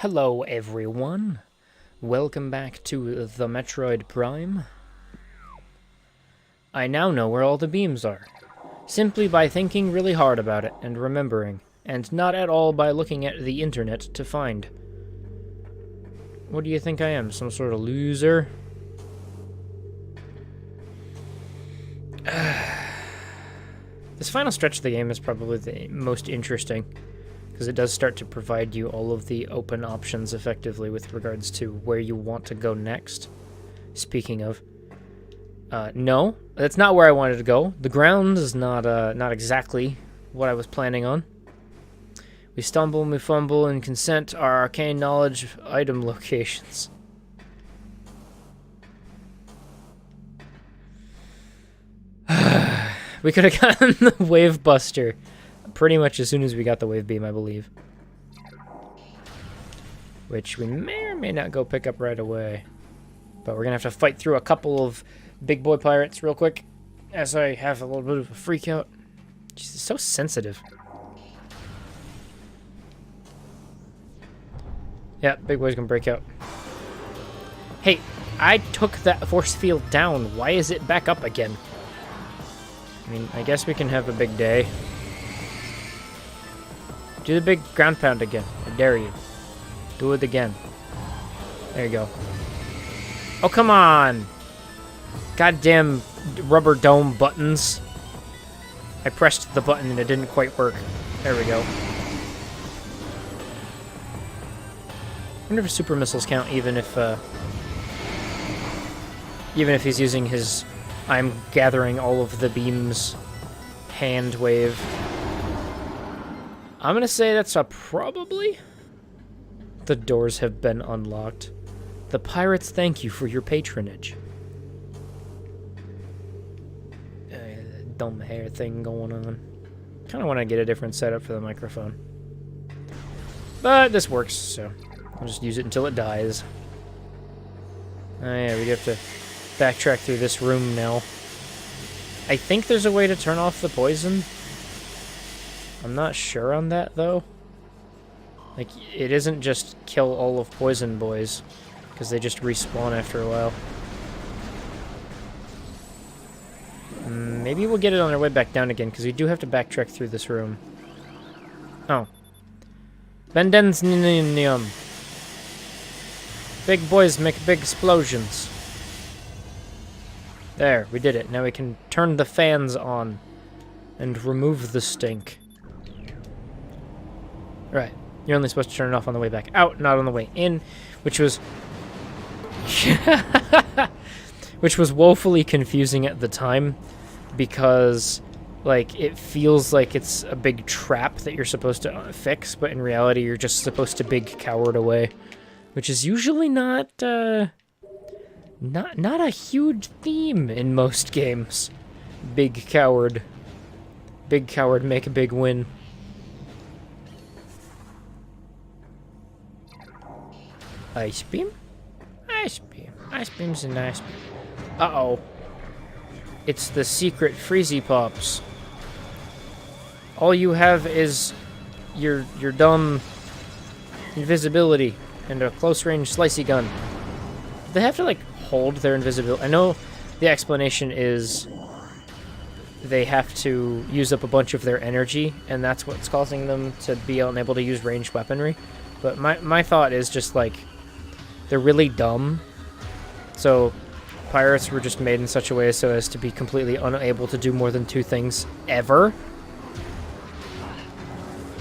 Hello everyone, welcome back to the Metroid Prime. I now know where all the beams are, simply by thinking really hard about it and remembering, and not at all by looking at the internet to find. What do you think I am, some sort of loser? This final stretch of the game is probably the most interesting, because it does start to provide you all of the open options effectively with regards to where you want to go next. Speaking of, no, that's not where I wanted to go. The ground is not exactly what I was planning on. We stumble and we fumble and consent our arcane knowledge item locations. We could have gotten the Wave Buster pretty much as soon as we got the Wave Beam, I believe. Which we may or may not go pick up right away. But we're going to have to fight through a couple of big boy pirates real quick, as I have a little bit of a freak out. She's so sensitive. Yeah, big boy's going to break out. Hey, I took that force field down. Why is it back up again? I mean, I guess we can have a big day. Do the big ground pound again. I dare you. Do it again. There you go. Oh, come on! Goddamn rubber dome buttons. I pressed the button and it didn't quite work. There we go. I wonder if super missiles count even if he's using his I'm gathering all of the beams hand wave. I'm gonna say that's a probably. The doors have been unlocked. The pirates thank you for your patronage. Dumb hair thing going on. Kind of want to get a different setup for the microphone. But this works, so I'll just use it until it dies. Oh yeah, we have to backtrack through this room now. I think there's a way to turn off the poison. I'm not sure on that, though. Like, it isn't just kill all of poison boys, because they just respawn after a while. Maybe we'll get it on our way back down again, because we do have to backtrack through this room. Oh. Bendensnium. Big boys make big explosions. There, we did it. Now we can turn the fans on and remove the stink. Right. You're only supposed to turn it off on the way back out, not on the way in, which was which was woefully confusing at the time because like it feels like it's a big trap that you're supposed to fix, but in reality you're just supposed to big coward away, which is usually not a huge theme in most games. Big coward. Big coward make a big win. Ice beam? Ice beam. Ice beam's a nice beam. Uh-oh. It's the secret Freezy Pops. All you have is your dumb invisibility and a close-range slicey gun. They have to, like, hold their invisibility. I know the explanation is they have to use up a bunch of their energy, and that's what's causing them to be unable to use ranged weaponry. But my thought is just, like, they're really dumb. So pirates were just made in such a way so as to be completely unable to do more than two things ever.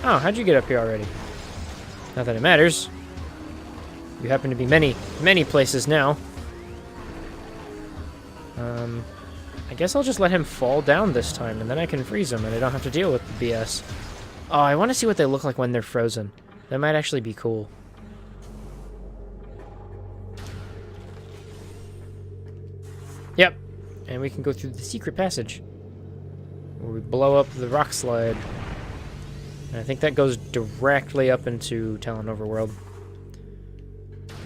Oh, how'd you get up here already? Not that it matters. You happen to be many places now. I guess I'll just let him fall down this time, and then I can freeze him, and I don't have to deal with the BS. Oh, I want to see what they look like when they're frozen. That might actually be cool. Yep, and we can go through the secret passage, where we blow up the rock slide. And I think that goes directly up into Talon Overworld.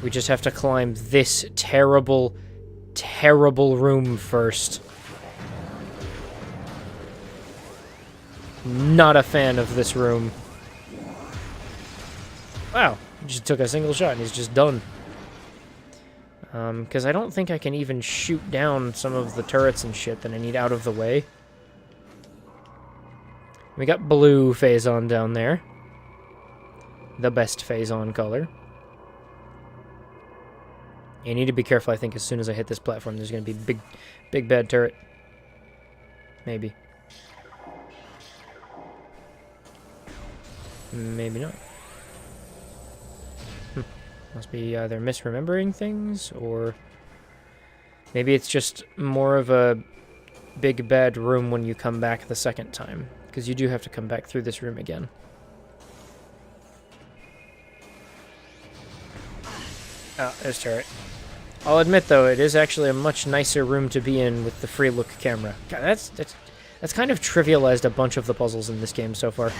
We just have to climb this terrible, terrible room first. Not a fan of this room. Wow, He just took a single shot and he's just done. Because I don't think I can even shoot down some of the turrets and shit that I need out of the way. We got blue Phazon down there. The best Phazon color. You need to be careful, I think, as soon as I hit this platform. There's going to be big bad turret. Maybe. Maybe not. Must be either misremembering things, or maybe it's just more of a big bad room when you come back the second time, because you do have to come back through this room again. Oh, there's turret. I'll admit, though, it is actually a much nicer room to be in with the free look camera. God, that's kind of trivialized a bunch of the puzzles in this game so far.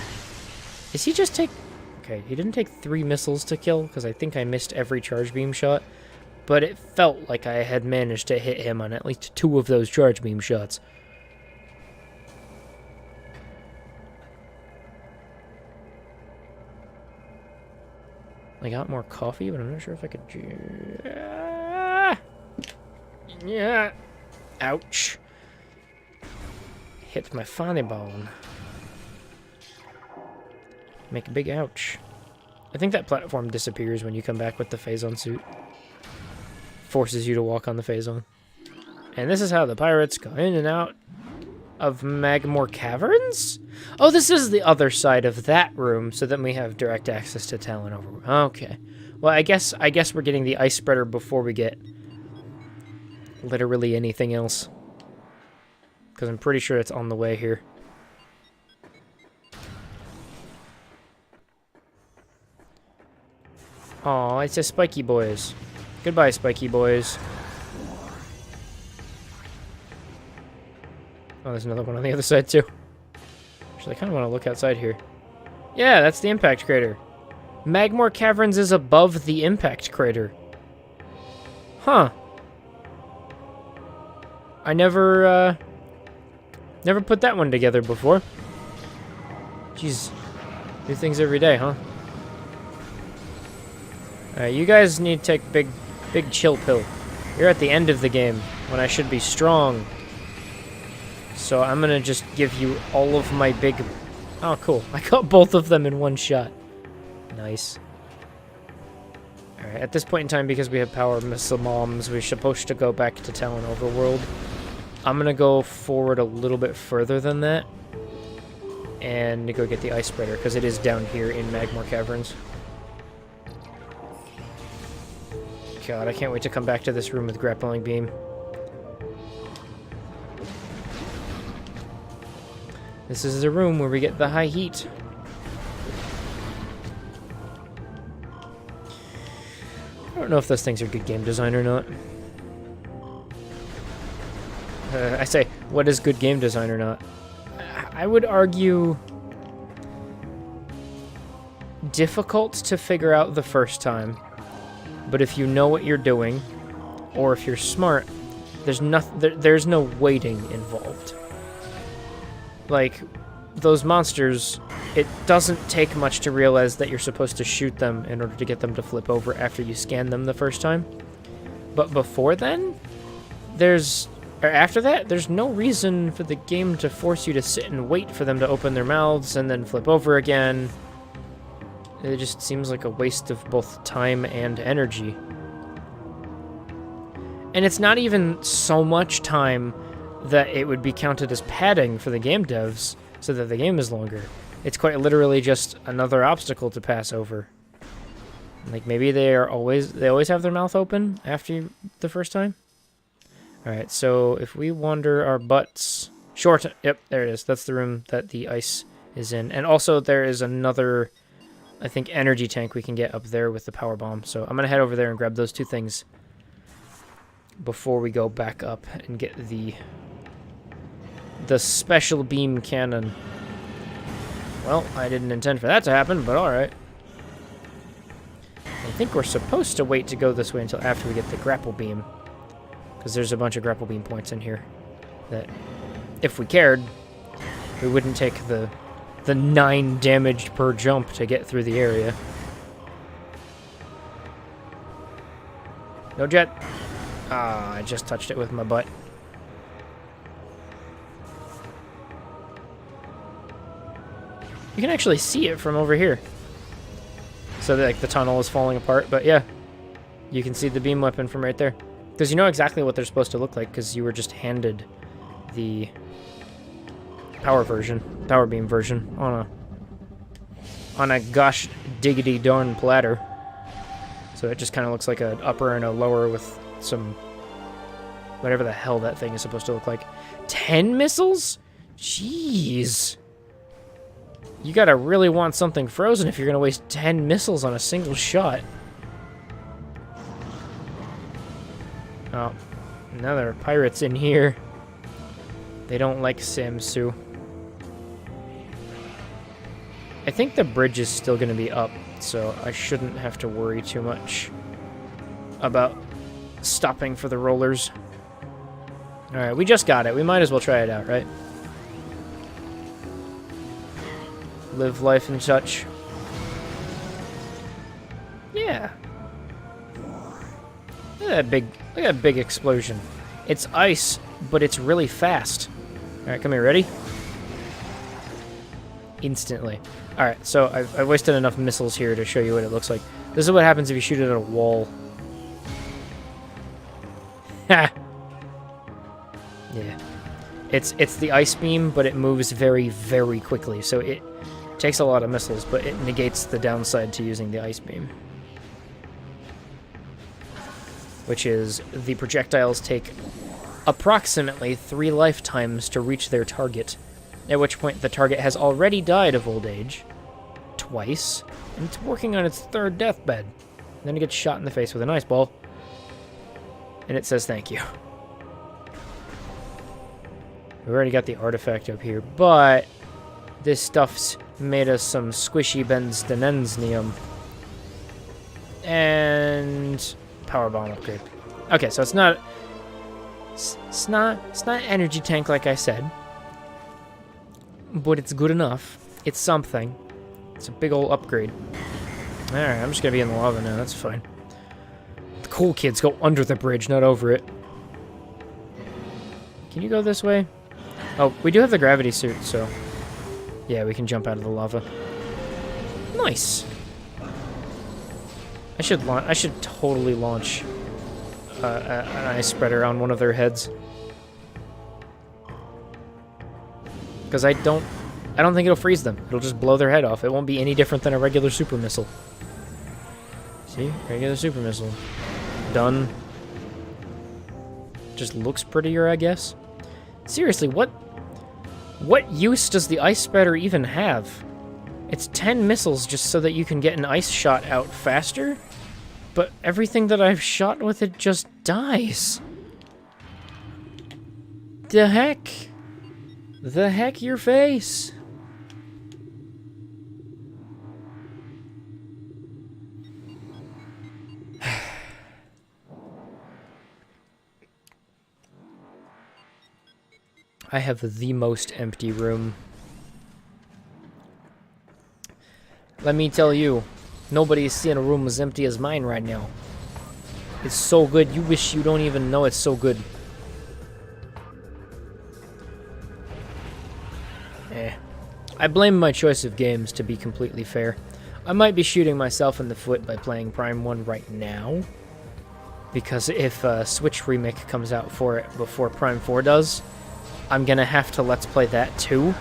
Is he just take... Okay, he didn't take 3 missiles to kill, because I think I missed every charge beam shot, but it felt like I had managed to hit him on at least 2 of those charge beam shots. I got more coffee, but I'm not sure if I could... Yeah. Ouch. Hit my funny bone. Make a big ouch. I think that platform disappears when you come back with the Phazon suit. Forces you to walk on the Phazon. And this is how the pirates go in and out of Magmore Caverns? Oh, this is the other side of that room, so then we have direct access to Talon over. Okay. Well, I guess we're getting the ice spreader before we get literally anything else. Because I'm pretty sure it's on the way here. Aw, it says Spiky Boys. Goodbye, Spiky Boys. Oh, there's another one on the other side, too. Actually, I kind of want to look outside here. Yeah, that's the impact crater. Magmore Caverns is above the impact crater. Huh. I never put that one together before. Jeez. New things every day, huh? Alright, you guys need to take big chill pill. You're at the end of the game, when I should be strong. So I'm gonna just give you all of my big... Oh, cool. I got both of them in one shot. Nice. Alright, at this point in time, because we have power missile bombs, we're supposed to go back to Talon Overworld. I'm gonna go forward a little bit further than that. And go get the ice spreader, because it is down here in Magmore Caverns. God, I can't wait to come back to this room with grappling beam. This is the room where we get the high heat. I don't know if those things are good game design or not. I say, what is good game design or not? I would argue difficult to figure out the first time. But if you know what you're doing, or if you're smart, there's no waiting involved. Like, those monsters, it doesn't take much to realize that you're supposed to shoot them in order to get them to flip over after you scan them the first time. But before then, after that, there's no reason for the game to force you to sit and wait for them to open their mouths and then flip over again. It just seems like a waste of both time and energy. And it's not even so much time that it would be counted as padding for the game devs so that the game is longer. It's quite literally just another obstacle to pass over. Like, maybe they always have their mouth open after the first time? Alright, so if we wander our butts... Yep, there it is. That's the room that the ice is in. And also there is another... I think energy tank we can get up there with the power bomb. So I'm going to head over there and grab those 2 things before we go back up and get the special beam cannon. Well, I didn't intend for that to happen, but alright. I think we're supposed to wait to go this way until after we get the grapple beam. Because there's a bunch of grapple beam points in here that, if we cared, we wouldn't take the 9 damage per jump to get through the area. No jet. Ah, I just touched it with my butt. You can actually see it from over here. So like the tunnel is falling apart, but yeah. You can see the beam weapon from right there. Because you know exactly what they're supposed to look like, because you were just handed the power beam version on a gosh diggity darn platter. So it just kind of looks like an upper and a lower with some whatever the hell that thing is supposed to look like. 10 missiles? Jeez. You gotta really want something frozen if you're gonna waste 10 missiles on a single shot. Oh, now there are pirates in here. They don't like Samsu. I think the bridge is still gonna be up, so I shouldn't have to worry too much about stopping for the rollers. Alright, we just got it. We might as well try it out, right? Live life in touch. Yeah. Look at that big explosion. It's ice, but it's really fast. Alright, come here, ready? Instantly. Alright, so I've wasted enough missiles here to show you what it looks like. This is what happens if you shoot it at a wall. Ha! Yeah. It's the ice beam, but it moves very, very quickly, so it takes a lot of missiles, but it negates the downside to using the ice beam. Which is, the projectiles take approximately 3 lifetimes to reach their target, at which point the target has already died of old age, twice, and it's working on its 3rd deathbed. And then it gets shot in the face with an ice ball, and it says thank you. We've already got the artifact up here, but this stuff's made us some squishy benstenensium. And power bomb upgrade. Okay, so it's not energy tank like I said, but it's good enough. It's something. It's a big old upgrade. Alright, I'm just gonna be in the lava now, that's fine. The cool kids go under the bridge, not over it. Can you go this way? Oh, we do have the gravity suit, so yeah, we can jump out of the lava. Nice. I should totally launch an ice spreader on one of their heads. Because I don't think it'll freeze them. It'll just blow their head off. It won't be any different than a regular super missile. See? Regular super missile. Done. Just looks prettier, I guess. Seriously, what use does the ice spreader even have? It's 10 missiles just so that you can get an ice shot out faster, but everything that I've shot with it just dies. The heck? The heck your face? I have the most empty room. Let me tell you, nobody's seeing a room as empty as mine right now. It's so good, you wish you don't even know it's so good. I blame my choice of games, to be completely fair. I might be shooting myself in the foot by playing Prime 1 right now, because if a Switch remake comes out for it before Prime 4 does, I'm gonna have to Let's Play that too,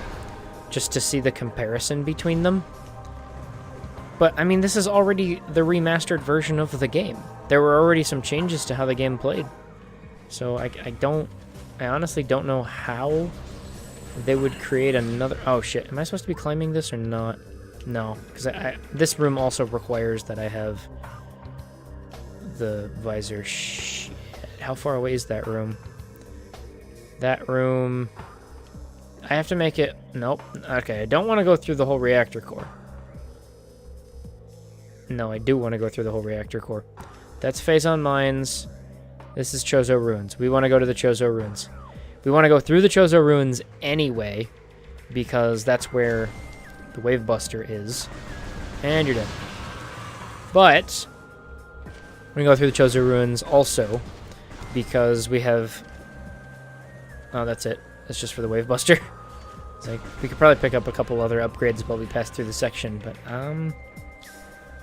just to see the comparison between them. But, I mean, this is already the remastered version of the game. There were already some changes to how the game played. So, I honestly don't know how they would create another... Oh, shit. Am I supposed to be climbing this or not? No, because this room also requires that I have the visor. Shit. How far away is that room? That room... I have to make it... Nope. Okay, I don't want to go through the whole reactor core. No, I do want to go through the whole reactor core. That's Phazon Mines. This is Chozo Ruins. We want to go to the Chozo Ruins. We want to go through the Chozo Ruins anyway, because that's where the Wave Buster is. And you're dead. But going to go through the Chozo Ruins also because we have... Oh, that's it. That's just for the Wave Buster. It's like, we could probably pick up a couple other upgrades while we pass through the section, but,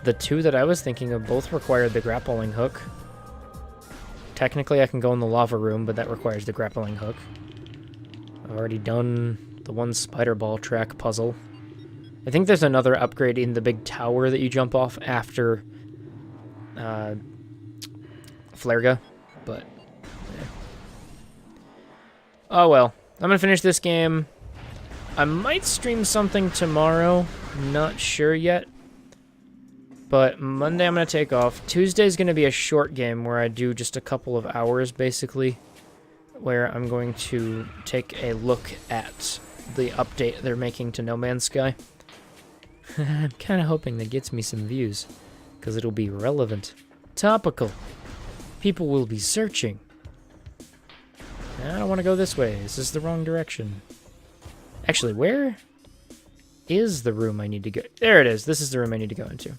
the two that I was thinking of both required the grappling hook. Technically, I can go in the lava room, but that requires the grappling hook. I've already done the one spider ball track puzzle. I think there's another upgrade in the big tower that you jump off after Flarega, but yeah. Oh well. I'm gonna finish this game. I might stream something tomorrow. Not sure yet. But Monday I'm gonna take off. Tuesday's gonna be a short game where I do just a couple of hours, basically, where I'm going to take a look at the update they're making to No Man's Sky. I'm kind of hoping that gets me some views, because it'll be relevant. Topical. People will be searching. I don't want to go this way. This is the wrong direction. Actually, where is the room I need to go? There it is. This is the room I need to go into.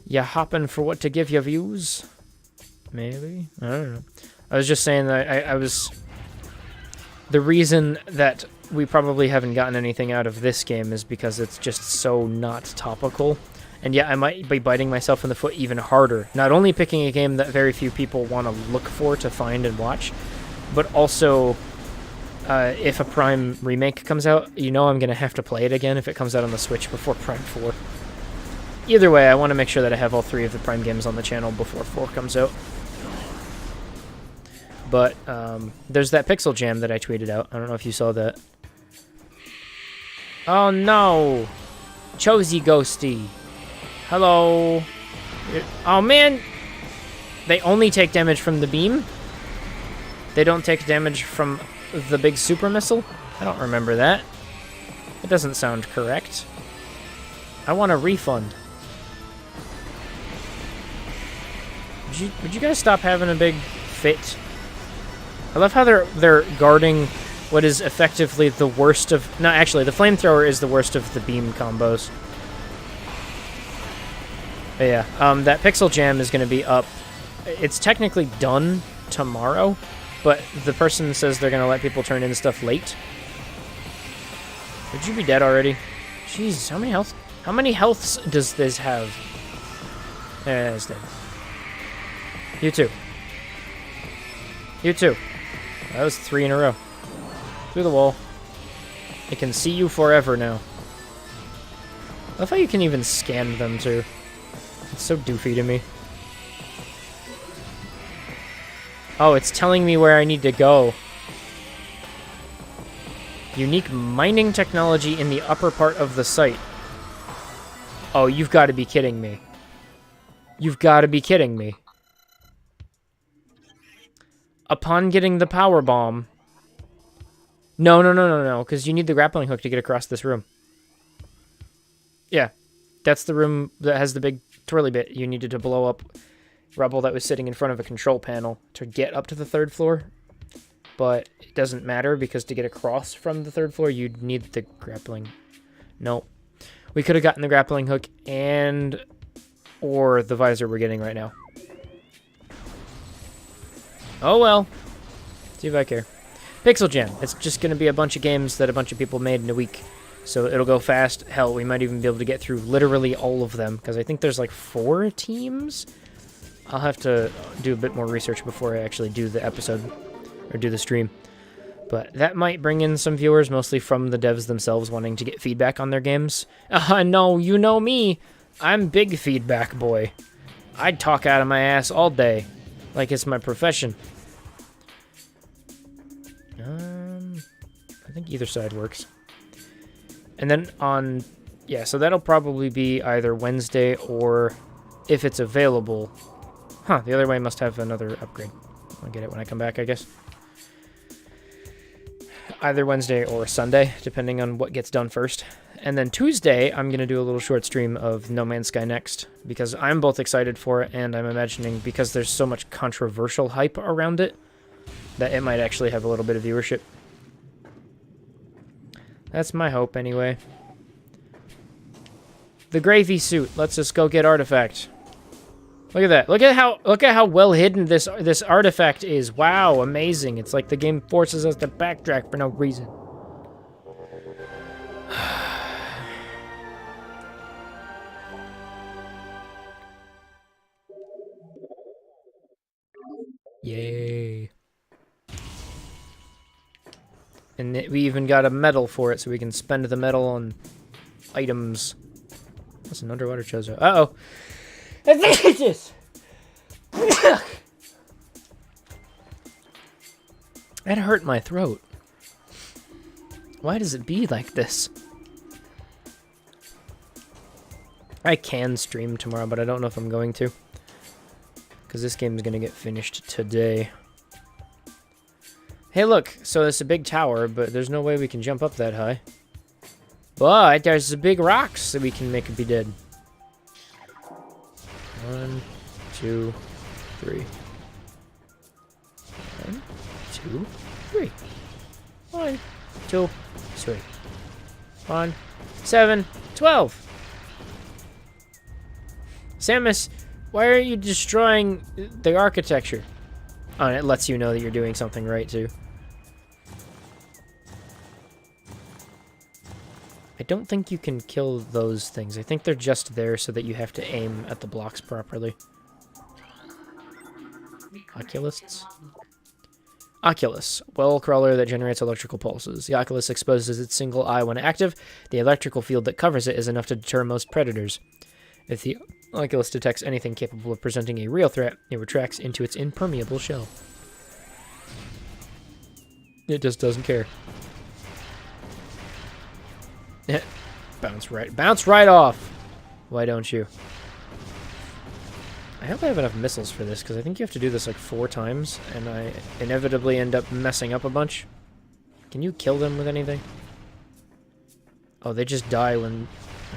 You hopping for what to give you views? Maybe? I don't know. I was just saying that I was... The reason that we probably haven't gotten anything out of this game is because it's just so not topical. And yeah, I might be biting myself in the foot even harder. Not only picking a game that very few people want to look for to find and watch, but also if a Prime remake comes out, you know I'm going to have to play it again if it comes out on the Switch before Prime 4. Either way, I want to make sure that I have all 3 of the Prime games on the channel before 4 comes out. But there's that Pixel Jam that I tweeted out. I don't know if you saw that. Oh no! Chozy Ghosty. Hello. Oh man! They only take damage from the beam? They don't take damage from the big super missile? I don't remember that. It doesn't sound correct. I want a refund. Would you guys stop having a big fit? I love how they're guarding what is effectively the worst of... No, actually, the flamethrower is the worst of the beam combos. But yeah, that Pixel Jam is going to be up. It's technically done tomorrow, but the person says they're going to let people turn in stuff late. Would you be dead already? Jeez, how many health? How many healths does this have? It's dead. You too. You too. That was 3 in a row. Through the wall. I can see you forever now. I love how you can even scan them too. It's so doofy to me. Oh, it's telling me where I need to go. Unique mining technology in the upper part of the site. Oh, you've got to be kidding me. You've got to be kidding me. Upon getting the power bomb... No, because you need the grappling hook to get across this room. Yeah, that's the room that has the big twirly bit. You needed to blow up rubble that was sitting in front of a control panel to get up to the 3rd floor. But it doesn't matter, because to get across from the 3rd floor, you'd need the grappling... No. We could have gotten the grappling hook and... or the visor we're getting right now. Oh well. See if I care. Pixel Jam. It's just going to be a bunch of games that a bunch of people made in a week. So it'll go fast. Hell, we might even be able to get through literally all of them, because I think there's like 4 teams. I'll have to do a bit more research before I actually do the episode, or do the stream. But that might bring in some viewers, mostly from the devs themselves wanting to get feedback on their games. No, you know me. I'm big feedback boy. I'd talk out of my ass all day. Like it's my profession. I think either side works. And then on... Yeah, so that'll probably be either Wednesday or, if it's available... Huh, the other way must have another upgrade. I'll get it when I come back, I guess. Either Wednesday or Sunday, depending on what gets done first. And then Tuesday, I'm going to do a little short stream of No Man's Sky Next, because I'm both excited for it, and I'm imagining, because there's so much controversial hype around it, that it might actually have a little bit of viewership. That's my hope, anyway. The gravy suit lets us go get artifact. Look at that. Look at how well hidden this artifact is. Wow, amazing. It's like the game forces us to backtrack for no reason. Yay. And we even got a medal for it, so we can spend the medal on items. That's an underwater chozo. Uh-oh. That hurt my throat. Why does it be like this? I can stream tomorrow, but I don't know if I'm going to. Because this game is going to get finished today. Hey, look. So it's a big tower, but there's no way we can jump up that high. But there's the big rocks that we can make it be dead. 1, 2, 3. 1, 2, 3. 1, 2, 3. 1, 7, 12. Samus, why are you destroying the architecture? Oh, and it lets you know that you're doing something right, too. I don't think you can kill those things. I think they're just there so that you have to aim at the blocks properly. Oculists? Oculus. Well crawler that generates electrical pulses. The Oculus exposes its single eye when active. The electrical field that covers it is enough to deter most predators. If the Oculus detects anything capable of presenting a real threat, it retracts into its impermeable shell. It just doesn't care. Bounce right off. Why don't you? I hope I have enough missiles for this, because I think you have to do this like 4 times, and I inevitably end up messing up a bunch. Can you kill them with anything? Oh, they just die when...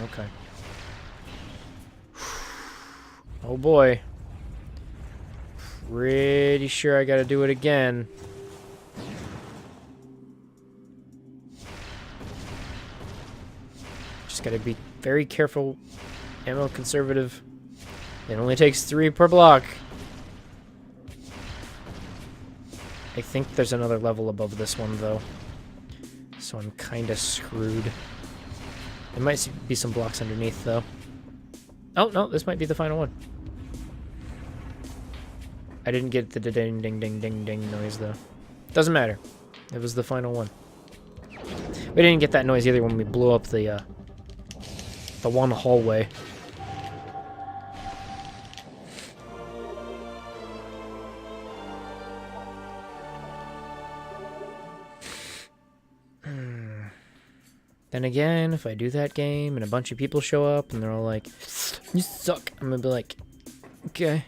Okay. Oh boy. Pretty sure I gotta do it again. Just gotta be very careful. Ammo conservative. It only takes 3 per block. I think there's another level above this one, though. So I'm kinda screwed. There might be some blocks underneath, though. Oh, no, this might be the final one. I didn't get the ding ding ding ding ding noise, though. Doesn't matter. It was the final one. We didn't get that noise either when we blew up the one hallway. Then again, if I do that game and a bunch of people show up and they're all like, "You suck," I'm gonna be like, "Okay."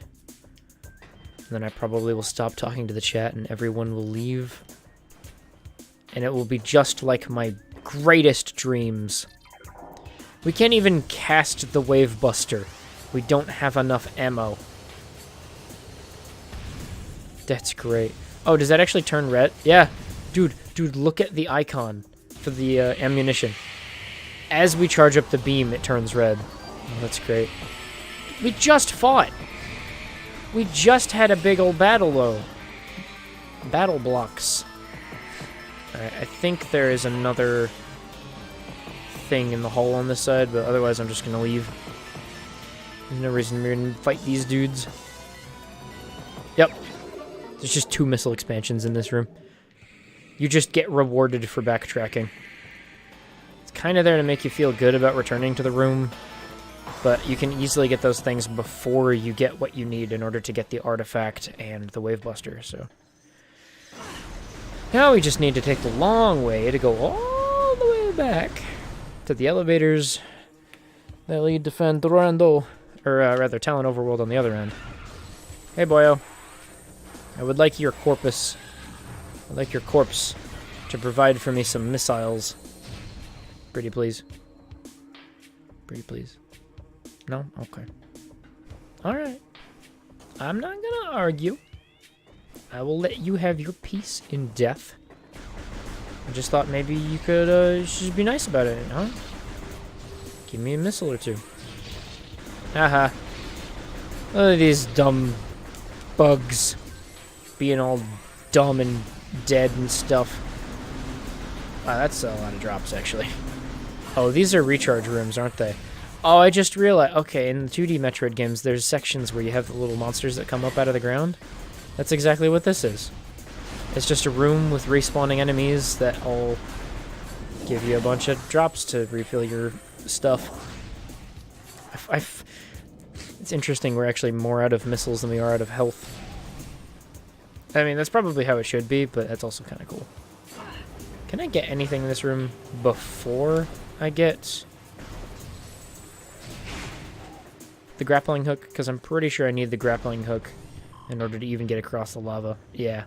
And then I probably will stop talking to the chat and everyone will leave. And it will be just like my greatest dreams. We can't even cast the Wave Buster. We don't have enough ammo. That's great. Oh, does that actually turn red? Yeah. Dude, look at the icon for the ammunition. As we charge up the beam, it turns red. Oh, that's great. We just fought. We just had a big old battle, though. Battle blocks. Alright, I think there is another thing in the hole on this side, but otherwise I'm just gonna leave. There's no reason we're gonna fight these dudes. Yep. There's just 2 missile expansions in this room. You just get rewarded for backtracking. It's kind of there to make you feel good about returning to the room, but you can easily get those things before you get what you need in order to get the artifact and the Wave Buster, so... Now we just need to take the long way to go all the way back to the elevators that lead to Fandorando, or rather Talon Overworld on the other end. Hey, boyo. I would like your corpus. I'd like your corpse to provide for me some missiles. Pretty please. Pretty please. No? Okay. Alright. I'm not gonna argue. I will let you have your peace in death. I just thought maybe you could just be nice about it, huh? Give me a missile or 2. Haha. Look at these dumb bugs being all dumb and dead and stuff. Wow, that's a lot of drops, actually. Oh, these are recharge rooms, aren't they? Oh, I just realized. Okay, in the 2D Metroid games, there's sections where you have the little monsters that come up out of the ground. That's exactly what this is. It's just a room with respawning enemies that all give you a bunch of drops to refill your stuff. It's interesting, we're actually more out of missiles than we are out of health. I mean, that's probably how it should be, but that's also kind of cool. Can I get anything in this room before I get the grappling hook? Because I'm pretty sure I need the grappling hook in order to even get across the lava. Yeah.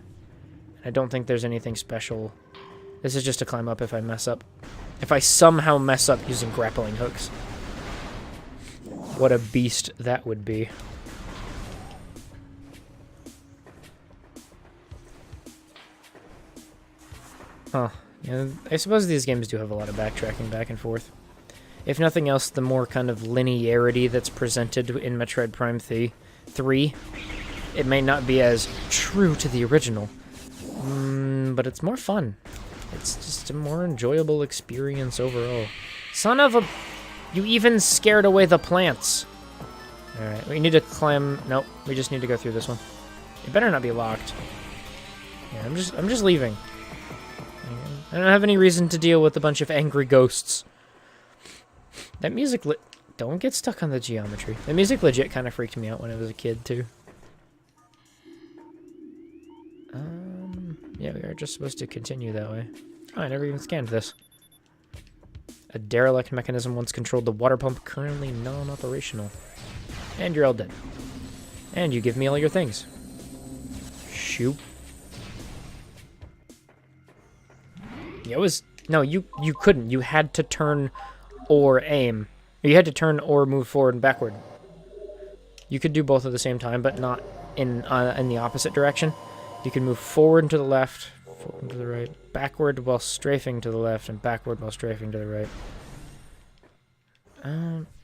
I don't think there's anything special. This is just to climb up if I mess up. If I somehow mess up using grappling hooks. What a beast that would be. Huh. Yeah, I suppose these games do have a lot of backtracking back and forth. If nothing else, the more kind of linearity that's presented in Metroid Prime 3, it may not be as true to the original, but it's more fun. It's just a more enjoyable experience overall. Son of a... You even scared away the plants! Alright, we need to climb... Nope, we just need to go through this one. It better not be locked. Yeah, I'm just leaving. I don't have any reason to deal with a bunch of angry ghosts. That music don't get stuck on the geometry. The music legit kind of freaked me out when I was a kid, too. Yeah, we are just supposed to continue that way. Oh, I never even scanned this. A derelict mechanism once controlled the water pump, currently non-operational. And you're all dead. And you give me all your things. Shoot. Yeah, it was... No, you couldn't. You had to turn or aim. You had to turn or move forward and backward. You could do both at the same time, but not in the opposite direction. You can move forward and to the left, forward and to the right, backward while strafing to the left, and backward while strafing to the right.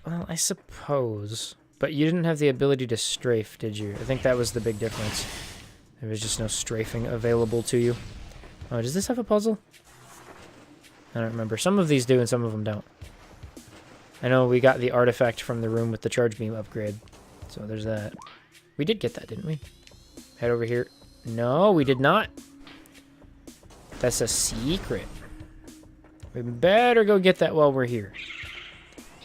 Well, I suppose. But you didn't have the ability to strafe, did you? I think that was the big difference. There was just no strafing available to you. Oh, does this have a puzzle? I don't remember. Some of these do and some of them don't. I know we got the artifact from the room with the charge beam upgrade. So there's that. We did get that, didn't we? Head over here. No, we did not. That's a secret. We better go get that while we're here.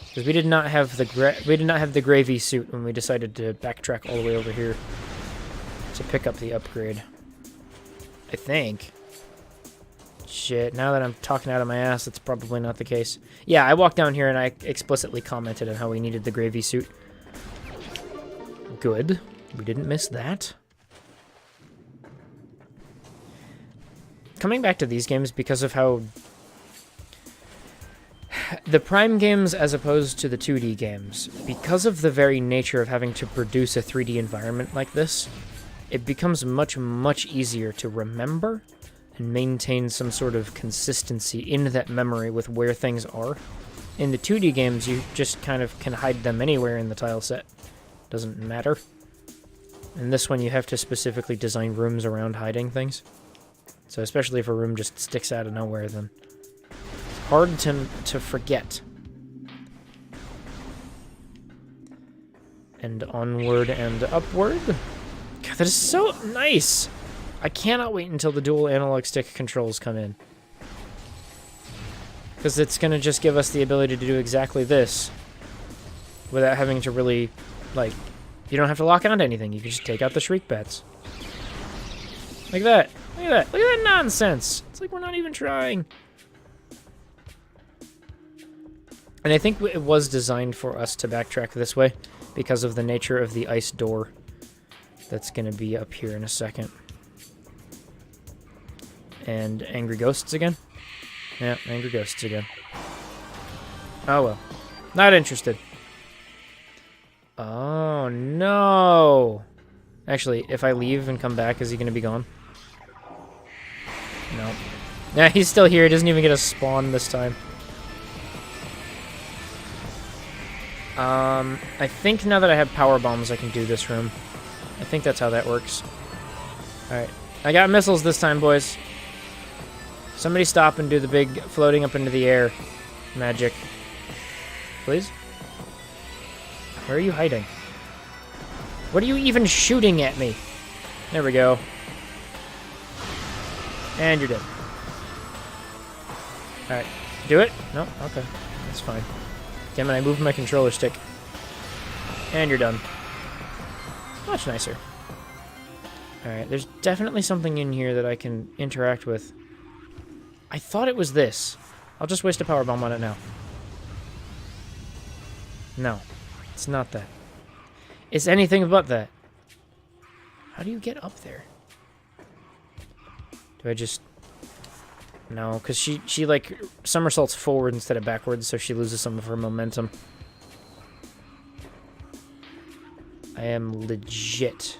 Because we did not have the gravy suit when we decided to backtrack all the way over here to pick up the upgrade. I think. Shit, now that I'm talking out of my ass, that's probably not the case. Yeah, I walked down here and I explicitly commented on how we needed the gravy suit. Good. We didn't miss that. Coming back to these games, because of how... The Prime games, as opposed to the 2D games, because of the very nature of having to produce a 3D environment like this, it becomes much, much easier to remember and maintain some sort of consistency in that memory with where things are. In the 2D games, you just kind of can hide them anywhere in the tile set. Doesn't matter. In this one, you have to specifically design rooms around hiding things. So especially if a room just sticks out of nowhere, then it's hard to forget. And onward and upward. God, that is so nice! I cannot wait until the dual analog stick controls come in. Because it's going to just give us the ability to do exactly this without having to really, like, you don't have to lock onto anything. You can just take out the shriek bats. Like that. Look at that. Look at that nonsense. It's like we're not even trying. And I think it was designed for us to backtrack this way because of the nature of the ice door that's going to be up here in a second. And angry ghosts again? Yeah, angry ghosts again. Oh well. Not interested. Oh no! Actually, if I leave and come back, is he gonna be gone? No. Yeah, he's still here. He doesn't even get a spawn this time. I think now that I have power bombs, I can do this room. I think that's how that works. Alright. I got missiles this time, boys. Somebody stop and do the big floating up into the air magic. Please? Where are you hiding? What are you even shooting at me? There we go. And you're dead. Alright. Do it? No? Okay. That's fine. Damn it, I moved my controller stick. And you're done. Much nicer. Alright, there's definitely something in here that I can interact with. I thought it was this. I'll just waste a power bomb on it now. No. It's not that. It's anything but that. How do you get up there? Do I just... No, because she like, somersaults forward instead of backwards, so she loses some of her momentum. I am legit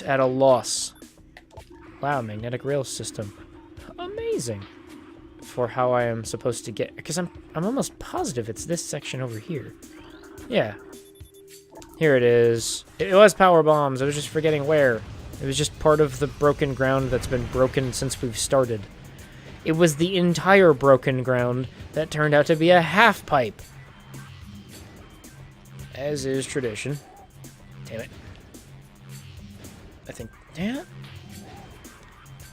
at a loss. Wow, magnetic rail system. Amazing. For how I am supposed to get... Because I'm almost positive it's this section over here. Yeah. Here it is. It was power bombs. I was just forgetting where. It was just part of the broken ground that's been broken since we've started. It was the entire broken ground that turned out to be a half pipe. As is tradition. Damn it. I think... Damn it.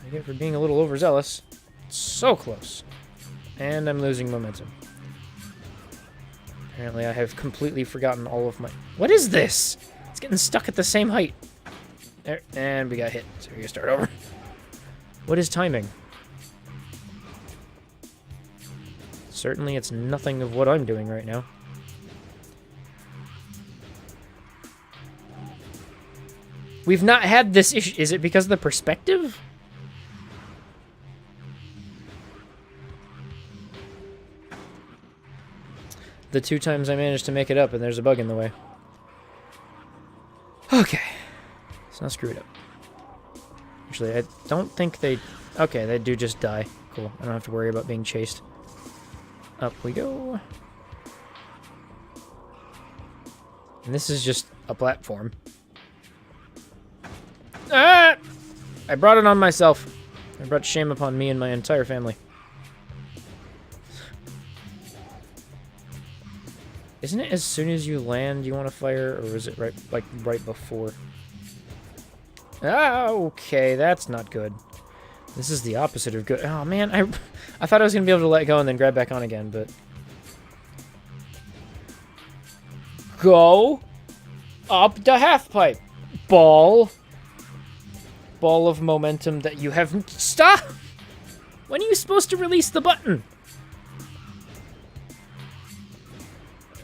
I get for being a little overzealous. So close. And I'm losing momentum. Apparently I have completely forgotten all of my... What is this? It's getting stuck at the same height. There, and we got hit, so we're gonna start over. What is timing? Certainly it's nothing of what I'm doing right now. We've not had this issue. Is it because of the perspective? The 2 times I managed to make it up and there's a bug in the way. Okay. Let's not screw it up. Actually, I don't think they... Okay, they do just die. Cool. I don't have to worry about being chased. Up we go. And this is just a platform. Ah! I brought it on myself. I brought shame upon me and my entire family. Isn't it as soon as you land you want to fire, or is it right before? Ah, okay, that's not good. This is the opposite of good. Oh man, I thought I was gonna be able to let go and then grab back on again, but go up the half pipe, ball of momentum that you haven't. Stop! When are you supposed to release the button?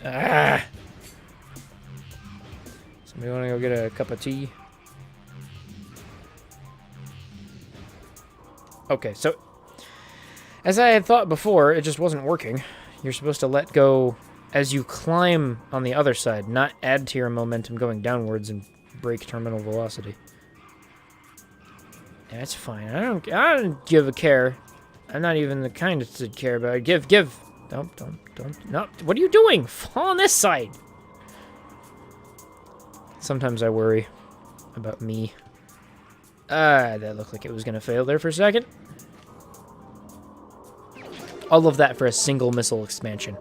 Ah! Somebody want to go get a cup of tea? Okay, so as I had thought before, it just wasn't working. You're supposed to let go as you climb on the other side, not add to your momentum going downwards and break terminal velocity. That's fine. I don't give a care. I'm not even the kind to care about it. Give. Don't. No. What are you doing? Fall on this side. Sometimes I worry about me. That looked like it was gonna fail there for a second. All of that for a single missile expansion.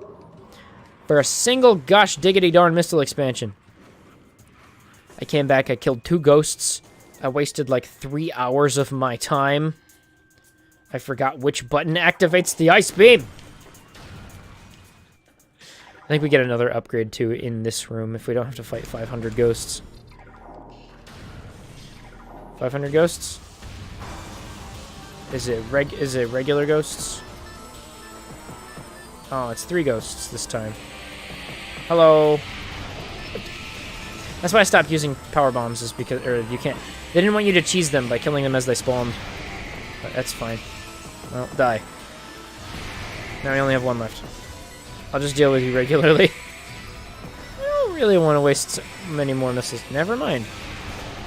For a single gosh diggity darn missile expansion. I came back, I killed 2 ghosts. I wasted like 3 hours of my time. I forgot which button activates the ice beam. I think we get another upgrade too in this room if we don't have to fight 500 ghosts. 500 ghosts? Is it regular ghosts? Oh, it's 3 ghosts this time. Hello. That's why I stopped using power bombs, is because, or you can't. They didn't want you to cheese them by killing them as they spawned. But that's fine. Well, die. Now we only have 1 left. I'll just deal with you regularly. I don't really want to waste so many more missiles. Never mind.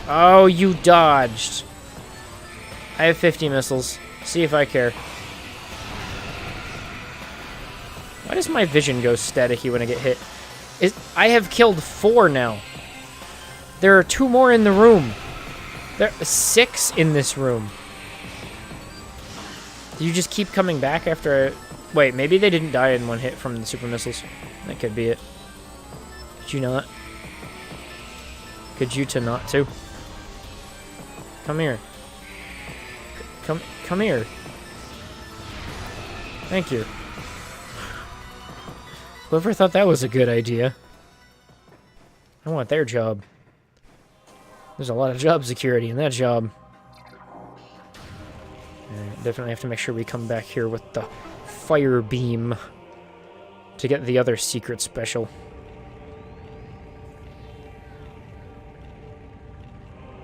Oh, you dodged. I have 50 missiles. See if I care. Why does my vision go staticky when I get hit? I have killed 4 now. There are 2 more in the room. There are 6 in this room. Do you just keep coming back after Wait, maybe they didn't die in one hit from the super missiles. That could be it. Could you not? Could you to not to? Come here. Come here. Thank you. Whoever thought that was a good idea? I want their job. There's a lot of job security in that job. Definitely have to make sure we come back here with the fire beam to get the other secret special.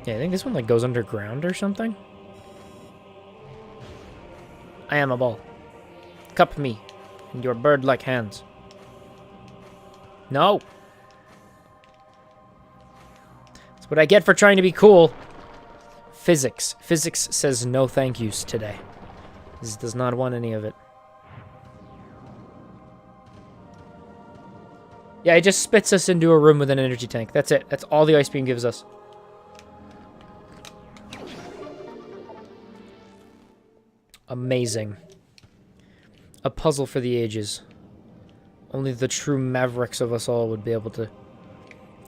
Yeah, I think this one like goes underground or something. I am a ball. Cup me in your bird-like hands. No! That's what I get for trying to be cool. Physics. Physics says no thank yous today. This does not want any of it. Yeah, it just spits us into a room with an energy tank. That's it. That's all the ice beam gives us. Amazing. A puzzle for the ages. Only the true mavericks of us all would be able to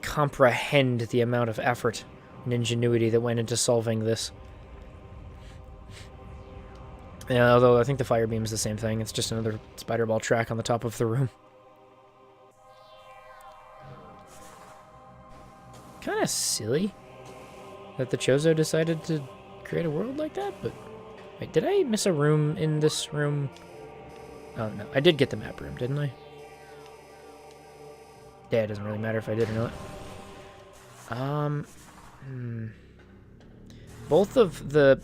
comprehend the amount of effort and ingenuity that went into solving this. Yeah, although I think the fire beam is the same thing. It's just another spider ball track on the top of the room. Kind of silly that the Chozo decided to create a world like that, but... Wait, did I miss a room in this room? Oh, no. I did get the map room, didn't I? Yeah, it doesn't really matter if I did or not. Both of the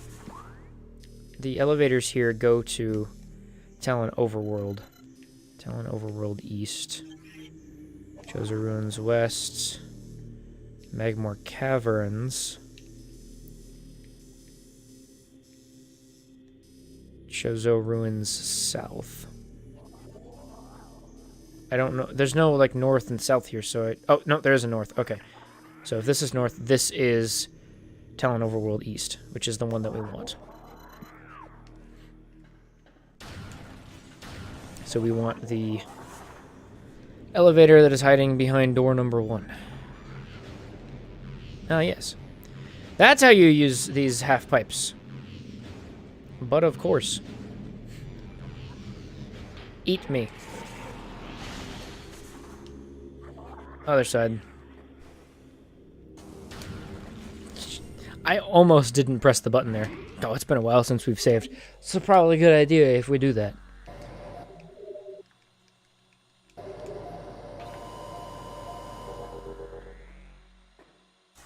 elevators here go to Talon Overworld. Talon Overworld East. Chozo Ruins West. Magmore Caverns. Chozo Ruins South. I don't know. There's no, like, north and south here, so oh, no, there is a north. Okay. So if this is north, this is Talon Overworld East, which is the one that we want. So we want the elevator that is hiding behind door number 1. Ah, yes. That's how you use these half pipes. But of course. Eat me. Other side. I almost didn't press the button there. Oh, it's been a while since we've saved. It's probably a good idea if we do that.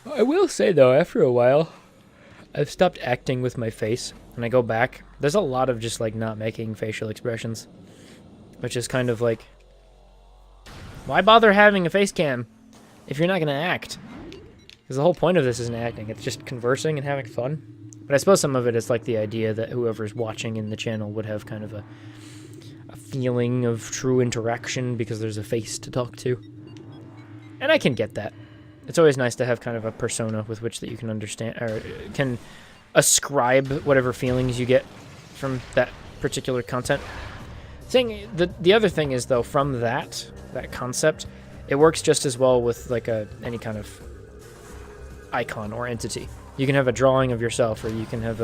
I will say, though, after a while, I've stopped acting with my face. When I go back, there's a lot of just, like, not making facial expressions. Which is kind of like... Why bother having a face cam if you're not going to act? Because the whole point of this isn't acting. It's just conversing and having fun. But I suppose some of it is, like, the idea that whoever's watching in the channel would have kind of a feeling of true interaction because there's a face to talk to. And I can get that. It's always nice to have kind of a persona with which that you can understand, or can ascribe whatever feelings you get from that particular content. The other thing is, though, from that concept, it works just as well with like any kind of icon or entity. You can have a drawing of yourself, or you can have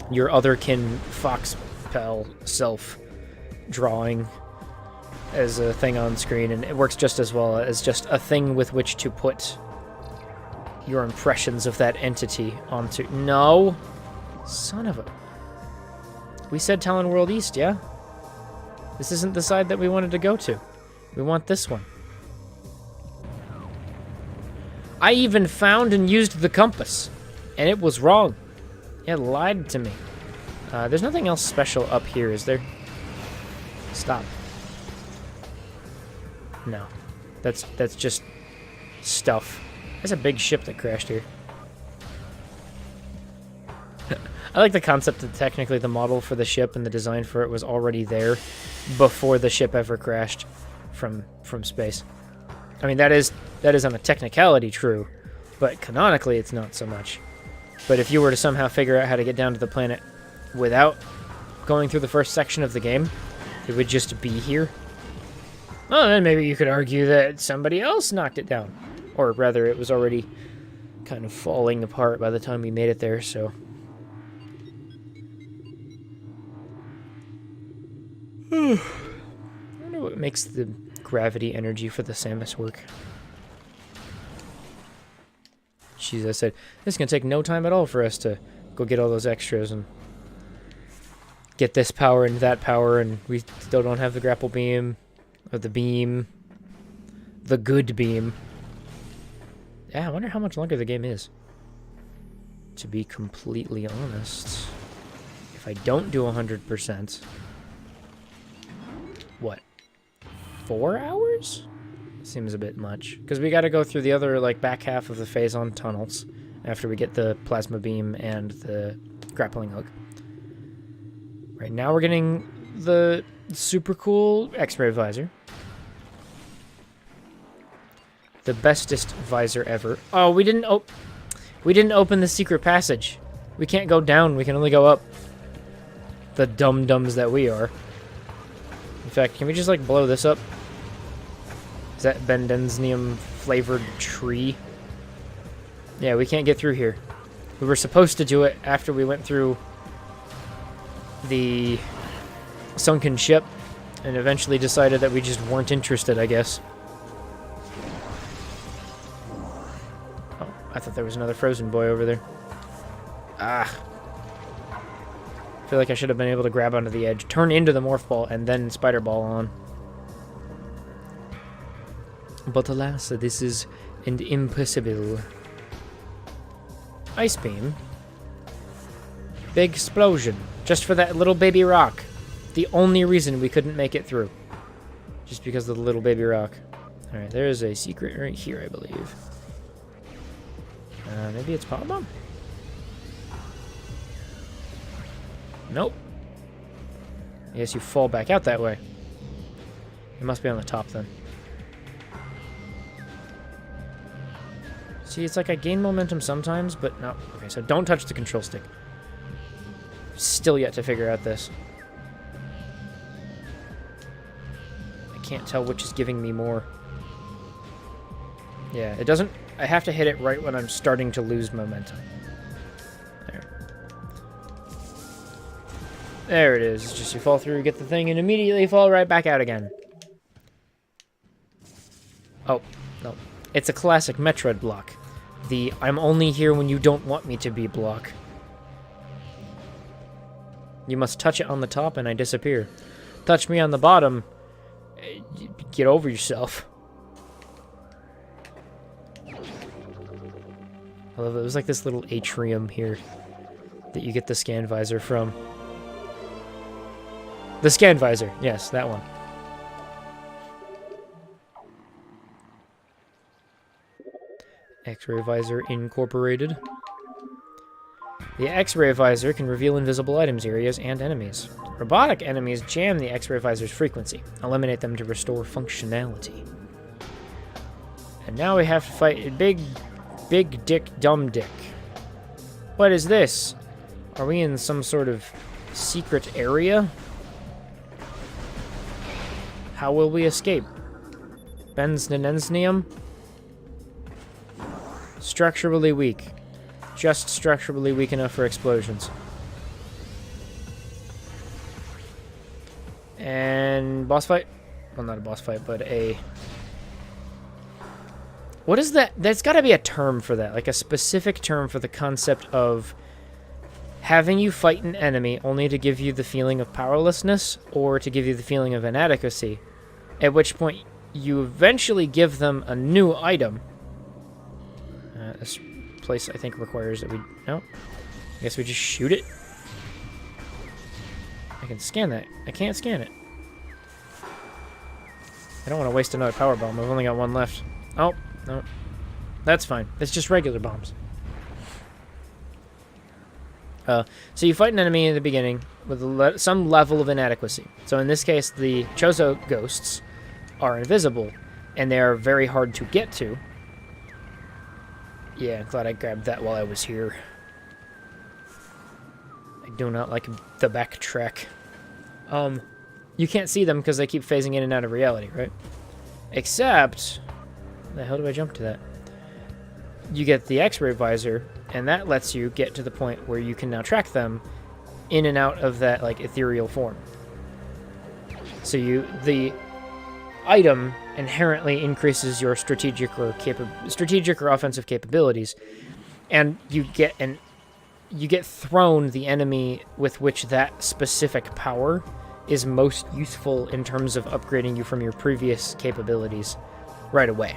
your otherkin foxpal self drawing as a thing on screen, and it works just as well as just a thing with which to put your impressions of that entity onto. No! Son of a... We said Talon World East, yeah? This isn't the side that we wanted to go to. We want this one. I even found and used the compass, and it was wrong. It lied to me. There's nothing else special up here, is there? Stop. No. That's just stuff. There's a big ship that crashed here. I like the concept that technically the model for the ship and the design for it was already there, before the ship ever crashed from space. I mean, that is on a technicality true, but canonically it's not so much. But if you were to somehow figure out how to get down to the planet without going through the first section of the game, it would just be here. Well, then maybe you could argue that somebody else knocked it down. Or rather, it was already kind of falling apart by the time we made it there, so... I wonder what makes the gravity energy for the Samus work. Jeez, I said, this is going to take no time at all for us to go get all those extras and get this power and that power, and we still don't have the grapple beam, or the beam, the good beam. Yeah, I wonder how much longer the game is. To be completely honest, if I don't do 100%, what, 4 hours? Seems a bit much, because we got to go through the other, like, back half of the phase-on tunnels after we get the plasma beam and the grappling hook. Right now we're getting the super cool X-ray visor. The bestest visor ever. Oh, we didn't open the secret passage. We can't go down, we can only go up. The dum-dums that we are. In fact, can we just, like, blow this up? Is that bendenznium flavored tree? Yeah, we can't get through here. We were supposed to do it after we went through the sunken ship and eventually decided that we just weren't interested, I guess. Oh, I thought there was another frozen boy over there. Ah. I feel like I should have been able to grab onto the edge, turn into the morph ball, and then spider ball on. But alas, this is an impossible. Ice beam. Big explosion. Just for that little baby rock. The only reason we couldn't make it through. Just because of the little baby rock. Alright, there is a secret right here, I believe. Maybe it's Power Bomb? Nope. I guess you fall back out that way. It must be on the top then. See, it's like I gain momentum sometimes, but no. Okay, so don't touch the control stick. Still yet to figure out this. I can't tell which is giving me more. Yeah, it doesn't... I have to hit it right when I'm starting to lose momentum. There. There it is. It's just you fall through, get the thing, and immediately fall right back out again. Oh, no. It's a classic Metroid block. The I'm only here when you don't want me to be block. You must touch it on the top and I disappear. Touch me on the bottom, get over yourself. I love it. There's like this little atrium here that you get the scan visor from. The scan visor, yes, that one. X-ray visor incorporated. The X-ray visor can reveal invisible items, areas, and enemies. Robotic enemies jam the X-ray visor's frequency. Eliminate them to restore functionality. And now we have to fight a big dick, dumb dick. What is this? Are we in some sort of secret area? How will we escape? Benznium? Structurally weak. Just structurally weak enough for explosions. And boss fight? Well, not a boss fight, but a... What is that? There's got to be a term for that. Like a specific term for the concept of having you fight an enemy only to give you the feeling of powerlessness or to give you the feeling of inadequacy. At which point you eventually give them a new item. This place, I think, requires that we... No. I guess we just shoot it. I can scan that. I can't scan it. I don't want to waste another power bomb. I've only got one left. Oh, no. That's fine. It's just regular bombs. So you fight an enemy in the beginning. with some level of inadequacy. So in this case, the Chozo ghosts are invisible, and they are very hard to get to. Yeah, glad I grabbed that while I was here. I do not like the backtrack. You can't see them because they keep phasing in and out of reality, right? Except, the hell do I jump to that? You get the X-ray visor, and that lets you get to the point where you can now track them in and out of that like ethereal form. So the item inherently increases your strategic or offensive capabilities, and you get thrown the enemy with which that specific power is most useful in terms of upgrading you from your previous capabilities right away.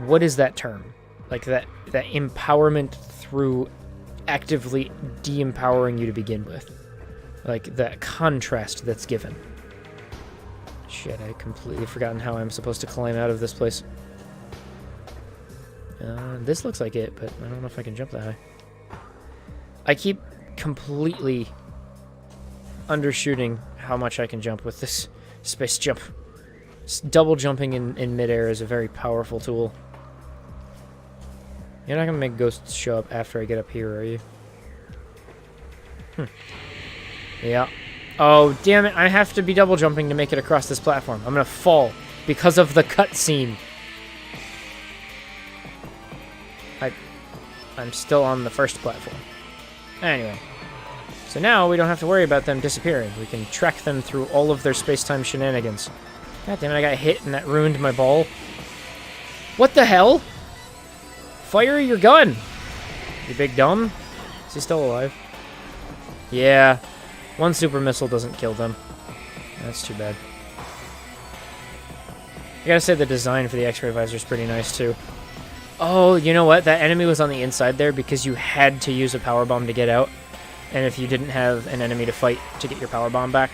What is that term? Like that empowerment through actively de-empowering you to begin with. Like that contrast that's given. Shit, I completely forgotten how I'm supposed to climb out of this place. This looks like it, but I don't know if I can jump that high. I keep completely undershooting how much I can jump with this space jump. Double jumping in midair is a very powerful tool. You're not gonna make ghosts show up after I get up here, are you? Yeah. Oh, damn it. I have to be double jumping to make it across this platform. I'm gonna fall because of the cutscene. I'm still on the first platform. Anyway. So now we don't have to worry about them disappearing. We can track them through all of their space-time shenanigans. God damn it, I got hit and that ruined my ball. What the hell? Fire your gun! You big dumb? Is he still alive? Yeah. One super missile doesn't kill them. That's too bad. I gotta say the design for the X-ray visor is pretty nice too. Oh, you know what? That enemy was on the inside there because you had to use a power bomb to get out. And if you didn't have an enemy to fight to get your power bomb back.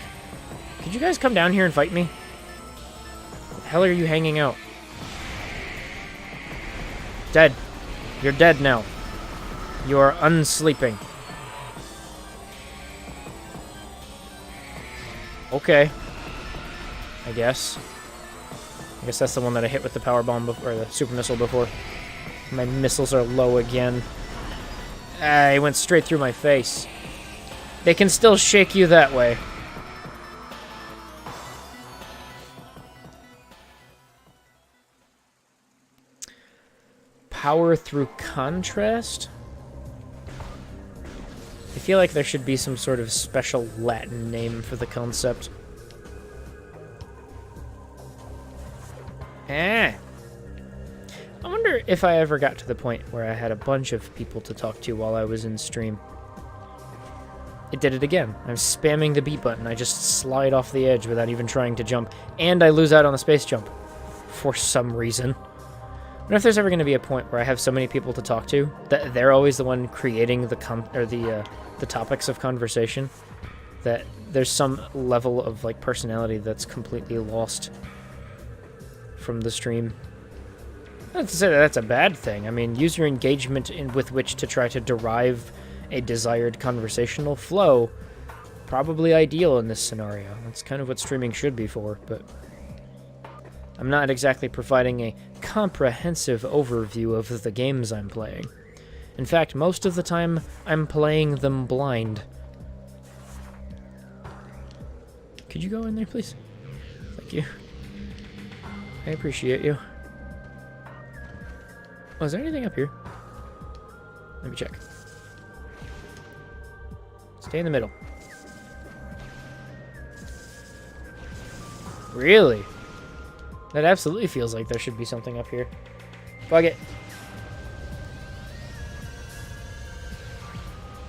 Could you guys come down here and fight me? What the hell are you hanging out? Dead. You're dead now. You are unsleeping. Okay. I guess that's the one that I hit with the power bomb before, or the super missile before. My missiles are low again. Ah, he went straight through my face. They can still shake you that way. Power through contrast? I feel like there should be some sort of special Latin name for the concept. I wonder if I ever got to the point where I had a bunch of people to talk to while I was in stream. It did it again. I'm spamming the B button. I just slide off the edge without even trying to jump. And I lose out on the space jump. For some reason. I wonder if there's ever going to be a point where I have so many people to talk to that they're always the one creating the topics of conversation. That there's some level of like personality that's completely lost from the stream. Not to say that that's a bad thing. I mean, use your engagement with which to try to derive a desired conversational flow. Probably ideal in this scenario. That's kind of what streaming should be for, but I'm not exactly providing a comprehensive overview of the games I'm playing. In fact, most of the time, I'm playing them blind. Could you go in there, please? Thank you. I appreciate you. Oh, is there anything up here? Let me check. Stay in the middle. Really? That absolutely feels like there should be something up here. Bug it.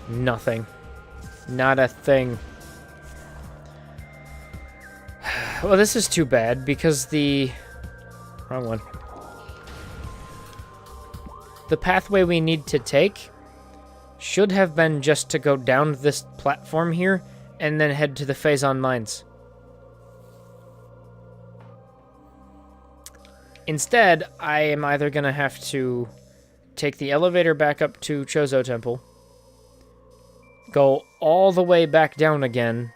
Nothing. Not a thing. Well, this is too bad because the... Wrong one. The pathway we need to take should have been just to go down this platform here and then head to the Phazon Mines. Instead, I am either going to have to take the elevator back up to Chozo Temple, go all the way back down again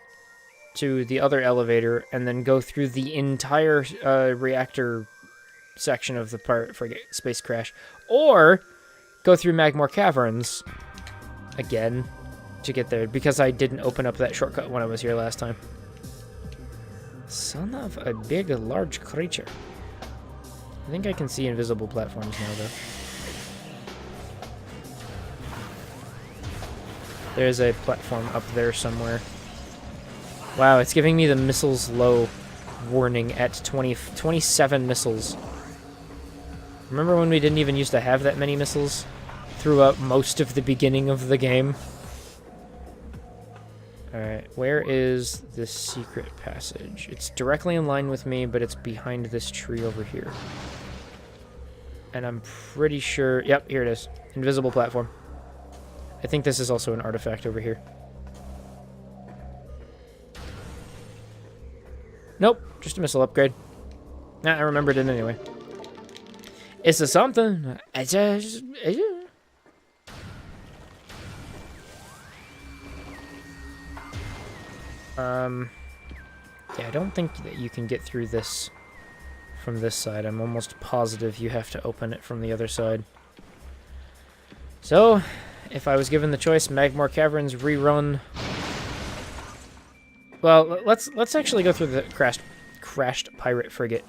to the other elevator, and then go through the entire reactor section of the pirate frigate space crash, or go through Magmore Caverns again to get there, because I didn't open up that shortcut when I was here last time. Son of a big, large creature. I think I can see invisible platforms now, though. There's a platform up there somewhere. Wow, it's giving me the missiles low warning at 27 missiles. Remember when we didn't even used to have that many missiles throughout most of the beginning of the game? Alright, where is this secret passage? It's directly in line with me, but it's behind this tree over here. And I'm pretty sure... Yep, here it is. Invisible platform. I think this is also an artifact over here. Nope, just a missile upgrade. Nah, I remembered it anyway. It's a something. Yeah, I don't think that you can get through this from this side. I'm almost positive you have to open it from the other side. So, if I was given the choice, Magmore Caverns rerun. Well, let's actually go through the crashed pirate frigate,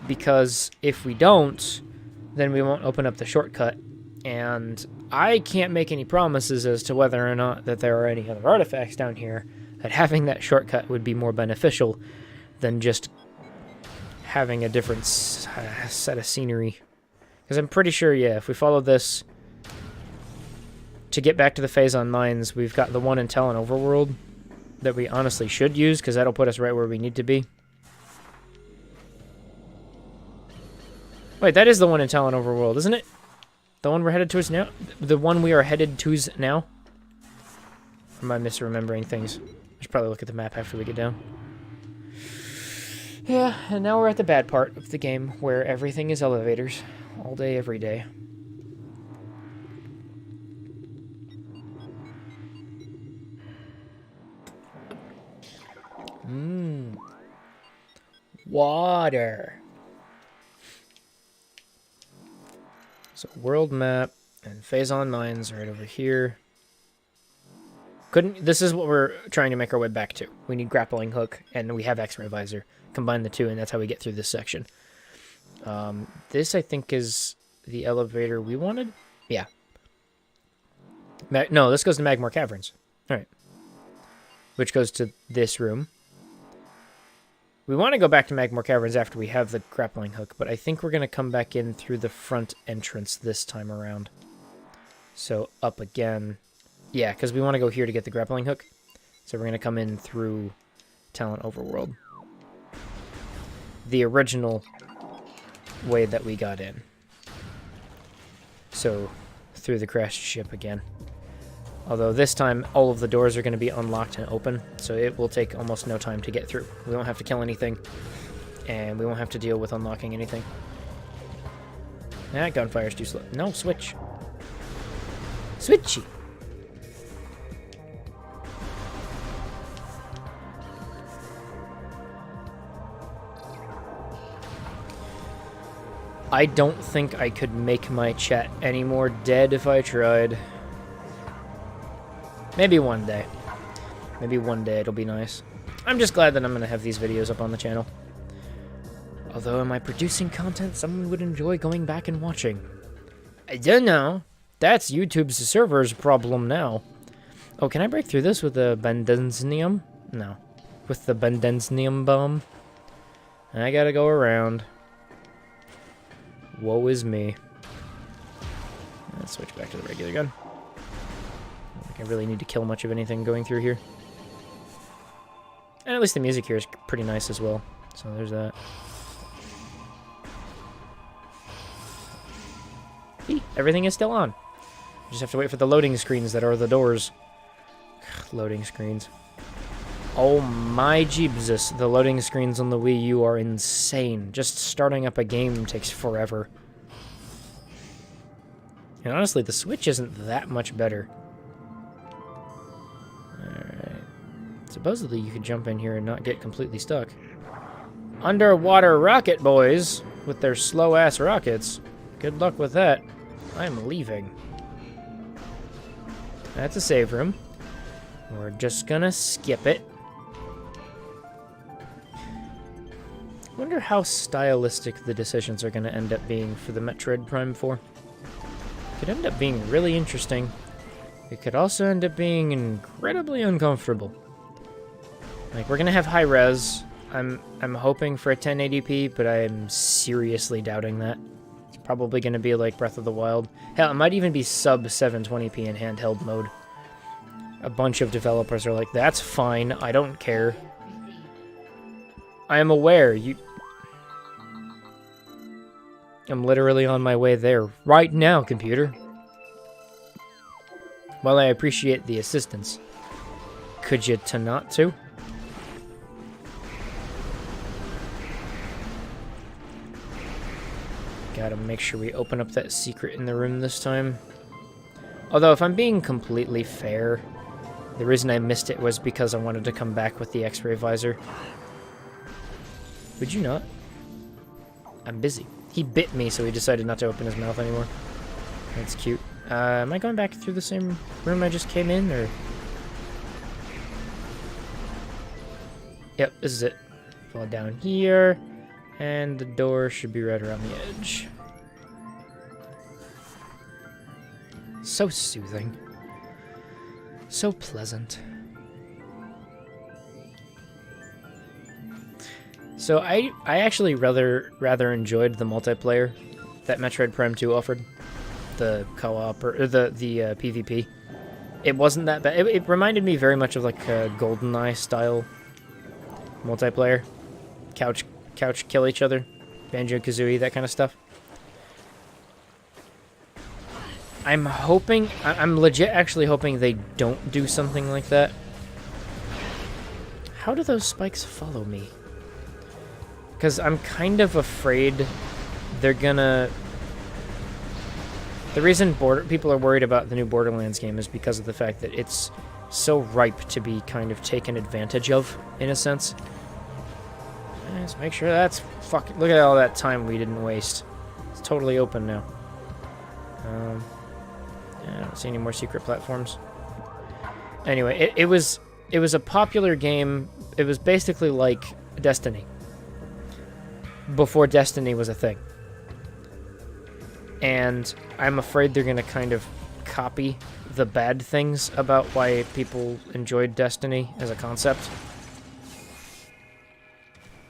because if we don't, then we won't open up the shortcut, and I can't make any promises as to whether or not that there are any other artifacts down here that having that shortcut would be more beneficial than just having a different set of scenery. Because I'm pretty sure, yeah, if we follow this to get back to the Phazon Mines, we've got the one in Talon Overworld that we honestly should use, because that'll put us right where we need to be. Wait, that is the one in Talon Overworld, isn't it? The one we're headed towards now? The one we are headed to's now? Or am I misremembering things? I should probably look at the map after we get down. Yeah, and now we're at the bad part of the game, where everything is elevators. All day, every day. Water. So world map and Phazon Mines right over here. This is what we're trying to make our way back to. We need grappling hook, and we have X-ray visor. Combine the two, and that's how we get through this section. This, I think, is the elevator we wanted? Yeah. No, this goes to Magmore Caverns. Alright. Which goes to this room. We want to go back to Magmore Caverns after we have the grappling hook, but I think we're going to come back in through the front entrance this time around. So, up again. Yeah, because we want to go here to get the grappling hook. So we're going to come in through Talon Overworld. The original way that we got in. So, through the crashed ship again. Although this time, all of the doors are going to be unlocked and open, so it will take almost no time to get through. We won't have to kill anything, and we won't have to deal with unlocking anything. Nah, gunfire's too slow. No, switch. Switchy. I don't think I could make my chat any more dead if I tried. Maybe one day. Maybe one day it'll be nice. I'm just glad that I'm going to have these videos up on the channel. Although, am I producing content someone would enjoy going back and watching? I don't know. That's YouTube's server's problem now. Oh, can I break through this with the Bendenznium? No. With the Bendenznium bomb? I gotta go around. Woe is me. Let's switch back to the regular gun. I don't think I really need to kill much of anything going through here. And at least the music here is pretty nice as well. So there's that. See, everything is still on. You just have to wait for the loading screens that are the doors. Loading screens. Oh my jeebus, the loading screens on the Wii U are insane. Just starting up a game takes forever. And honestly, the Switch isn't that much better. Supposedly you could jump in here and not get completely stuck. Underwater rocket boys with their slow-ass rockets. Good luck with that. I'm leaving. That's a save room. We're just gonna skip it. Wonder how stylistic the decisions are gonna end up being for the Metroid Prime 4. Could end up being really interesting. It could also end up being incredibly uncomfortable. Like, we're gonna have high res. I'm hoping for a 1080p, but I'm seriously doubting that. It's probably gonna be like Breath of the Wild. Hell, it might even be sub 720p in handheld mode. A bunch of developers are like, that's fine, I don't care. I am aware, I'm literally on my way there right now, computer. While I appreciate the assistance, could you not to? Gotta make sure we open up that secret in the room this time. Although, if I'm being completely fair, the reason I missed it was because I wanted to come back with the X-ray visor. Would you not? I'm busy. He bit me, so he decided not to open his mouth anymore. That's cute. Am I going back through the same room I just came in, or...? Yep, this is it. Fall down here, and the door should be right around the edge. So soothing. So pleasant. So I actually rather enjoyed the multiplayer that Metroid Prime 2 offered. The co-op, or the PvP. It wasn't that bad. It reminded me very much of like a GoldenEye style multiplayer. Couch kill each other. Banjo-Kazooie, that kind of stuff. I'm legit actually hoping they don't do something like that. How do those spikes follow me? Because I'm kind of afraid they're gonna... The reason people are worried about the new Borderlands game is because of the fact that it's so ripe to be kind of taken advantage of, in a sense. Let's make sure that's fucking... Look at all that time we didn't waste. It's totally open now. I don't see any more secret platforms. Anyway, it was a popular game. It was basically like Destiny. Before Destiny was a thing. And I'm afraid they're going to kind of copy the bad things about why people enjoyed Destiny as a concept.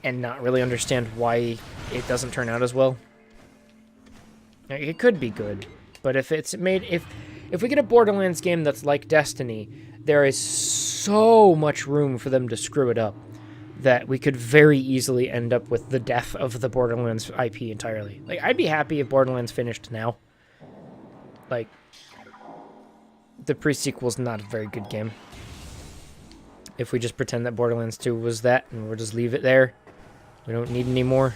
And not really understand why it doesn't turn out as well. It could be good, but if it's made... If we get a Borderlands game that's like Destiny, there is so much room for them to screw it up that we could very easily end up with the death of the Borderlands IP entirely. Like, I'd be happy if Borderlands finished now. Like, the pre-sequel's not a very good game. If we just pretend that Borderlands 2 was that, and we'll just leave it there, we don't need any more,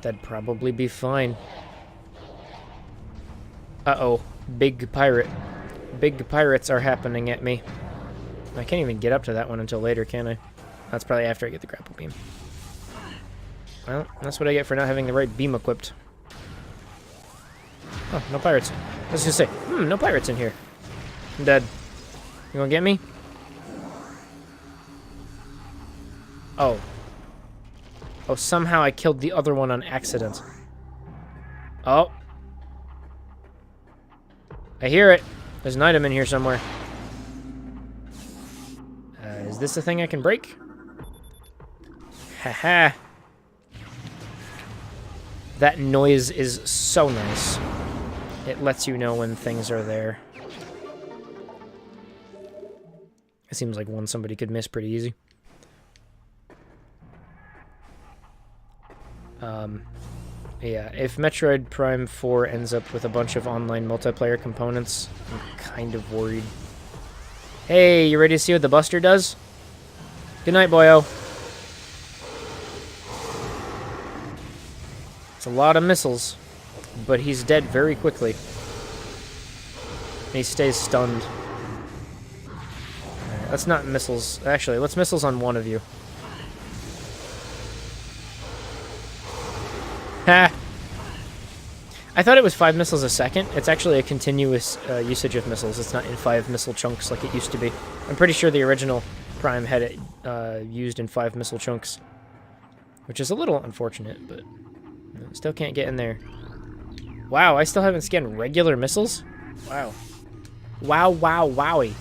that'd probably be fine. Uh-oh. Big pirate. Big pirates are happening at me. I can't even get up to that one until later, can I? That's probably after I get the grapple beam. Well, that's what I get for not having the right beam equipped. Oh, no pirates. I was gonna say, no pirates in here. I'm dead. You gonna get me? Oh. Oh, somehow I killed the other one on accident. Oh. I hear it. There's an item in here somewhere. Is this a thing I can break? Haha. That noise is so nice. It lets you know when things are there. It seems like one somebody could miss pretty easy. Yeah, if Metroid Prime 4 ends up with a bunch of online multiplayer components, I'm kind of worried. Hey, you ready to see what the Buster does? Good night, boyo. It's a lot of missiles, but he's dead very quickly. And he stays stunned. Let's not missiles. Actually, let's missiles on one of you. Ha! I thought it was 5 missiles a second. It's actually a continuous usage of missiles. It's not in 5 missile chunks like it used to be. I'm pretty sure the original Prime had it used in 5 missile chunks. Which is a little unfortunate, but still can't get in there. Wow, I still haven't scanned regular missiles? Wow. Wow, wow, wowie.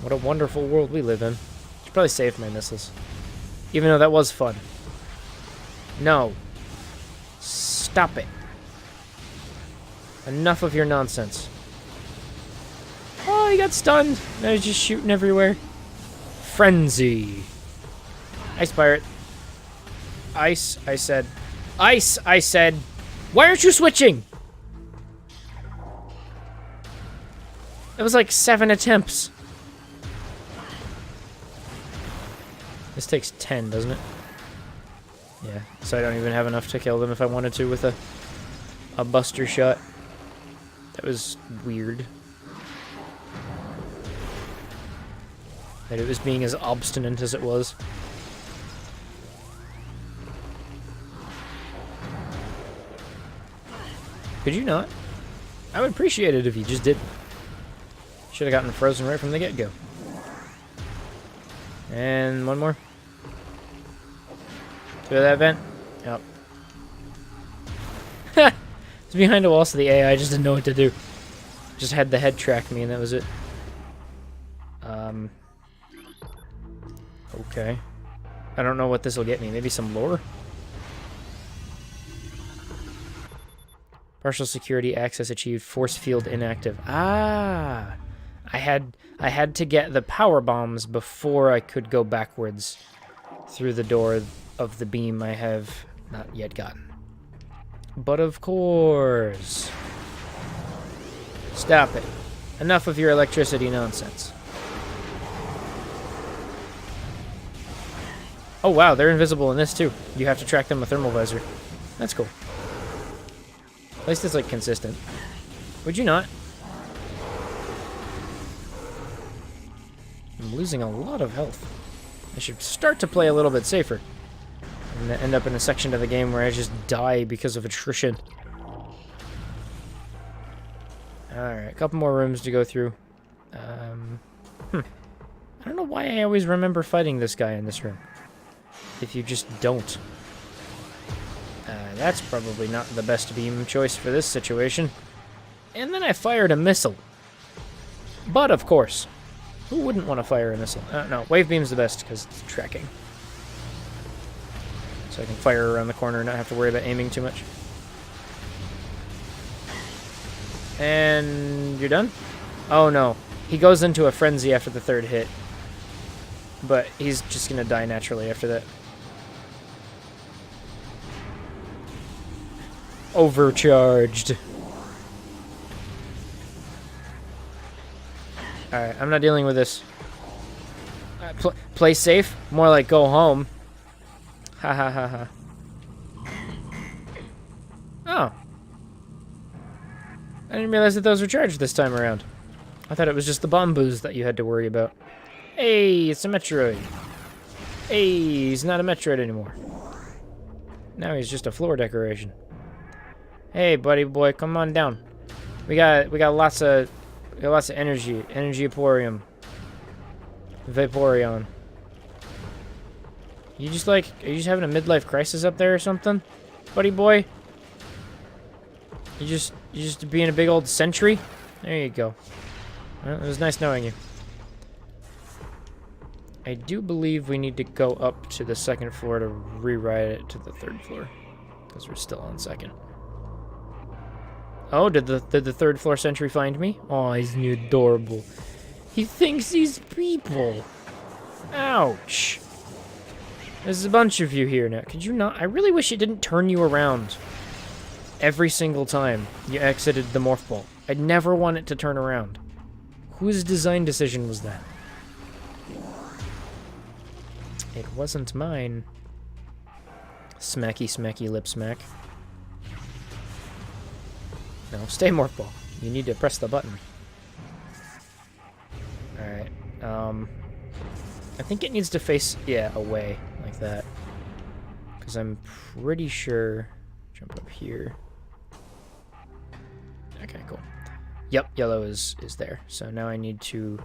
What a wonderful world we live in. Should probably save my missiles. Even though that was fun. No. Stop it. Enough of your nonsense. Oh, he got stunned. Now he's just shooting everywhere. Frenzy. Ice pirate. Ice, I said. Ice, I said. Why aren't you switching? It was like 7 attempts. This takes 10, doesn't it? Yeah, so I don't even have enough to kill them if I wanted to with a buster shot. That was weird. That it was being as obstinate as it was. Could you not? I would appreciate it if you just didn't. Should have gotten frozen right from the get-go. And one more. Through that vent? Yep. It's behind a wall, so the AI just didn't know what to do. Just had the head track me, and that was it. Okay. I don't know what this will get me. Maybe some lore? Partial security access achieved. Force field inactive. Ah! I had to get the power bombs before I could go backwards through the door of the beam I have not yet gotten. But of course. Stop it. Enough of your electricity nonsense. Oh wow, they're invisible in this too. You have to track them with thermal visor. That's cool. At least it's like consistent. Would you not? I'm losing a lot of health. I should start to play a little bit safer. I'm gonna end up in a section of the game where I just die because of attrition. Alright, a couple more rooms to go through. I don't know why I always remember fighting this guy in this room. If you just don't. That's probably not the best beam choice for this situation. And then I fired a missile. But, of course, who wouldn't want to fire a missile? No, wave beam's the best because it's tracking. So I can fire around the corner and not have to worry about aiming too much. And you're done? Oh no. He goes into a frenzy after the 3rd hit. But he's just going to die naturally after that. Overcharged. Alright, I'm not dealing with this. Play safe? More like go home. Ha ha ha ha. Oh. I didn't realize that those were charged this time around. I thought it was just the bombos that you had to worry about. Hey, it's a Metroid. Hey, he's not a Metroid anymore. Now he's just a floor decoration. Hey, buddy boy, come on down. We got lots of energy. Energy Emporium. Vaporeon. Are you just having a midlife crisis up there or something? Buddy boy? You just being a big old sentry? There you go. Well, it was nice knowing you. I do believe we need to go up to the 2nd floor to rewrite it to the 3rd floor. Because we're still on 2nd. Oh, did the 3rd floor sentry find me? Oh, he's adorable. He thinks he's people. Ouch. There's a bunch of you here now. Could you not? I really wish it didn't turn you around every single time you exited the morph ball. I'd never want it to turn around. Whose design decision was that? It wasn't mine. Smacky, smacky, lip smack. No, stay morph ball. You need to press the button. Alright. I think it needs to face, yeah, away, like that. Because I'm pretty sure... Jump up here. Okay, cool. Yep, yellow is there. So now I need to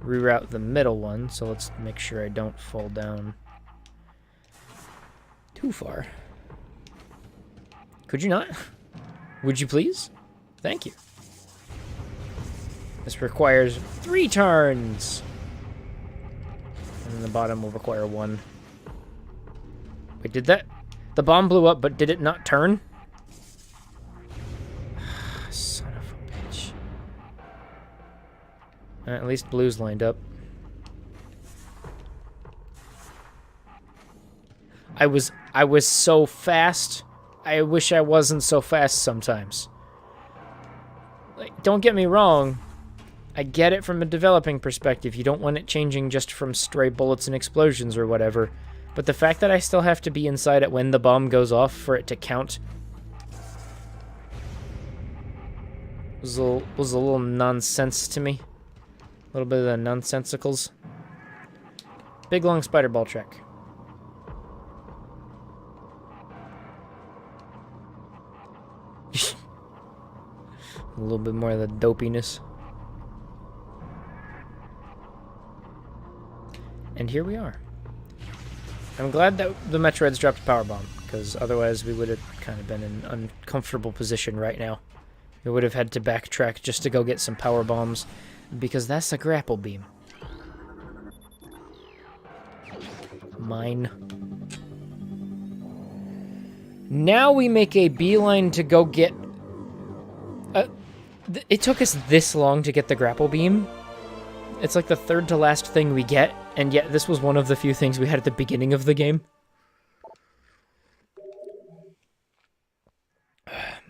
reroute the middle one, so let's make sure I don't fall down too far. Could you not? Would you please? Thank you. This requires 3 turns. And then the bottom will require 1. Wait, did that... The bomb blew up, but did it not turn? Son of a bitch. At least blue's lined up. I was so fast. I wish I wasn't so fast sometimes. Like, don't get me wrong. I get it from a developing perspective. You don't want it changing just from stray bullets and explosions or whatever. But the fact that I still have to be inside it when the bomb goes off for it to count was a little nonsense to me. A little bit of the nonsensicals. Big long spider ball track. A little bit more of the dopiness. And here we are. I'm glad that the Metroids dropped a power bomb, because otherwise we would have kind of been in an uncomfortable position right now. We would have had to backtrack just to go get some power bombs, because that's a grapple beam. Mine. Now we make a beeline to go get... it took us this long to get the grapple beam. It's like the third to last thing we get, and yet this was one of the few things we had at the beginning of the game.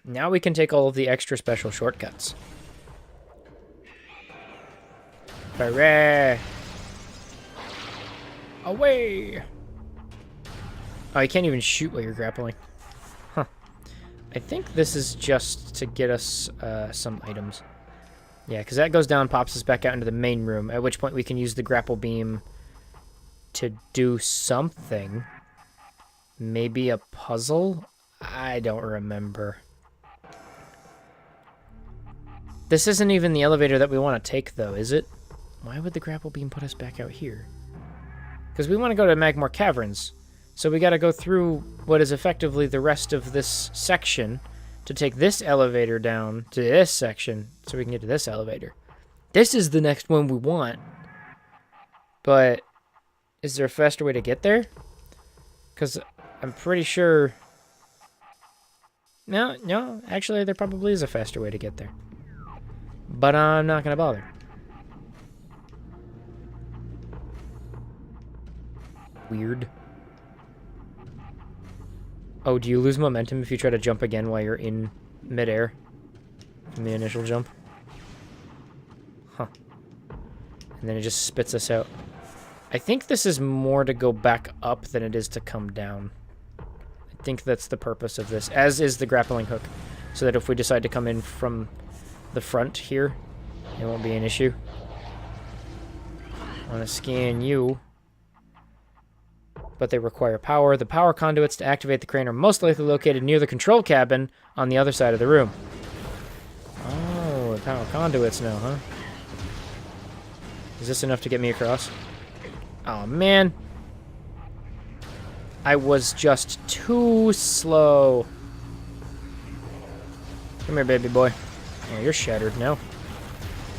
Now we can take all of the extra special shortcuts. Hooray! Away! Oh, you can't even shoot while you're grappling. Huh. I think this is just to get us some items. Yeah, because that goes down, pops us back out into the main room, at which point we can use the grapple beam to do something. Maybe a puzzle? I don't remember. This isn't even the elevator that we want to take, though, is it? Why would the grapple beam put us back out here? Because we want to go to Magmore Caverns, so we got to go through what is effectively the rest of this section to take this elevator down to this section so we can get to this elevator. This is the next one we want. But is there a faster way to get there? Because I'm pretty sure... No, actually there probably is a faster way to get there. But I'm not going to bother. Weird. Oh, do you lose momentum if you try to jump again while you're in midair from the initial jump? Huh. And then it just spits us out. I think this is more to go back up than it is to come down. I think that's the purpose of this, as is the grappling hook. So that if we decide to come in from the front here, it won't be an issue. I want to scan you. But they require power. The power conduits to activate the crane are most likely located near the control cabin on the other side of the room. Oh, power conduits now, huh? Is this enough to get me across? Oh, man. I was just too slow. Come here, baby boy. Oh, you're shattered now.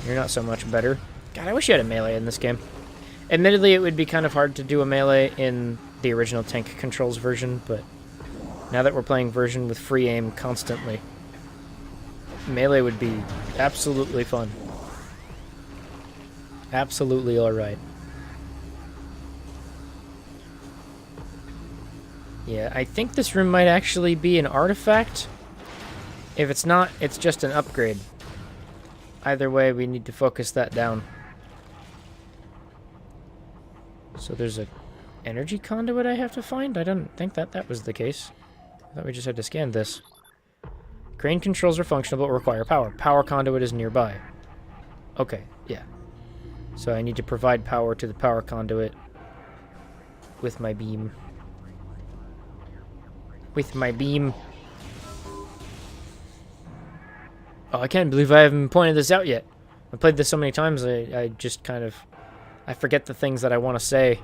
You're not so much better. God, I wish you had a melee in this game. Admittedly, it would be kind of hard to do a melee in the original Tank Controls version, but now that we're playing version with free aim constantly, melee would be absolutely fun. Absolutely alright. Yeah, I think this room might actually be an artifact. If it's not, it's just an upgrade. Either way, we need to focus that down. So there's a energy conduit I have to find? I don't think that was the case. I thought we just had to scan this. Crane controls are functional but require power. Power conduit is nearby. Okay, yeah. So I need to provide power to the power conduit with my beam. With my beam. Oh, I can't believe I haven't pointed this out yet. I played this so many times, I just kind of... I forget the things that I want to say.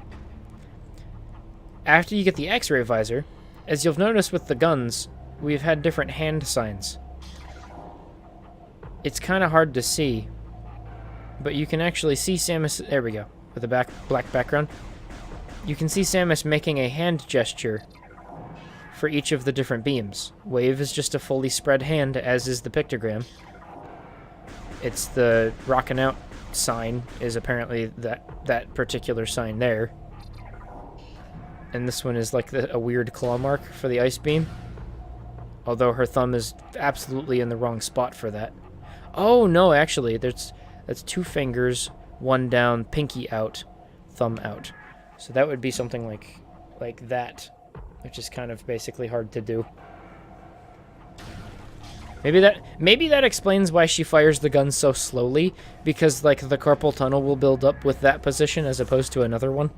After you get the X-ray visor, as you'll notice with the guns, we've had different hand signs. It's kind of hard to see, but you can actually see Samus... There we go, with the black background. You can see Samus making a hand gesture for each of the different beams. Wave is just a fully spread hand, as is the pictogram. It's the rockin' out sign is apparently that particular sign there. And this one is like a weird claw mark for the ice beam. Although her thumb is absolutely in the wrong spot for that. Oh no, actually, that's 2 fingers, 1 down, pinky out, thumb out. So that would be something like that, which is kind of basically hard to do. Maybe that explains why she fires the gun so slowly, because like the carpal tunnel will build up with that position as opposed to another one.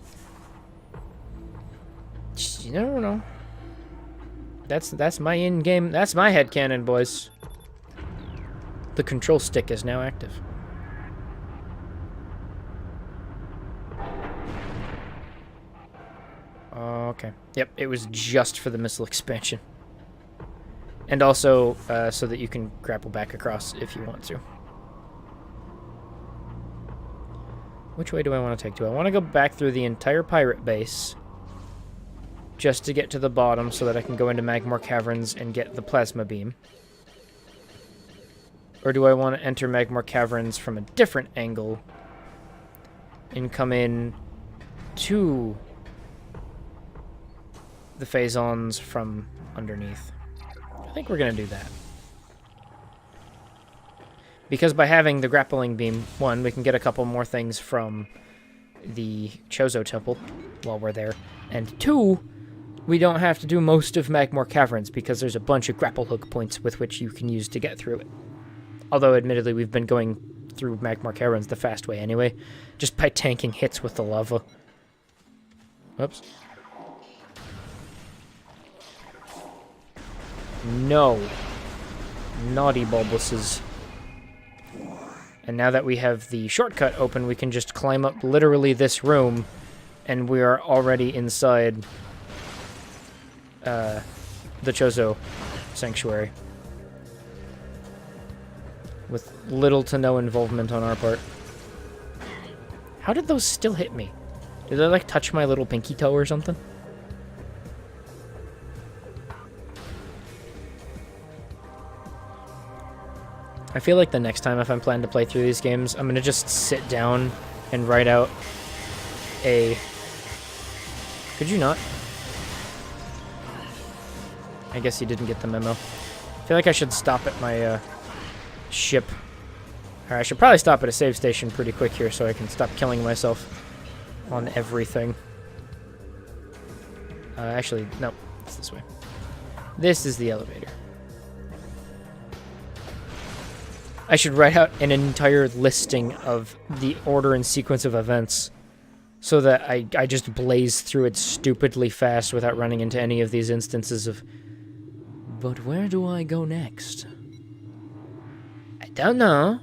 You never know. That's my in-game. That's my headcanon, boys. The control stick is now active. Okay. Yep, it was just for the missile expansion. And also, so that you can grapple back across if you want to. Which way do I want to take? Do I want to go back through the entire pirate base just to get to the bottom so that I can go into Magmor Caverns and get the plasma beam? Or do I want to enter Magmor Caverns from a different angle and come in to the phasons from underneath? I think we're going to do that. Because by having the grappling beam, 1, we can get a couple more things from the Chozo Temple while we're there. And 2, we don't have to do most of Magmor Caverns because there's a bunch of grapple hook points with which you can use to get through it. Although, admittedly, we've been going through Magmor Caverns the fast way anyway, just by tanking hits with the lava. Oops. No. Naughty Bulbuses. And now that we have the shortcut open, we can just climb up literally this room, and we are already inside the Chozo Sanctuary. With little to no involvement on our part. How did those still hit me? Did they, like, touch my little pinky toe or something? I feel like the next time if I'm planning to play through these games, I'm going to just sit down and write out a... Could you not? I guess you didn't get the memo. I feel like I should stop at my ship. Or I should probably stop at a save station pretty quick here so I can stop killing myself on everything. Actually, no. It's this way. This is the elevator. I should write out an entire listing of the order and sequence of events so that I just blaze through it stupidly fast without running into any of these instances of, but where do I go next? I don't know.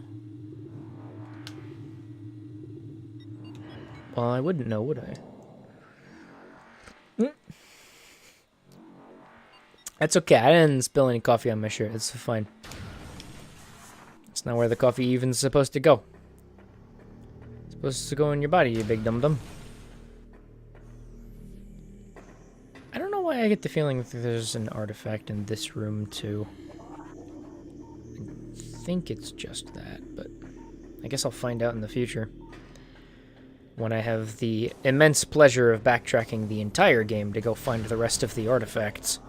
Well, I wouldn't know, would I? That's okay. I didn't spill any coffee on my shirt. It's fine. It's not where the coffee even is supposed to go. It's supposed to go in your body, you big dum-dum. I don't know why I get the feeling that there's an artifact in this room, too. I think it's just that, but I guess I'll find out in the future. When I have the immense pleasure of backtracking the entire game to go find the rest of the artifacts.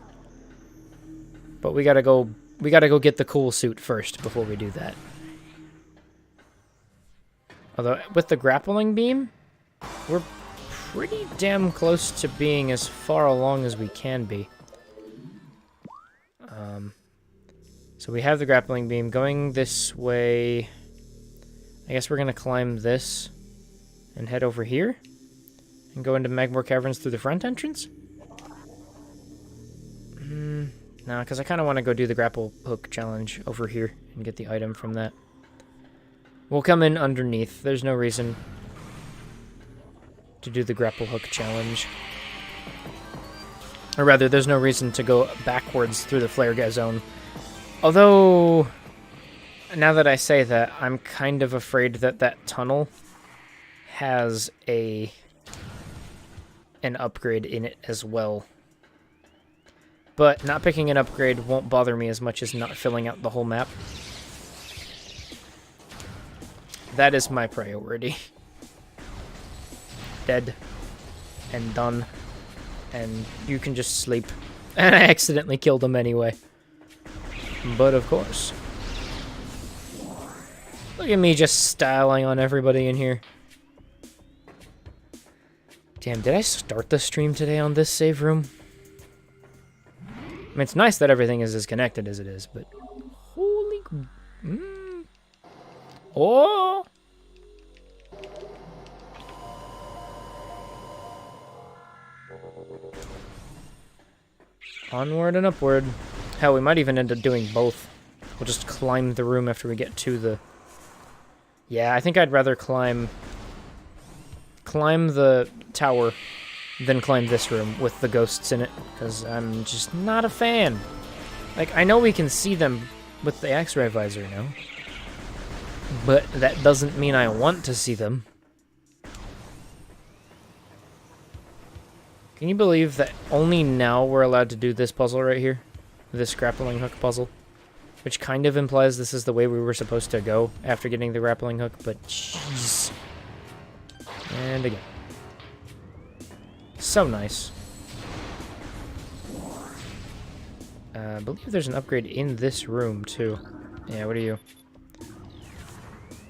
But we gotta go get the cool suit first before we do that. Although, with the grappling beam, we're pretty damn close to being as far along as we can be. So we have the grappling beam going this way. I guess we're gonna climb this. and head over here and go into Magmore Caverns through the front entrance? No, because I kind of want to go do the grapple hook challenge over here and get the item from that. We'll come in underneath. There's no reason to do the grapple hook challenge. Or rather, there's no reason to go backwards through the flare gas zone. Although, now that I say that, I'm kind of afraid that that tunnel has an upgrade in it as well. But not picking an upgrade won't bother me as much as not filling out the whole map. That is my priority. Dead. And done. And you can just sleep. And I accidentally killed him anyway. But of course. Look at me just styling on everybody in here. Damn, did I start the stream today on this save room? I mean, it's nice that everything is as connected as it is, but... Holy... Oh! Onward and upward. Hell, we might even end up doing both. We'll just climb the room after we get to the... Yeah, I think I'd rather climb the tower than climb this room with the ghosts in it, because I'm just not a fan. Like, I know we can see them with the X-ray visor now, but that doesn't mean I want to see them. Can you believe that only now we're allowed to do this puzzle right here? This grappling hook puzzle? Which kind of implies this is the way we were supposed to go after getting the grappling hook, but jeez. And again. So nice. I believe there's an upgrade in this room, too. Yeah, what are you?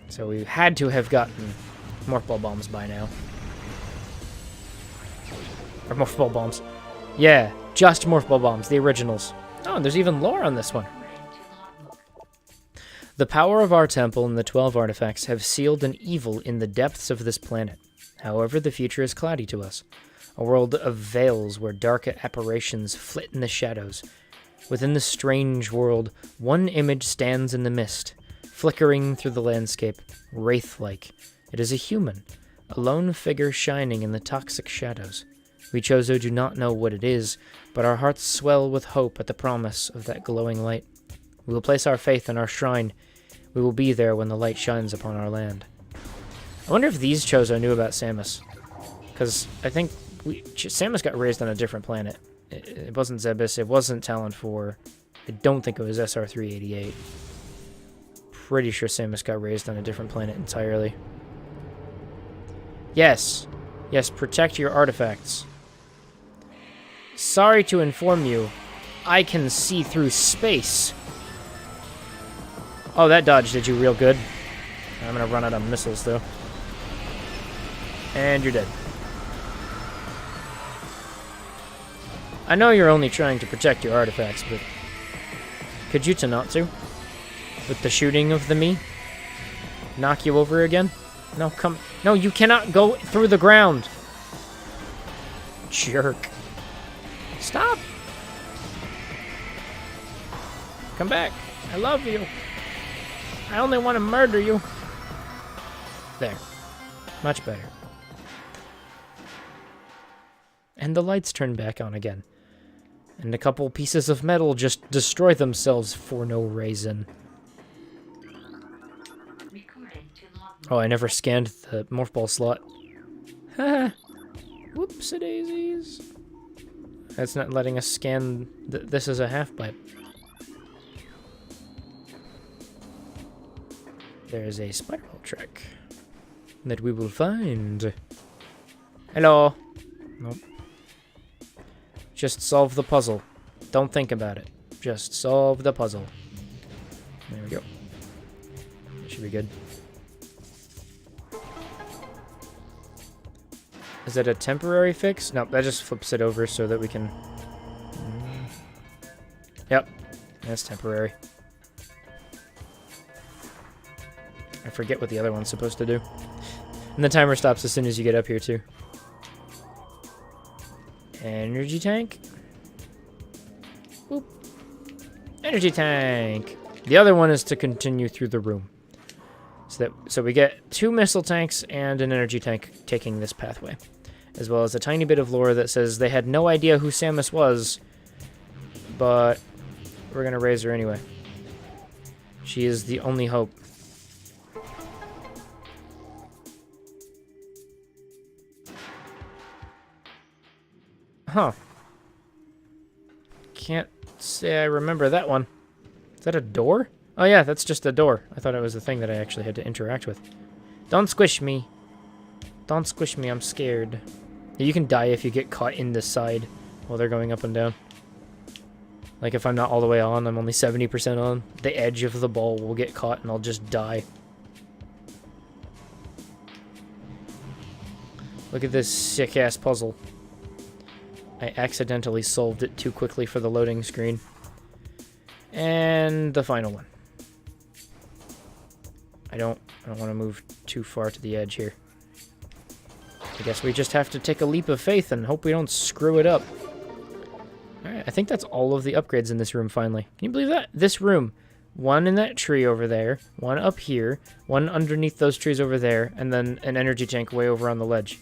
So we had to have gotten Morph Ball Bombs by now. Or Morph Ball Bombs. Yeah, just Morph Ball Bombs, the originals. Oh, and there's even lore on this one. The power of our temple and the 12 artifacts have sealed an evil in the depths of this planet. However, the future is cloudy to us. A world of veils where dark apparitions flit in the shadows. Within the strange world, one image stands in the mist, flickering through the landscape, wraith-like. It is a human, a lone figure shining in the toxic shadows. We Chozo do not know what it is, but our hearts swell with hope at the promise of that glowing light. We will place our faith in our shrine. We will be there when the light shines upon our land. I wonder if these Chozo knew about Samus. Because I think Samus got raised on a different planet. It wasn't Zebes, it wasn't Talon 4. I don't think it was SR388. Pretty sure Samus got raised on a different planet entirely. Yes. Yes, protect your artifacts. Sorry to inform you, I can see through space. Oh, that dodge did you real good. I'm gonna run out of missiles, though. And you're dead. I know you're only trying to protect your artifacts, but could you to not to? With the shooting of the me? Knock you over again? No, come. No, you cannot go through the ground. Jerk. Stop. Come back. I love you. I only want to murder you. There. Much better. And the lights turn back on again. And a couple pieces of metal just destroy themselves for no reason. Oh, I never scanned the Morph Ball slot. Haha. Whoopsie-daisies. That's not letting us scan... this is a half-pipe. There's a spiral track that we will find. Hello. Nope. Just solve the puzzle. Don't think about it. Just solve the puzzle. There we go. That should be good. Is that a temporary fix? Nope, that just flips it over so that we can... Yep, that's temporary. I forget what the other one's supposed to do. And the timer stops as soon as you get up here, too. Energy tank. Boop. Energy tank. The other one is to continue through the room. So we get 2 missile tanks and an energy tank taking this pathway. As well as a tiny bit of lore that says they had no idea who Samus was, but we're going to raise her anyway. She is the only hope. Huh. Can't say I remember that one. Is that a door? Oh yeah, that's just a door. I thought it was a thing that I actually had to interact with. Don't squish me. Don't squish me, I'm scared. You can die if you get caught in the side while they're going up and down. Like if I'm not all the way on, I'm only 70% on, the edge of the ball will get caught and I'll just die. Look at this sick-ass puzzle. I accidentally solved it too quickly for the loading screen. And the final one. I don't want to move too far to the edge here. I guess we just have to take a leap of faith and hope we don't screw it up. Alright, I think that's all of the upgrades in this room finally. Can you believe that? This room. One in that tree over there, one up here, one underneath those trees over there, and then an energy tank way over on the ledge.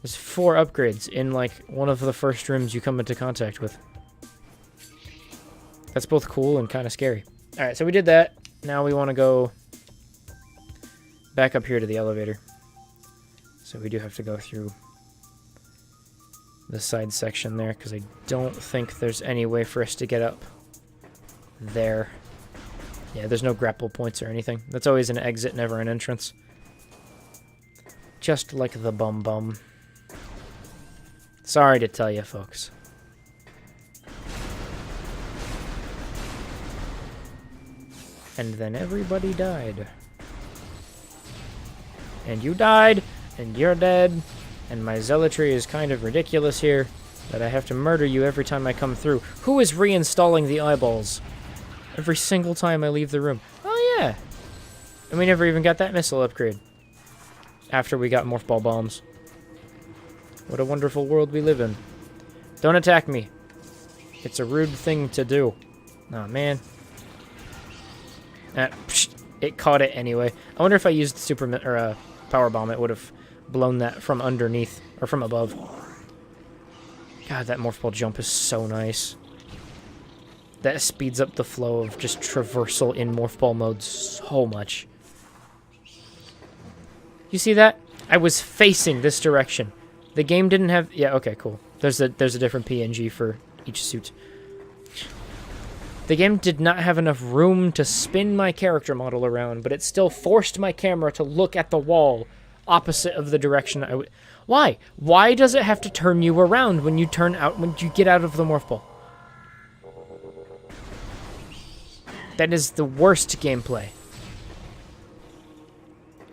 There's 4 upgrades in, like, one of the first rooms you come into contact with. That's both cool and kind of scary. Alright, so we did that. Now we want to go back up here to the elevator. So we do have to go through the side section there, because I don't think there's any way for us to get up there. Yeah, there's no grapple points or anything. That's always an exit, never an entrance. Just like the bum-bum. Sorry to tell you, folks. And then everybody died. And you died, and you're dead, and my zealotry is kind of ridiculous here, that I have to murder you every time I come through. Who is reinstalling the eyeballs? Every single time I leave the room. Oh yeah! And we never even got that missile upgrade. After we got morph ball bombs. What a wonderful world we live in. Don't attack me. It's a rude thing to do. Oh man. It caught it anyway. I wonder if I used power bomb, it would have blown that from underneath or from above. God, that morph ball jump is so nice. That speeds up the flow of just traversal in morph ball mode so much. You see that? I was facing this direction. The game didn't have... Yeah, okay, cool. There's a different PNG for each suit. The game did not have enough room to spin my character model around, but it still forced my camera to look at the wall opposite of the direction I would... Why? Why does it have to turn you around when you get out of the morph ball? That is the worst gameplay.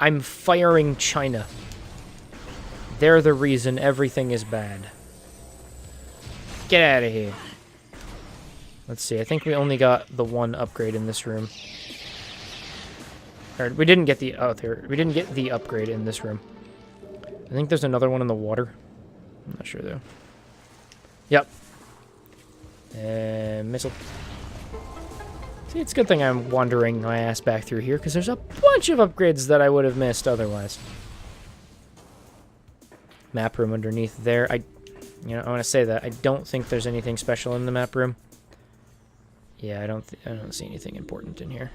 I'm firing China. They're the reason everything is bad. Get out of here. Let's see, I think we only got the one upgrade in this room. Or, we didn't get the... Oh, we didn't get the upgrade in this room. I think there's another one in the water. I'm not sure, though. Yep. Missile. See, it's a good thing I'm wandering my ass back through here, because there's a bunch of upgrades that I would have missed otherwise. Map room underneath there. I want to say that I don't think there's anything special in the map room. Yeah, I don't see anything important in here.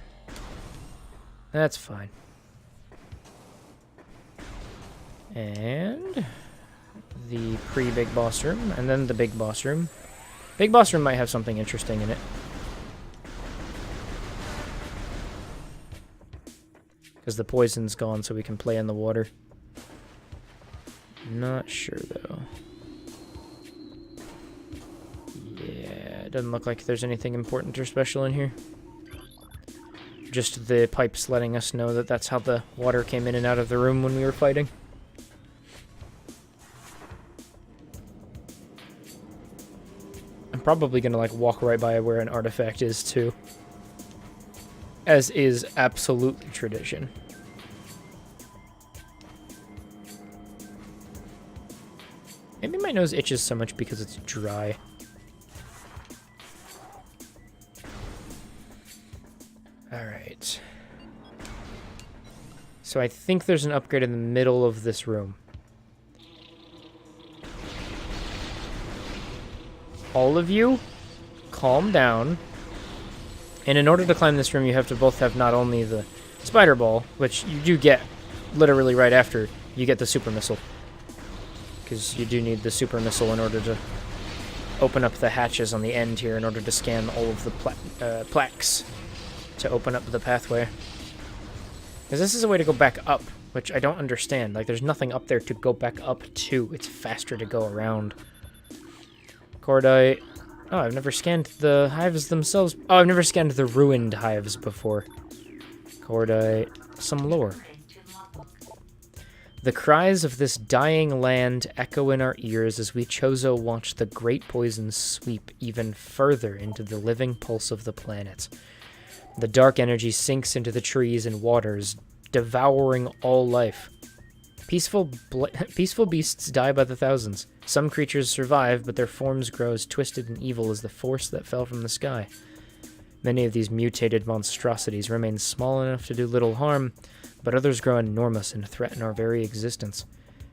That's fine. And the pre-big boss room, and then the big boss room. Big boss room might have something interesting in it. Because the poison's gone, so we can play in the water. Not sure, though. Yeah, it doesn't look like there's anything important or special in here. Just the pipes letting us know that that's how the water came in and out of the room when we were fighting. I'm probably gonna, like, walk right by where an artifact is, too. As is absolutely tradition. Maybe my nose itches so much because it's dry. Alright. So I think there's an upgrade in the middle of this room. All of you, calm down. And in order to climb this room, you have to both have not only the spider ball, which you do get literally right after you get the super missile. Because you do need the super missile in order to open up the hatches on the end here in order to scan all of the plaques to open up the pathway. Because this is a way to go back up, which I don't understand. Like, there's nothing up there to go back up to. It's faster to go around. Cordite. Oh, I've never scanned the hives themselves. Oh, I've never scanned the ruined hives before. Cordite. Some lore. The cries of this dying land echo in our ears as we Chozo watch the great poison sweep even further into the living pulse of the planet. The dark energy sinks into the trees and waters, devouring all life. Peaceful beasts die by the thousands. Some creatures survive, but their forms grow as twisted and evil as the force that fell from the sky. Many of these mutated monstrosities remain small enough to do little harm, but others grow enormous and threaten our very existence.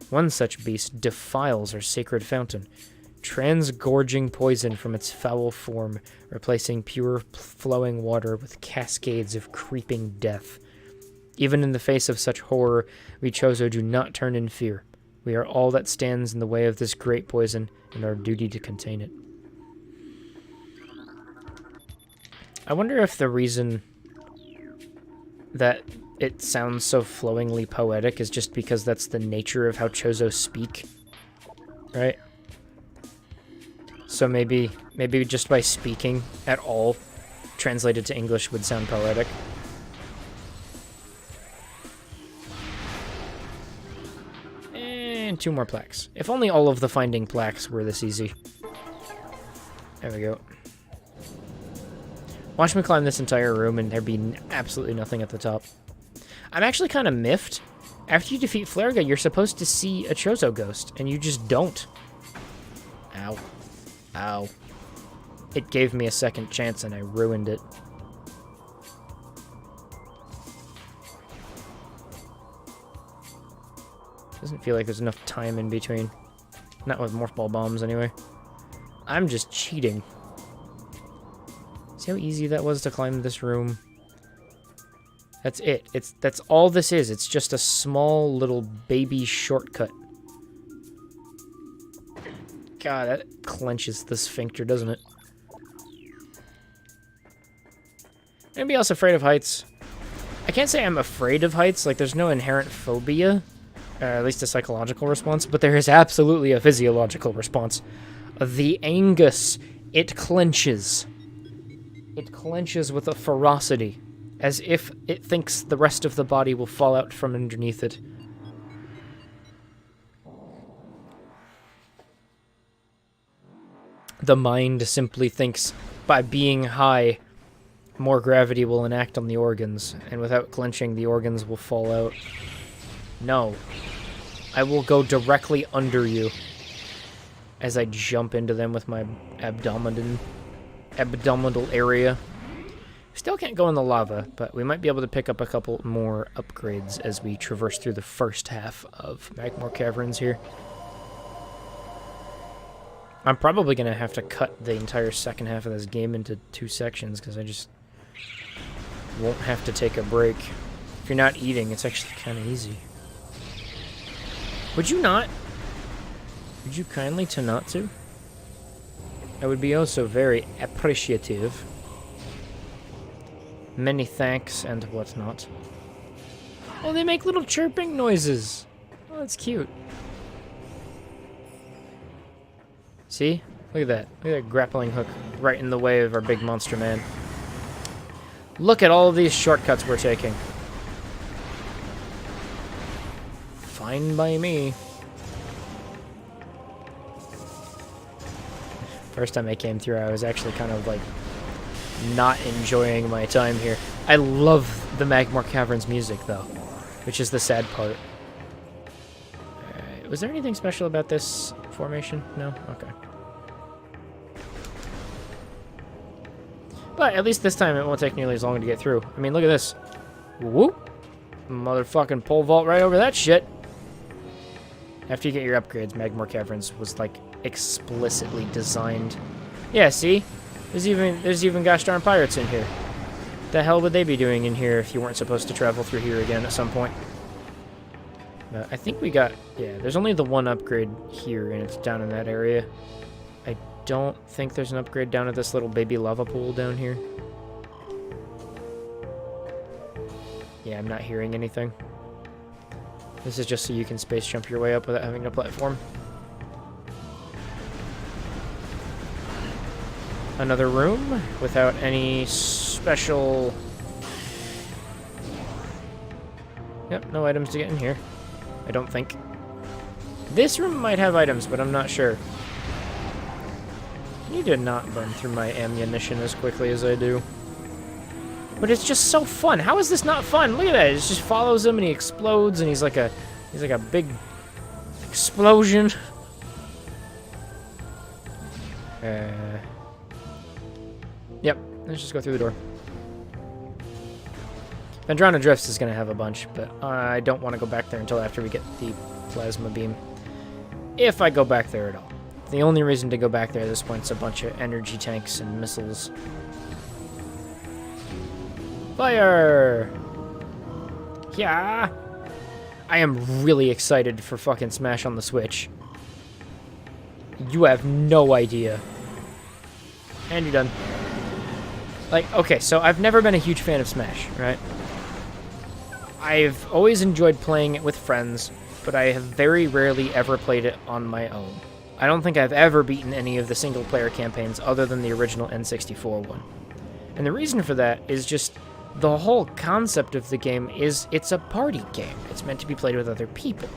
One such beast defiles our sacred fountain, transgorging poison from its foul form, replacing pure flowing water with cascades of creeping death. Even in the face of such horror, we Chozo do not turn in fear. We are all that stands in the way of this great poison, and our duty to contain it. I wonder if the reason that it sounds so flowingly poetic is just because that's the nature of how Chozo speak, right? So maybe just by speaking at all, translated to English would sound poetic. And 2 more plaques. If only all of the finding plaques were this easy. There we go. Watch me climb this entire room and there'd be absolutely nothing at the top. I'm actually kind of miffed. After you defeat Flerga, you're supposed to see a Chozo ghost, and you just don't. Ow. Ow. It gave me a second chance and I ruined it. Doesn't feel like there's enough time in between. Not with morph ball bombs, anyway. I'm just cheating. See how easy that was to climb this room? That's it. That's all this is. It's just a small little baby shortcut. God, that clenches the sphincter, doesn't it? Anybody else afraid of heights? I can't say I'm afraid of heights. Like, there's no inherent phobia. At least a psychological response, but there is absolutely a physiological response. The Angus, it clenches. It clenches with a ferocity, as if it thinks the rest of the body will fall out from underneath it. The mind simply thinks, by being high, more gravity will enact on the organs, and without clenching, the organs will fall out. No. I will go directly under you as I jump into them with my abdominal area. Still can't go in the lava, but we might be able to pick up a couple more upgrades as we traverse through the first half of Magmore Caverns here. I'm probably going to have to cut the entire second half of this game into 2 sections because I just won't have to take a break. If you're not eating, it's actually kind of easy. Would you not? Would you kindly to not to? I would be also very appreciative. Many thanks and whatnot. Oh, they make little chirping noises. Oh, that's cute. See? Look at that. Look at that grappling hook right in the way of our big monster man. Look at all of these shortcuts we're taking. Fine by me. First time I came through, I was actually kind of like not enjoying my time here. I love the Magmore Caverns music though, which is the sad part. Alright, was there anything special about this formation? No? Okay. But at least this time it won't take nearly as long to get through. I mean, look at this. Whoop! Motherfucking pole vault right over that shit. After you get your upgrades, Magmore Caverns was, like, explicitly designed. Yeah, see? There's even gosh darn pirates in here. The hell would they be doing in here if you weren't supposed to travel through here again at some point? I think we got... Yeah, there's only the one upgrade here, and it's down in that area. I don't think there's an upgrade down at this little baby lava pool down here. Yeah, I'm not hearing anything. This is just so you can space jump your way up without having a platform. Another room without any special... Yep, no items to get in here. I don't think. This room might have items, but I'm not sure. I need to not burn through my ammunition as quickly as I do. But it's just so fun. How is this not fun? Look at that. It just follows him and he explodes and he's like a big explosion. Yep. Let's just go through the door. Vendrana Drifts is going to have a bunch, but I don't want to go back there until after we get the plasma beam. If I go back there at all. The only reason to go back there at this point is a bunch of energy tanks and missiles. Fire! Yeah! I am really excited for fucking Smash on the Switch. You have no idea. And you're done. Like, okay, so I've never been a huge fan of Smash, right? I've always enjoyed playing it with friends, but I have very rarely ever played it on my own. I don't think I've ever beaten any of the single-player campaigns other than the original N64 one. And the reason for that is just the whole concept of the game is it's a party game. It's meant to be played with other people.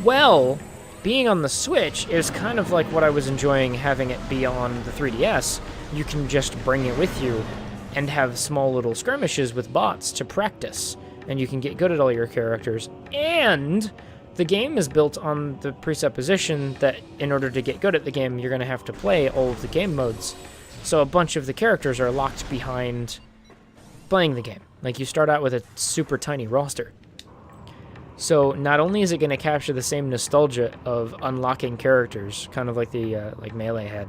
Well, being on the Switch is kind of like what I was enjoying having it be on the 3DS. You can just bring it with you and have small little skirmishes with bots to practice. And you can get good at all your characters. And the game is built on the presupposition that in order to get good at the game, you're going to have to play all of the game modes. So a bunch of the characters are locked behind playing the game. Like, you start out with a super tiny roster. So not only is it going to capture the same nostalgia of unlocking characters, kind of like the like Melee had.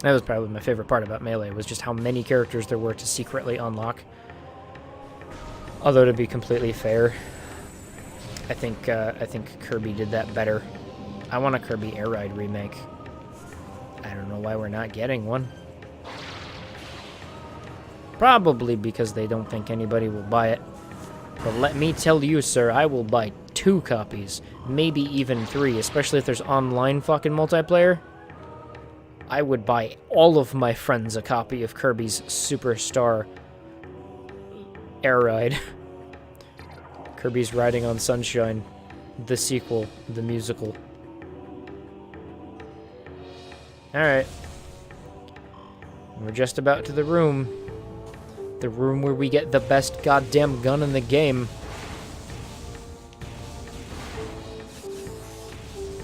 That was probably my favorite part about Melee, was just how many characters there were to secretly unlock. Although, to be completely fair, I think Kirby did that better. I want a Kirby Air Ride remake. I don't know why we're not getting one. Probably because they don't think anybody will buy it. But let me tell you, sir, I will buy 2 copies, maybe even 3, especially if there's online fucking multiplayer. I would buy all of my friends a copy of Kirby's Superstar Air Ride. Kirby's Riding on Sunshine, the sequel, the musical. Alright. We're just about to the room. The room where we get the best goddamn gun in the game.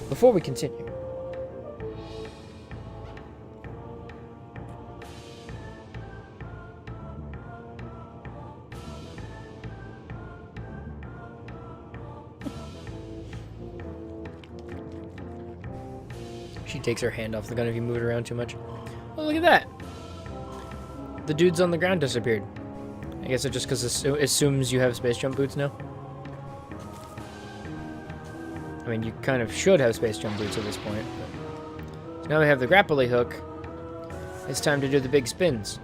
Before we continue, she takes her hand off the gun if you move it around too much. Oh, look at that! The dudes on the ground disappeared. I guess it's just because it assumes you have space jump boots now. I mean, you kind of should have space jump boots at this point. But... So now we have the grappling hook. It's time to do the big spins.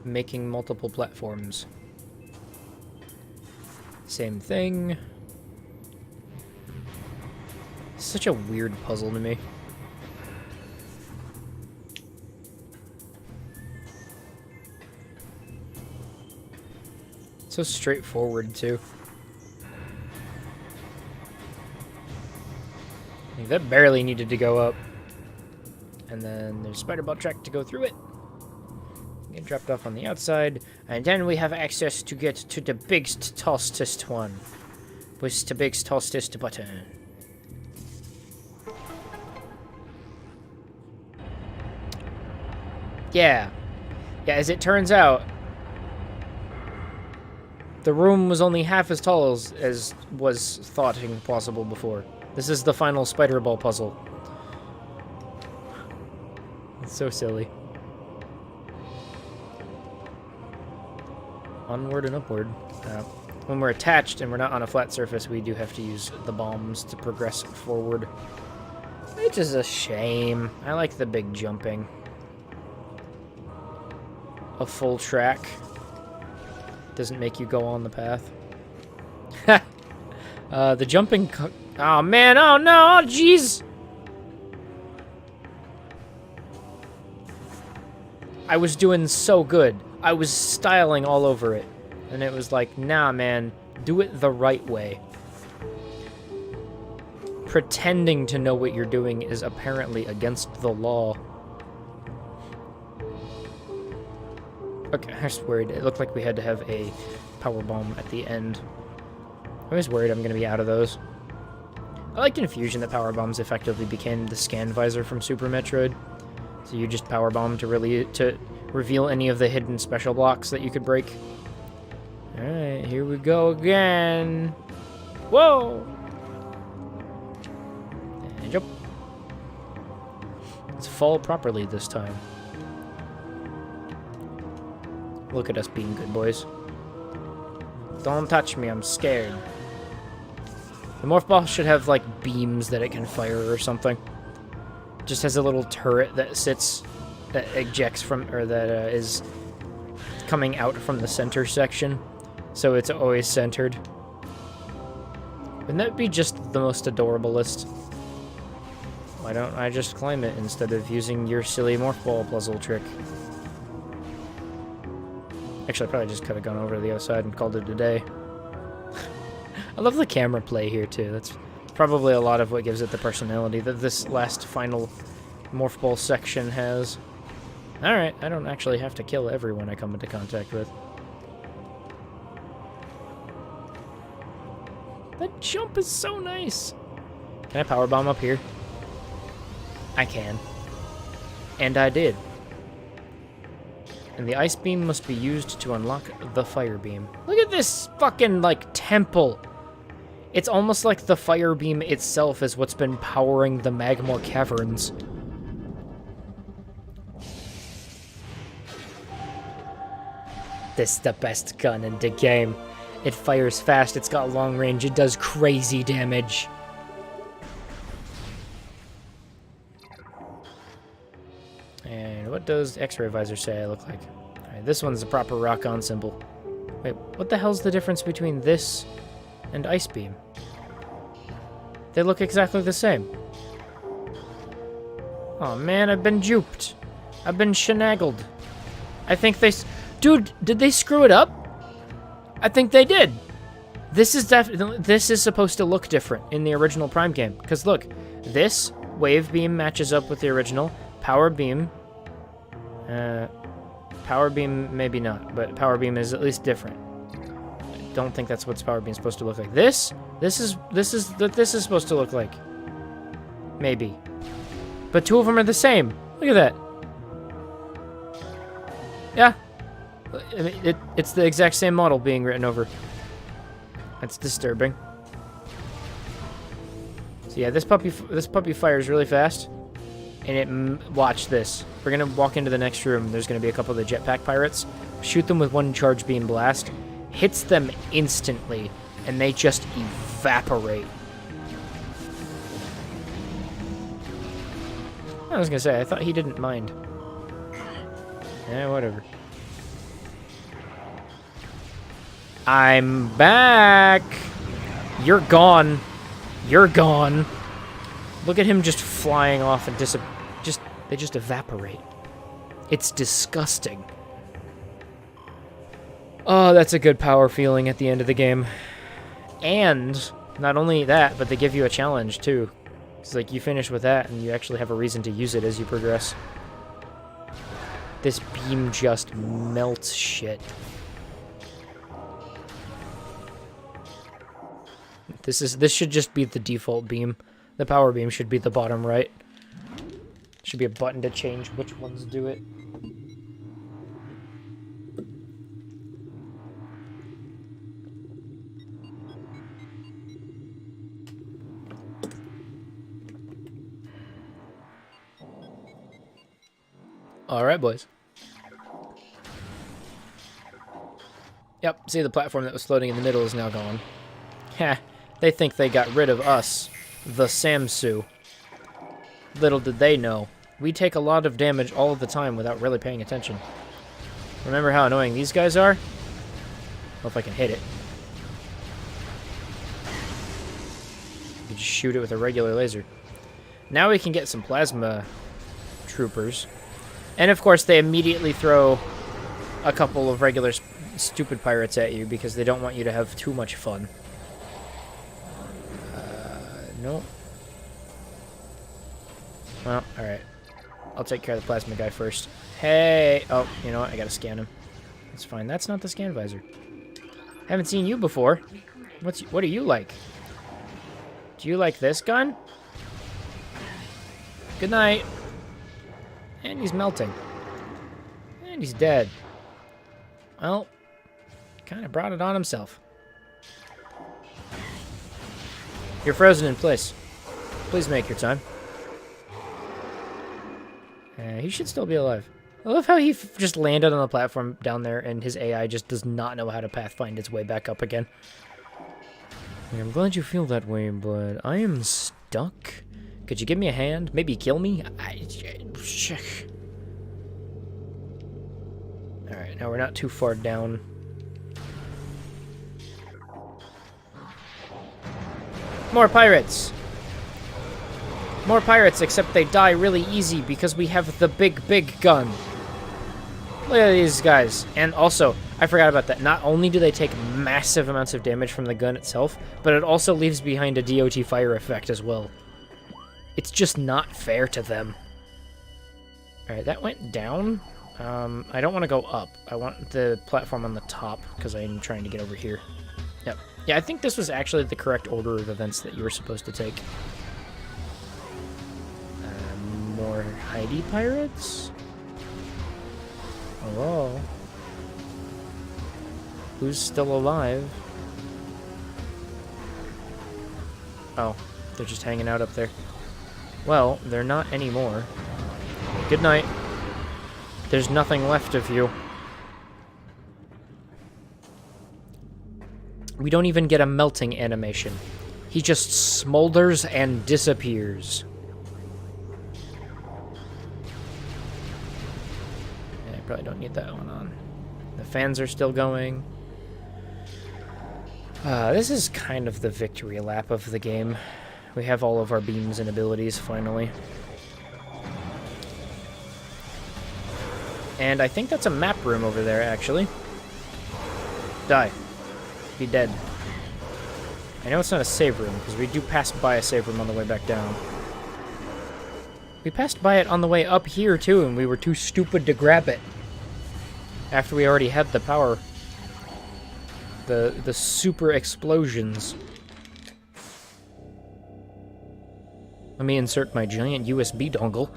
Making multiple platforms. Same thing. Such a weird puzzle to me. So straightforward, too. Like, that barely needed to go up. And then there's spider ball track to go through it. Get dropped off on the outside. And then we have access to get to the biggest, tallest one. Push to big toss this to button. Yeah. Yeah, as it turns out, the room was only half as tall as was thought possible before. This is the final spider ball puzzle. It's so silly. Onward and upward. When we're attached and we're not on a flat surface, we do have to use the bombs to progress forward. Which is a shame. I like the big jumping. A full track doesn't make you go on the path. The jumping... Oh, man. Oh, no. Oh, jeez. I was doing so good. I was styling all over it. And it was like, nah, man. Do it the right way. Pretending to know what you're doing is apparently against the law. Okay, I was worried. It looked like we had to have a power bomb at the end. I was worried I'm going to be out of those. I liked Infusion that power bombs effectively became the scan visor from Super Metroid. So you just power bomb to reveal any of the hidden special blocks that you could break. Alright, here we go again. Whoa! And jump. Let's fall properly this time. Look at us being good boys. Don't touch me, I'm scared. The Morph Ball should have, like, beams that it can fire or something. It just has a little turret that sits, that ejects from, or that is coming out from the center section. So it's always centered. Wouldn't that be just the most adorablest? Why don't I just climb it instead of using your silly Morph Ball puzzle trick? Actually, I probably just could have gone over to the other side and called it a day. I love the camera play here, too. That's probably a lot of what gives it the personality that this last final Morph Ball section has. Alright, I don't actually have to kill everyone I come into contact with. That jump is so nice! Can I powerbomb up here? I can. And I did. And the ice beam must be used to unlock the fire beam. Look at this fucking, like, temple. It's almost like the fire beam itself is what's been powering the Magmor caverns. This is the best gun in the game. It fires fast, it's got long range, it does crazy damage. And what does X-ray visor say I look like? Alright, this one's the proper rock-on symbol. Wait, what the hell's the difference between this and Ice Beam? They look exactly the same. Oh man, I've been duped. I've been shenaggled. I think they... Dude, did they screw it up? I think they did. This is supposed to look different in the original Prime game. Because look, this Wave Beam matches up with the original. Power Beam... Power Beam, maybe not, but Power Beam is at least different. I don't think that's what Power Beam is supposed to look like. This is what this is supposed to look like. Maybe. But two of them are the same. Look at that. Yeah. I mean, it's the exact same model being written over. That's disturbing. So yeah, this puppy fires really fast. And watch this. We're gonna walk into the next room. There's gonna be a couple of the jetpack pirates. Shoot them with one charge beam blast. Hits them instantly, and they just evaporate. I was gonna say, I thought he didn't mind. Yeah, whatever. I'm back! You're gone. You're gone. Look at him just flying off and they just evaporate. It's disgusting. Oh, that's a good power feeling at the end of the game. And not only that, but they give you a challenge too. It's like you finish with that and you actually have a reason to use it as you progress. This beam just melts shit. This should just be the default beam. The power beam should be the bottom right. Should be a button to change which ones do it. Alright, boys. Yep, see, the platform that was floating in the middle is now gone. Heh, they think they got rid of us, the Samsu. Little did they know, we take a lot of damage all of the time without really paying attention. Remember how annoying these guys are? Well, if I can hit it. You just shoot it with a regular laser. Now we can get some plasma troopers. And of course, they immediately throw a couple of regular stupid pirates at you because they don't want you to have too much fun. No. Well, alright. I'll take care of the plasma guy first. Hey! Oh, you know what? I gotta scan him. That's fine. That's not the scan visor. Haven't seen you before. What are you like? Do you like this gun? Good night. And he's melting. And he's dead. Well, kind of brought it on himself. You're frozen in place. Please make your time. He should still be alive. I love how he just landed on the platform down there and his AI just does not know how to pathfind its way back up again. I'm glad you feel that way, but I am stuck. Could you give me a hand? Maybe kill me? Alright, now we're not too far down. More pirates! More pirates, except they die really easy because we have the big gun. Look at these guys. And also, I forgot about that. Not only do they take massive amounts of damage from the gun itself, but it also leaves behind a DOT fire effect as well. It's just not fair to them. Alright, that went down. I don't want to go up. I want the platform on the top, because I'm trying to get over here. Yep. Yeah, I think this was actually the correct order of events that you were supposed to take. More Heidi pirates? Hello? Who's still alive? Oh, they're just hanging out up there. Well, they're not anymore. Good night. There's nothing left of you. We don't even get a melting animation. He just smolders and disappears. Yeah, I probably don't need that one on. The fans are still going. This is kind of the victory lap of the game. We have all of our beams and abilities, finally. And I think that's a map room over there, actually. Die. Be dead. I know it's not a save room, because we do pass by a save room on the way back down. We passed by it on the way up here, too, and we were too stupid to grab it. After we already had the power. The super explosions. Let me insert my giant USB dongle.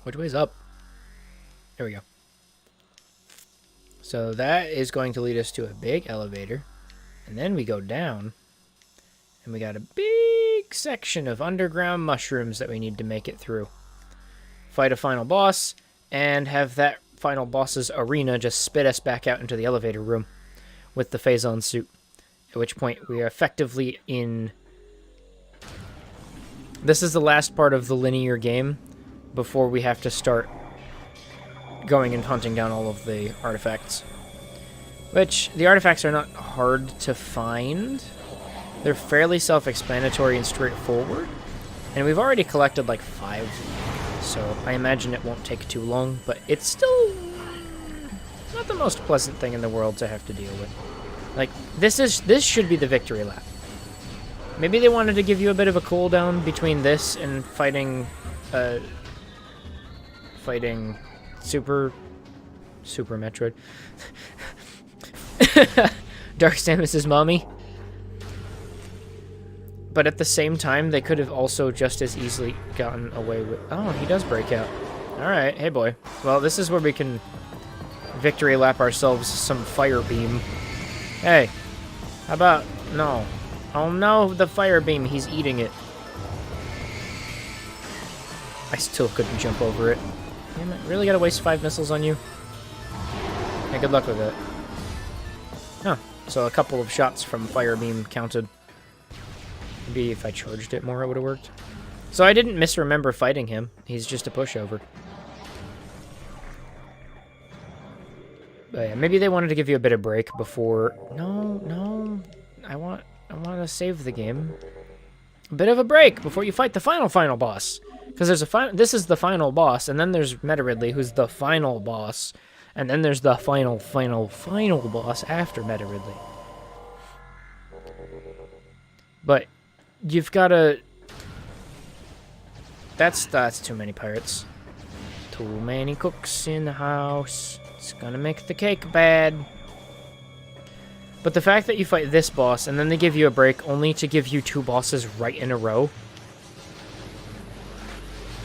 Which way's up? There we go. So that is going to lead us to a big elevator. And then we go down. And we got a big section of underground mushrooms that we need to make it through. Fight a final boss, and have that final boss's arena just spit us back out into the elevator room with the Phazon suit. At which point we are effectively in... This is the last part of the linear game before we have to start going and hunting down all of the artifacts. Which, the artifacts are not hard to find. They're fairly self-explanatory and straightforward. And we've already collected like 5. So I imagine it won't take too long, but it's still not the most pleasant thing in the world to have to deal with. Like, this should be the victory lap. Maybe they wanted to give you a bit of a cooldown between this and fighting, Super Metroid. Dark Samus's mommy. But at the same time, they could have also just as easily gotten away with... Oh, he does break out. Alright, hey boy. Well, this is where we can victory lap ourselves some fire beam. Hey, how about... No. Oh no, the fire beam, he's eating it. I still couldn't jump over it. Damn it, really gotta waste 5 missiles on you? Hey, good luck with it. Huh, so a couple of shots from fire beam counted. Maybe if I charged it more, it would have worked. So I didn't misremember fighting him. He's just a pushover. But yeah, maybe they wanted to give you a bit of break before... No. I want to save the game. A bit of a break before you fight the final boss. Because there's a this is the final boss, and then there's Meta Ridley, who's the final boss. And then there's the final boss after Meta Ridley. But... You've got to... That's too many pirates. Too many cooks in the house. It's gonna make the cake bad. But the fact that you fight this boss, and then they give you a break, only to give you 2 bosses right in a row.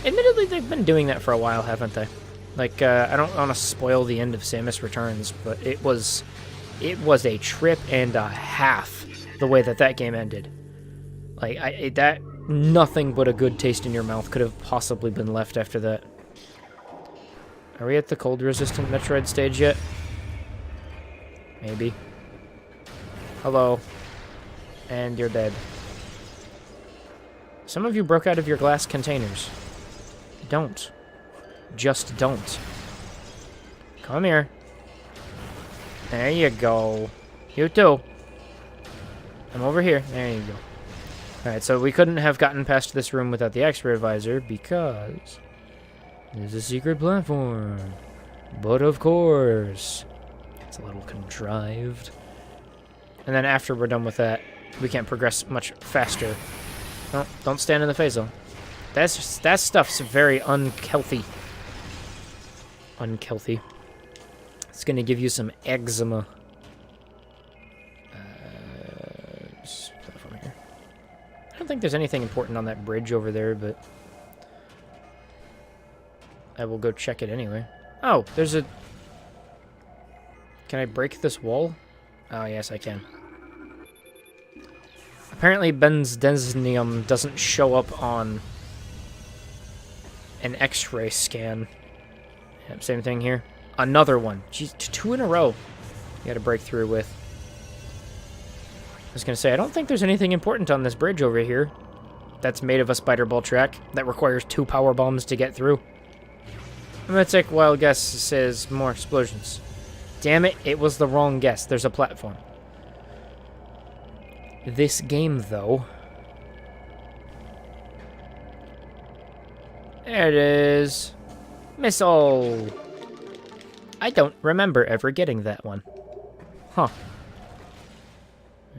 Admittedly, they've been doing that for a while, haven't they? Like, I don't want to spoil the end of Samus Returns, but it was a trip and a half, the way that game ended. Like, nothing but a good taste in your mouth could have possibly been left after that. Are we at the cold-resistant Metroid stage yet? Maybe. Hello. And you're dead. Some of you broke out of your glass containers. Don't. Just don't. Come here. There you go. You too. I'm over here. There you go. Alright, so we couldn't have gotten past this room without the X-ray visor because there's a secret platform. But of course, it's a little contrived. And then after we're done with that, we can't progress much faster. No, don't stand in the phase zone. That stuff's very unhealthy. Unhealthy. It's gonna give you some eczema. Platform here. I don't think there's anything important on that bridge over there, but I will go check it anyway. Oh, there's a... Can I break this wall? Oh, yes, I can. Apparently, benzdiazepine doesn't show up on an X-ray scan. Yep, same thing here. Another one. Jeez, 2 in a row. You gotta break through with. I was gonna say, I don't think there's anything important on this bridge over here that's made of a spider ball track that requires 2 power bombs to get through. I'm gonna take wild guess. Says more explosions. Damn it, it was the wrong guess. There's a platform. This game, though... There it is. Missile! I don't remember ever getting that one. Huh.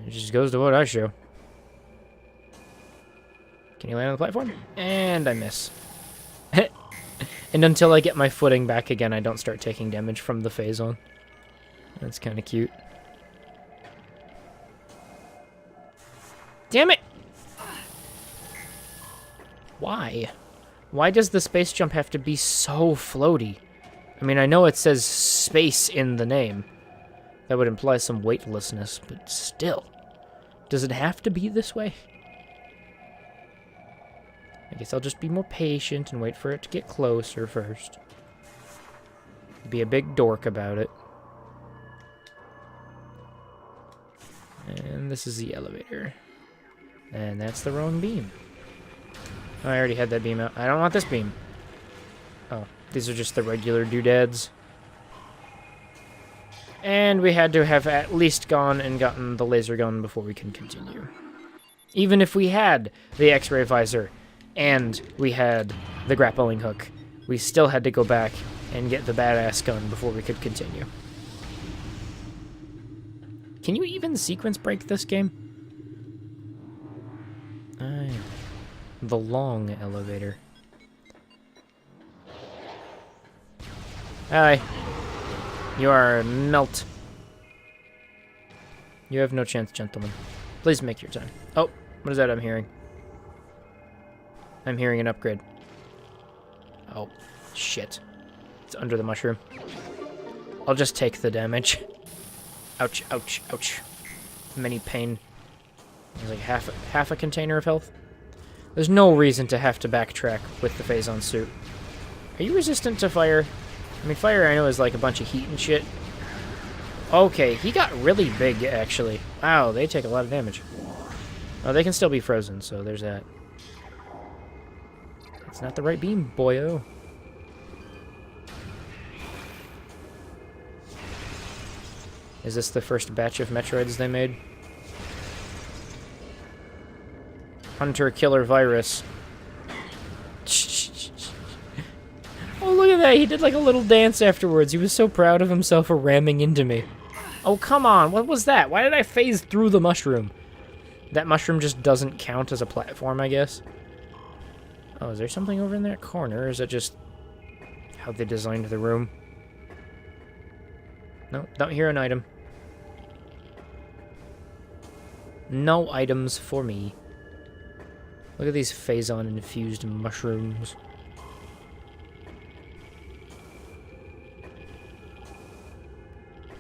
It just goes to what I show. Can you land on the platform? And I miss. And until I get my footing back again, I don't start taking damage from the phase on. That's kind of cute. Damn it! Why? Why does the space jump have to be so floaty? I mean, I know it says space in the name. That would imply some weightlessness, but still. Does it have to be this way? I guess I'll just be more patient and wait for it to get closer first. Be a big dork about it. And this is the elevator. And that's the wrong beam. Oh, I already had that beam out. I don't want this beam. Oh, these are just the regular doodads. And we had to have at least gone and gotten the laser gun before we can continue. Even if we had the X-ray visor and we had the grappling hook, we still had to go back and get the badass gun before we could continue. Can you even sequence break this game? Aye. The long elevator. Hi. You are melt. You have no chance, gentlemen. Please make your time. Oh, what is that I'm hearing? I'm hearing an upgrade. Oh, shit. It's under the mushroom. I'll just take the damage. Ouch, ouch, ouch. Many pain. There's like half a container of health. There's no reason to have to backtrack with the Phazon suit. Are you resistant to fire? I mean, fire I know is like a bunch of heat and shit. Okay, he got really big, actually. Wow, they take a lot of damage. Oh, they can still be frozen, so there's that. It's not the right beam, boyo. Is this the first batch of Metroids they made? Hunter Killer Virus. Oh, look at that. He did like a little dance afterwards. He was so proud of himself for ramming into me. Oh, come on. What was that? Why did I phase through the mushroom? That mushroom just doesn't count as a platform, I guess. Oh, is there something over in that corner? Or is it just how they designed the room? No, don't hear an item. No items for me. Look at these Phazon-infused mushrooms.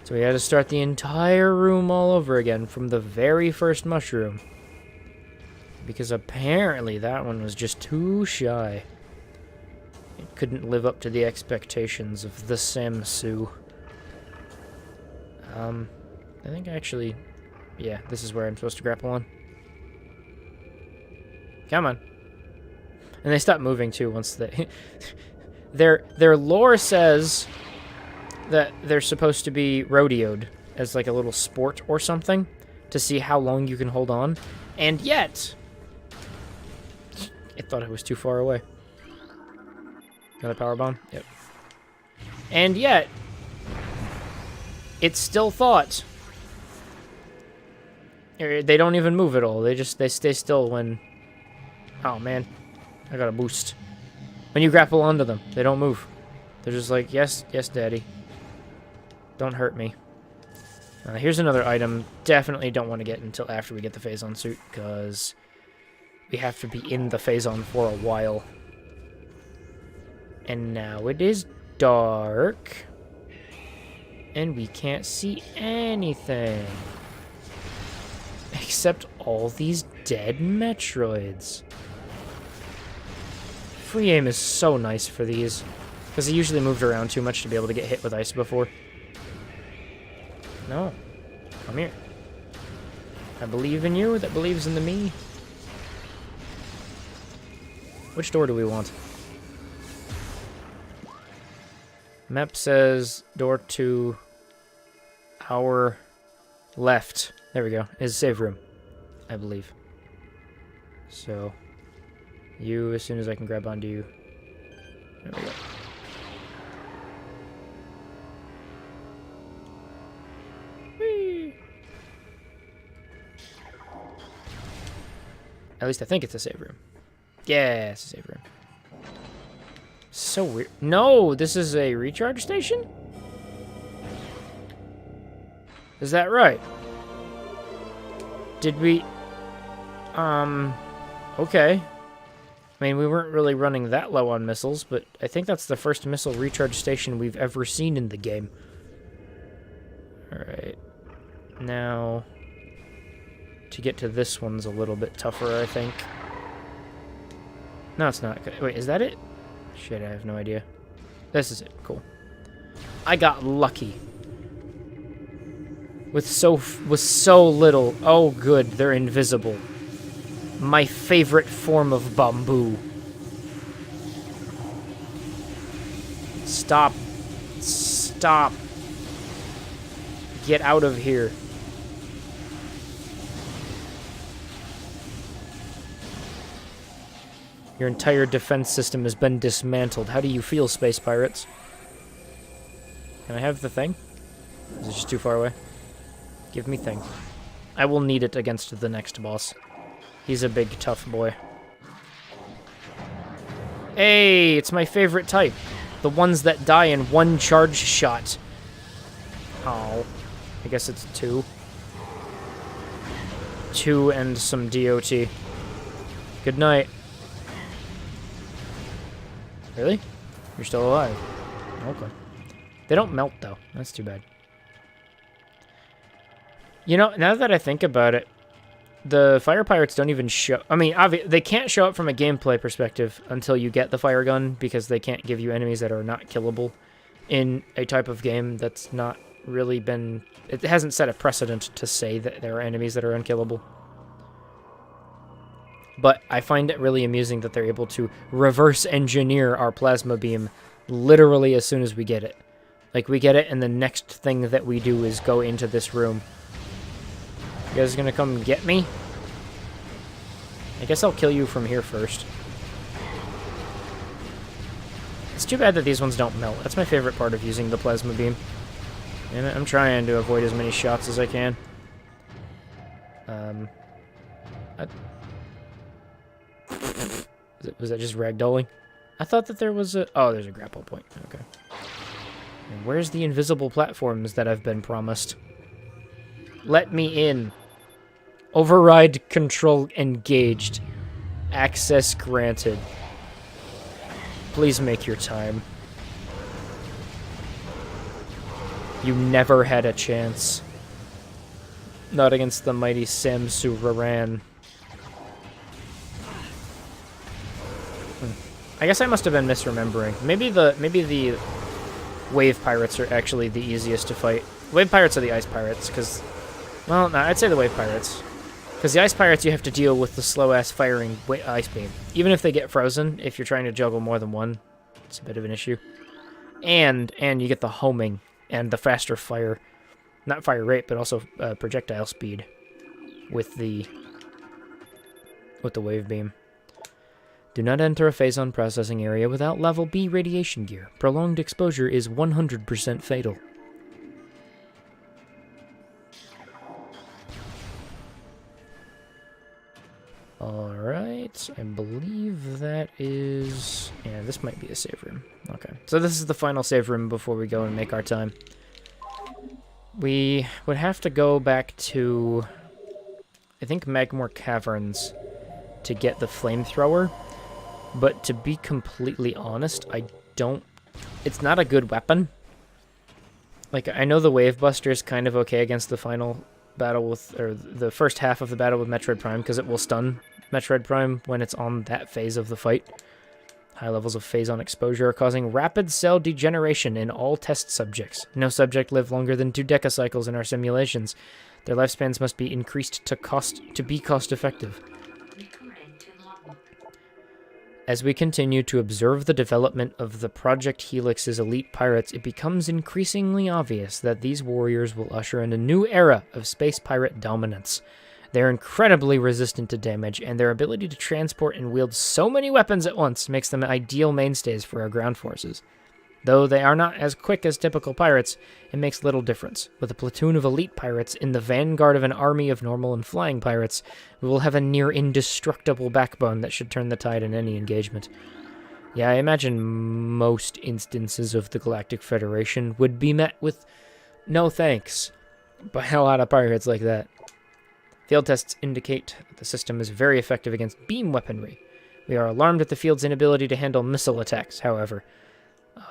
So we had to start the entire room all over again from the very first mushroom. Because apparently that one was just too shy. It couldn't live up to the expectations of the Samsu. I think actually... Yeah, this is where I'm supposed to grapple on. Come on. And they stop moving too once they... Their lore says that they're supposed to be rodeoed as like a little sport or something to see how long you can hold on. And yet... It thought it was too far away. Another power bomb? Yep. And yet... It still thought... They don't even move at all. They stay still when... Oh, man. I got a boost. When you grapple onto them, they don't move. They're just like, yes, yes, daddy. Don't hurt me. Here's another item. Definitely don't want to get until after we get the Phazon suit, because we have to be in the Phazon for a while. And now it is dark. And we can't see anything. Except all these dead Metroids. Free aim is so nice for these, because they usually moved around too much to be able to get hit with ice before. No. Come here. I believe in you that believes in the me. Which door do we want? Map says door to our left. There we go. Is save room, I believe. So, you, as soon as I can grab onto you. There we go. Whee! At least I think it's a save room. Yeah, it's a save room. So weird. No, this is a recharge station? Is that right? Did we... Okay. I mean, we weren't really running that low on missiles, but I think that's the first missile recharge station we've ever seen in the game. Alright. Now... To get to this one's a little bit tougher, I think. No, it's not. Wait, is that it? Shit, I have no idea. This is it. Cool. I got lucky. With so little. Oh, good. They're invisible. My favorite form of bamboo. Stop. Stop. Get out of here. Your entire defense system has been dismantled. How do you feel, space pirates? Can I have the thing? Is it just too far away? Give me thing. I will need it against the next boss. He's a big, tough boy. Hey, it's my favorite type. The ones that die in one charge shot. Oh. I guess it's 2. 2 and some DOT. Good night. Really? You're still alive. Okay. They don't melt, though. That's too bad. You know, now that I think about it, the fire pirates don't even show... I mean, they can't show up from a gameplay perspective until you get the fire gun, because they can't give you enemies that are not killable in a type of game that's not really been... It hasn't set a precedent to say that there are enemies that are unkillable. But I find it really amusing that they're able to reverse engineer our plasma beam literally as soon as we get it. Like, we get it, and the next thing that we do is go into this room. You guys gonna come get me? I guess I'll kill you from here first. It's too bad that these ones don't melt. That's my favorite part of using the plasma beam. And I'm trying to avoid as many shots as I can. Was that just ragdolling? I thought that there was a... Oh, there's a grapple point. Okay. And where's the invisible platforms that I've been promised? Let me in. Override control engaged. Access granted. Please make your time. You never had a chance. Not against the mighty Samsu Raran. I guess I must have been misremembering. Maybe the wave pirates are actually the easiest to fight. Wave pirates are the ice pirates, because... Well, no, I'd say the wave pirates. Because the ice pirates, you have to deal with the slow-ass firing ice beam. Even if they get frozen, if you're trying to juggle more than one, it's a bit of an issue. And you get the homing and the faster fire... Not fire rate, but also projectile speed with the wave beam. Do not enter a phazon processing area without level B radiation gear. Prolonged exposure is 100% fatal. Alright, I believe that is... Yeah, this might be a save room. Okay, so this is the final save room before we go and make our time. We would have to go back to, I think, Magmore Caverns to get the flamethrower. But to be completely honest, I don't... It's not a good weapon. Like, I know the Wave Buster is kind of okay against the final battle with... Or the first half of the battle with Metroid Prime, because it will stun Metroid Prime when it's on that phase of the fight. High levels of phazon exposure are causing rapid cell degeneration in all test subjects. No subject lived longer than 2 decacycles in our simulations. Their lifespans must be increased to be cost-effective. As we continue to observe the development of the Project Helix's elite pirates, it becomes increasingly obvious that these warriors will usher in a new era of space pirate dominance. They're incredibly resistant to damage, and their ability to transport and wield so many weapons at once makes them ideal mainstays for our ground forces. Though they are not as quick as typical pirates, it makes little difference. With a platoon of elite pirates in the vanguard of an army of normal and flying pirates, we will have a near indestructible backbone that should turn the tide in any engagement. Yeah, I imagine most instances of the Galactic Federation would be met with no thanks by a lot of pirates like that. Field tests indicate that the system is very effective against beam weaponry. We are alarmed at the field's inability to handle missile attacks, however.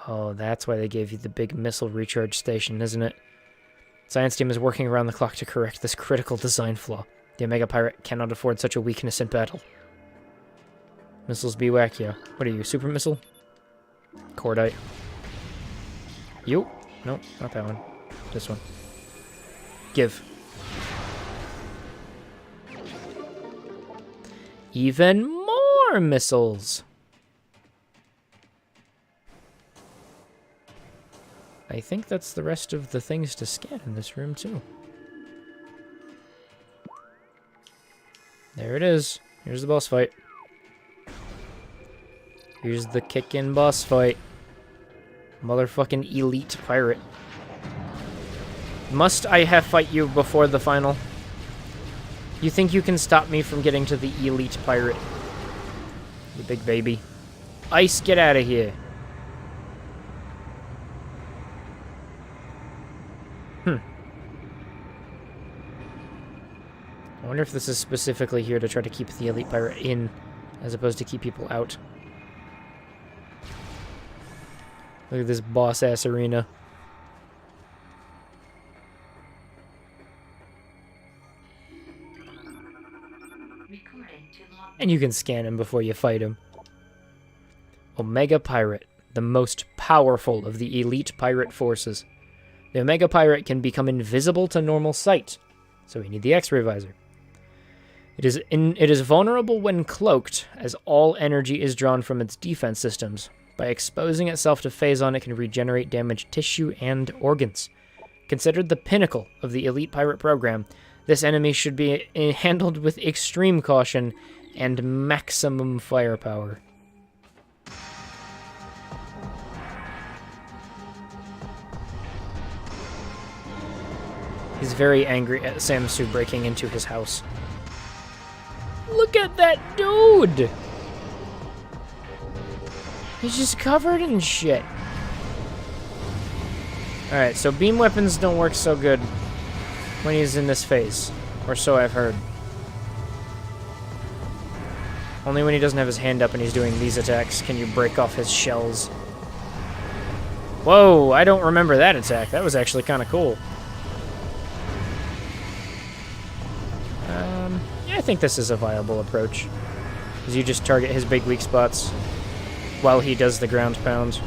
Oh, that's why they gave you the big missile recharge station, isn't it? Science team is working around the clock to correct this critical design flaw. The Omega Pirate cannot afford such a weakness in battle. Missiles be wackio. What are you, super missile? Cordite. You? Nope, not that one. This one. Give. Even more missiles! I think that's the rest of the things to scan in this room, too. There it is. Here's the boss fight. Here's the kick-in boss fight. Motherfucking elite pirate. Must I have fight you before the final? You think you can stop me from getting to the elite pirate? You big baby. Ice, get out of here. I wonder if this is specifically here to try to keep the elite pirate in, as opposed to keep people out. Look at this boss-ass arena. And you can scan him before you fight him. Omega Pirate, the most powerful of the elite pirate forces. The Omega Pirate can become invisible to normal sight, so we need the X-ray visor. It is vulnerable when cloaked, as all energy is drawn from its defense systems. By exposing itself to Phazon, it can regenerate damaged tissue and organs. Considered the pinnacle of the elite pirate program, this enemy should be handled with extreme caution and maximum firepower. He's very angry at Samsu breaking into his house. Look at that dude! He's just covered in shit. Alright, so beam weapons don't work so good when he's in this phase. Or so I've heard. Only when he doesn't have his hand up and he's doing these attacks can you break off his shells. Whoa, I don't remember that attack. That was actually kind of cool. Yeah, I think this is a viable approach. Because you just target his big weak spots while he does the ground pound.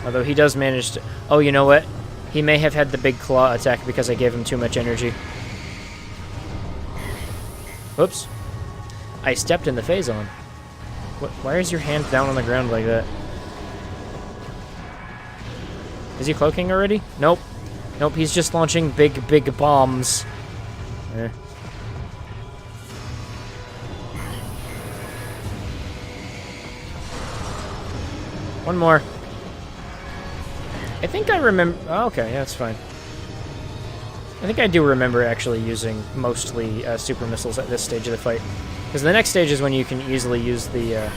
Although he does manage to... Oh, you know what? He may have had the big claw attack because I gave him too much energy. Whoops. I stepped in the Phazon. Why is your hand down on the ground like that? Is he cloaking already? Nope. Nope, he's just launching big bombs. Eh. One more. I think I remember... Oh, okay, yeah, that's fine. I think I do remember actually using mostly super missiles at this stage of the fight. Because the next stage is when you can easily use the...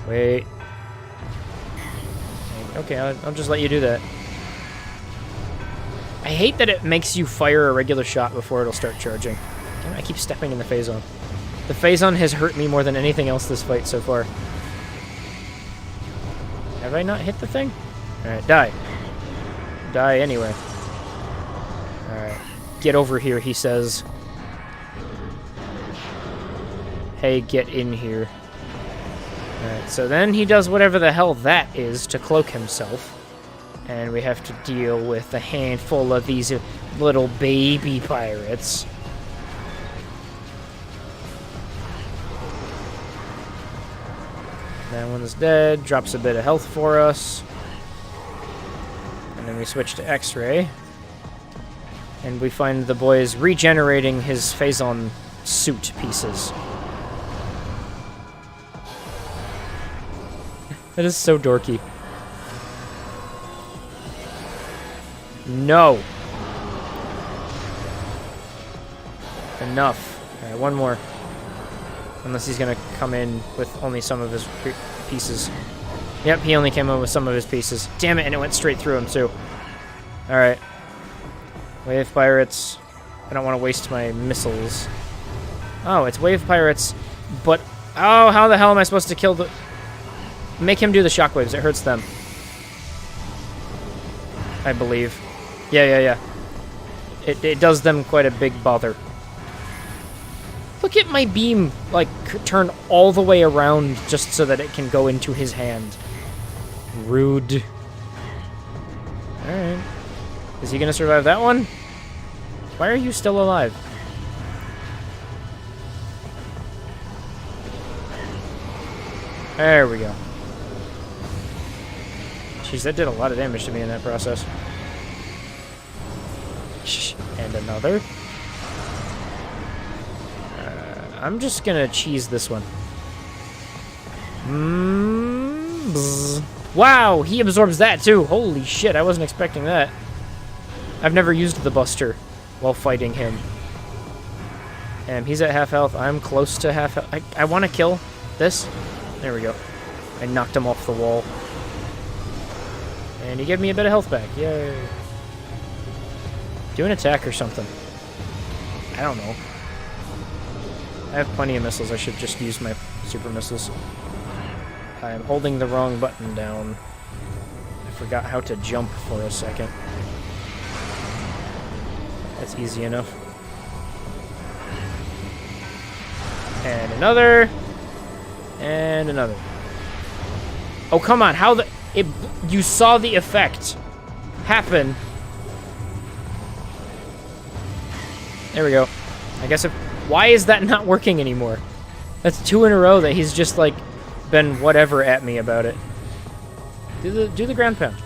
Wait. Okay, I'll just let you do that. I hate that it makes you fire a regular shot before it'll start charging. Damn, I keep stepping in the Phazon. The Phazon has hurt me more than anything else this fight so far. Have I not hit the thing? Alright, die. Die anyway. Alright. Get over here, he says. Hey, get in here. Alright, so then he does whatever the hell that is to cloak himself. And we have to deal with a handful of these little baby pirates. That one's dead, drops a bit of health for us. And then we switch to X-ray. And we find the boys regenerating his Phazon suit pieces. That is so dorky. No. Enough. Alright, one more. Unless he's gonna come in with only some of his pieces. Yep, he only came in with some of his pieces. Damn it, and it went straight through him, too. Alright. Wave pirates. I don't want to waste my missiles. Oh, it's wave pirates, but... Oh, how the hell am I supposed to kill the... Make him do the shockwaves, it hurts them. I believe. Yeah. It does them quite a big bother. Look at my beam, like, turn all the way around just so that it can go into his hand. Rude. Alright. Is he gonna survive that one? Why are you still alive? There we go. Jeez, that did a lot of damage to me in that process. And another. I'm just gonna cheese this one. Wow, he absorbs that too. Holy shit, I wasn't expecting that. I've never used the Buster while fighting him. And he's at half health. I'm close to half health. I want to kill this. There we go. I knocked him off the wall. And he gave me a bit of health back. Yay. Do an attack or something. I don't know. I have plenty of missiles. I should just use my super missiles. I'm holding the wrong button down. I forgot how to jump for a second. That's easy enough. And another. And another. Oh, come on. How the... You saw the effect happen. There we go. I guess if... Why is that not working anymore? That's 2 in a row that he's just, like, been whatever at me about it. Do the ground pound.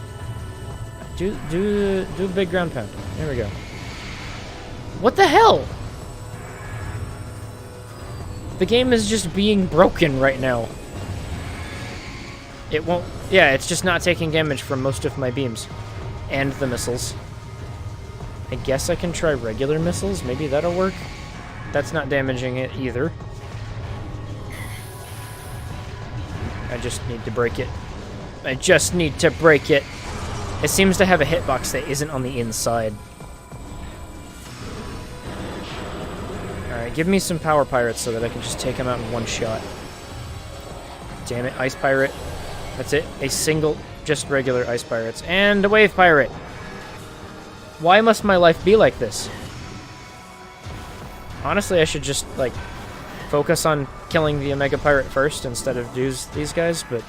Do the big ground pound. There we go. What the hell? The game is just being broken right now. It won't... Yeah, it's just not taking damage from most of my beams. And the missiles. I guess I can try regular missiles. Maybe that'll work. That's not damaging it either. I just need to break it. I just need to break it. It seems to have a hitbox that isn't on the inside. Alright, give me some power pirates so that I can just take them out in one shot. Damn it, ice pirate. That's it. A single, just regular ice pirates. And a wave pirate. Why must my life be like this? Honestly, I should just, like, focus on killing the Omega Pirate first instead of these guys, but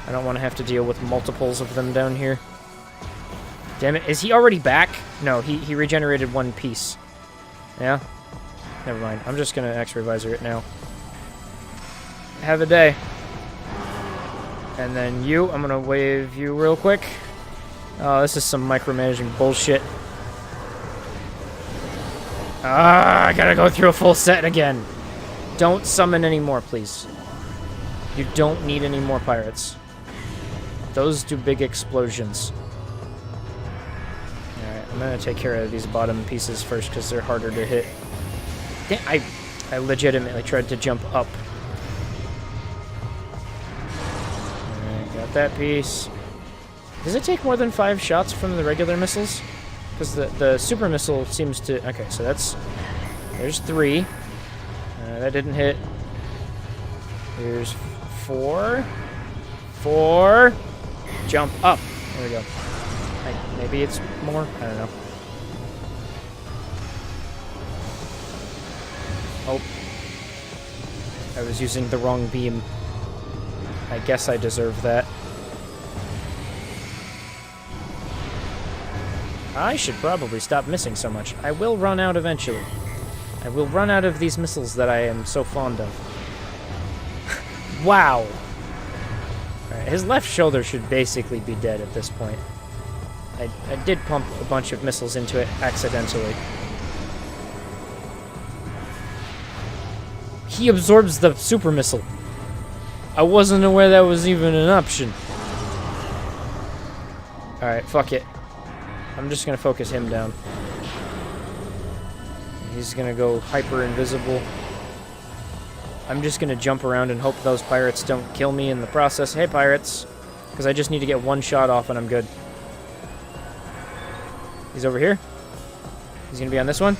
I don't want to have to deal with multiples of them down here. Damn it. Is he already back? No, he regenerated 1 piece. Yeah? Never mind. I'm just going to X-Revisor it now. Have a day. And then you, I'm going to wave you real quick. Oh, this is some micromanaging bullshit. Ah, I gotta go through a full set again. Don't summon any more, please. You don't need any more pirates. Those do big explosions. Alright, I'm gonna take care of these bottom pieces first because they're harder to hit. I legitimately tried to jump up. Alright, got that piece. Does it take more than 5 shots from the regular missiles? Because the super missile seems to... Okay, so that's... There's 3. That didn't hit. Here's 4. 4. Jump up. There we go. Maybe it's more? I don't know. Oh. I was using the wrong beam. I guess I deserve that. I should probably stop missing so much. I will run out eventually. I will run out of these missiles that I am so fond of. Wow! Alright, his left shoulder should basically be dead at this point. I did pump a bunch of missiles into it accidentally. He absorbs the super missile. I wasn't aware that was even an option. Alright, fuck it. I'm just gonna focus him down. He's gonna go hyper invisible. I'm just gonna jump around and hope those pirates don't kill me in the process. Hey, pirates! Because I just need to get 1 shot off and I'm good. He's over here. He's gonna be on this one.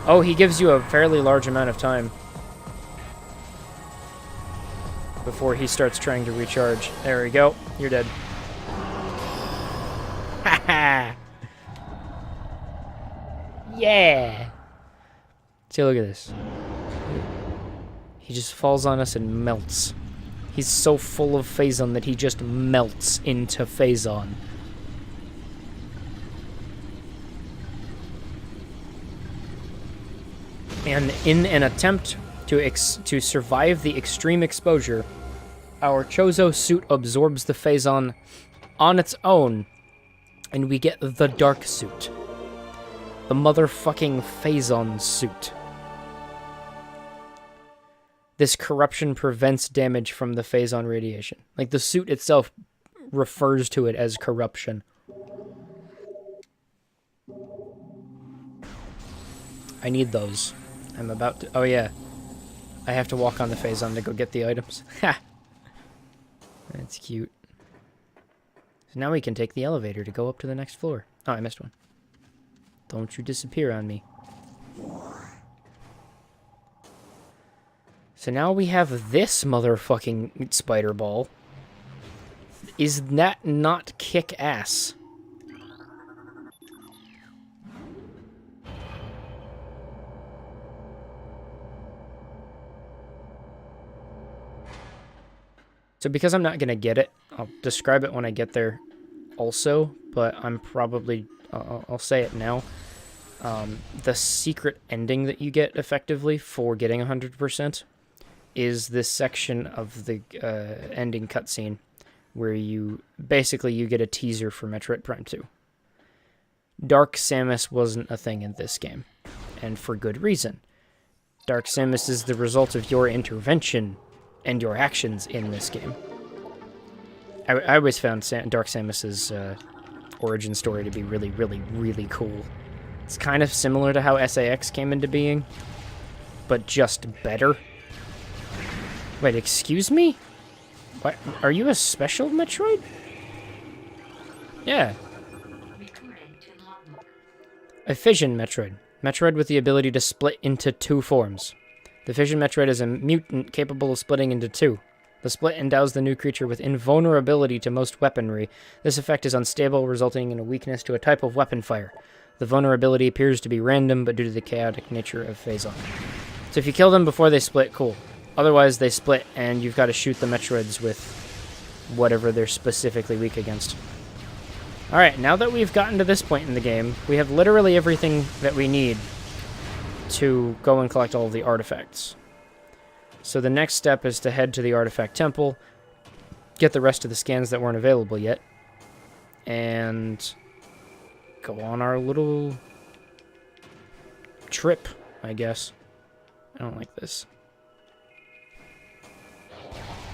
Oh, he gives you a fairly large amount of time before he starts trying to recharge. There we go. You're dead. Haha! Yeah! See, look at this. He just falls on us and melts. He's so full of Phazon that he just melts into Phazon. And in an attempt to survive the extreme exposure, our Chozo suit absorbs the Phazon on its own, and we get the Dark Suit. The motherfucking Phazon suit. This corruption prevents damage from the Phazon radiation. Like, the suit itself refers to it as corruption. I need those. I'm about to... Oh, yeah. I have to walk on the Phazon to go get the items. Ha! That's cute. So now we can take the elevator to go up to the next floor. Oh, I missed one. Don't you disappear on me. So now we have this motherfucking spider ball. Is that not kick-ass? So because I'm not going to get it, I'll describe it when I get there also, but I'm probably, I'll say it now. The secret ending that you get effectively for getting 100% is this section of the ending cutscene where you get a teaser for Metroid Prime 2. Dark Samus wasn't a thing in this game, and for good reason. Dark Samus is the result of your intervention and your actions in this game. I always found Dark Samus's origin story to be really, really, really cool. It's kind of similar to how SAX came into being, but just better. Wait, excuse me? What? Are you a special Metroid? Yeah. A fission Metroid. Metroid with the ability to split into 2 forms. The fission Metroid is a mutant capable of splitting into 2. The split endows the new creature with invulnerability to most weaponry. This effect is unstable, resulting in a weakness to a type of weapon fire. The vulnerability appears to be random, but due to the chaotic nature of Phazon. So if you kill them before they split, cool. Otherwise, they split, and you've got to shoot the Metroids with whatever they're specifically weak against. Alright, now that we've gotten to this point in the game, we have literally everything that we need to go and collect all of the artifacts. So the next step is to head to the Artifact Temple, get the rest of the scans that weren't available yet, and go on our little trip, I guess. I don't like this.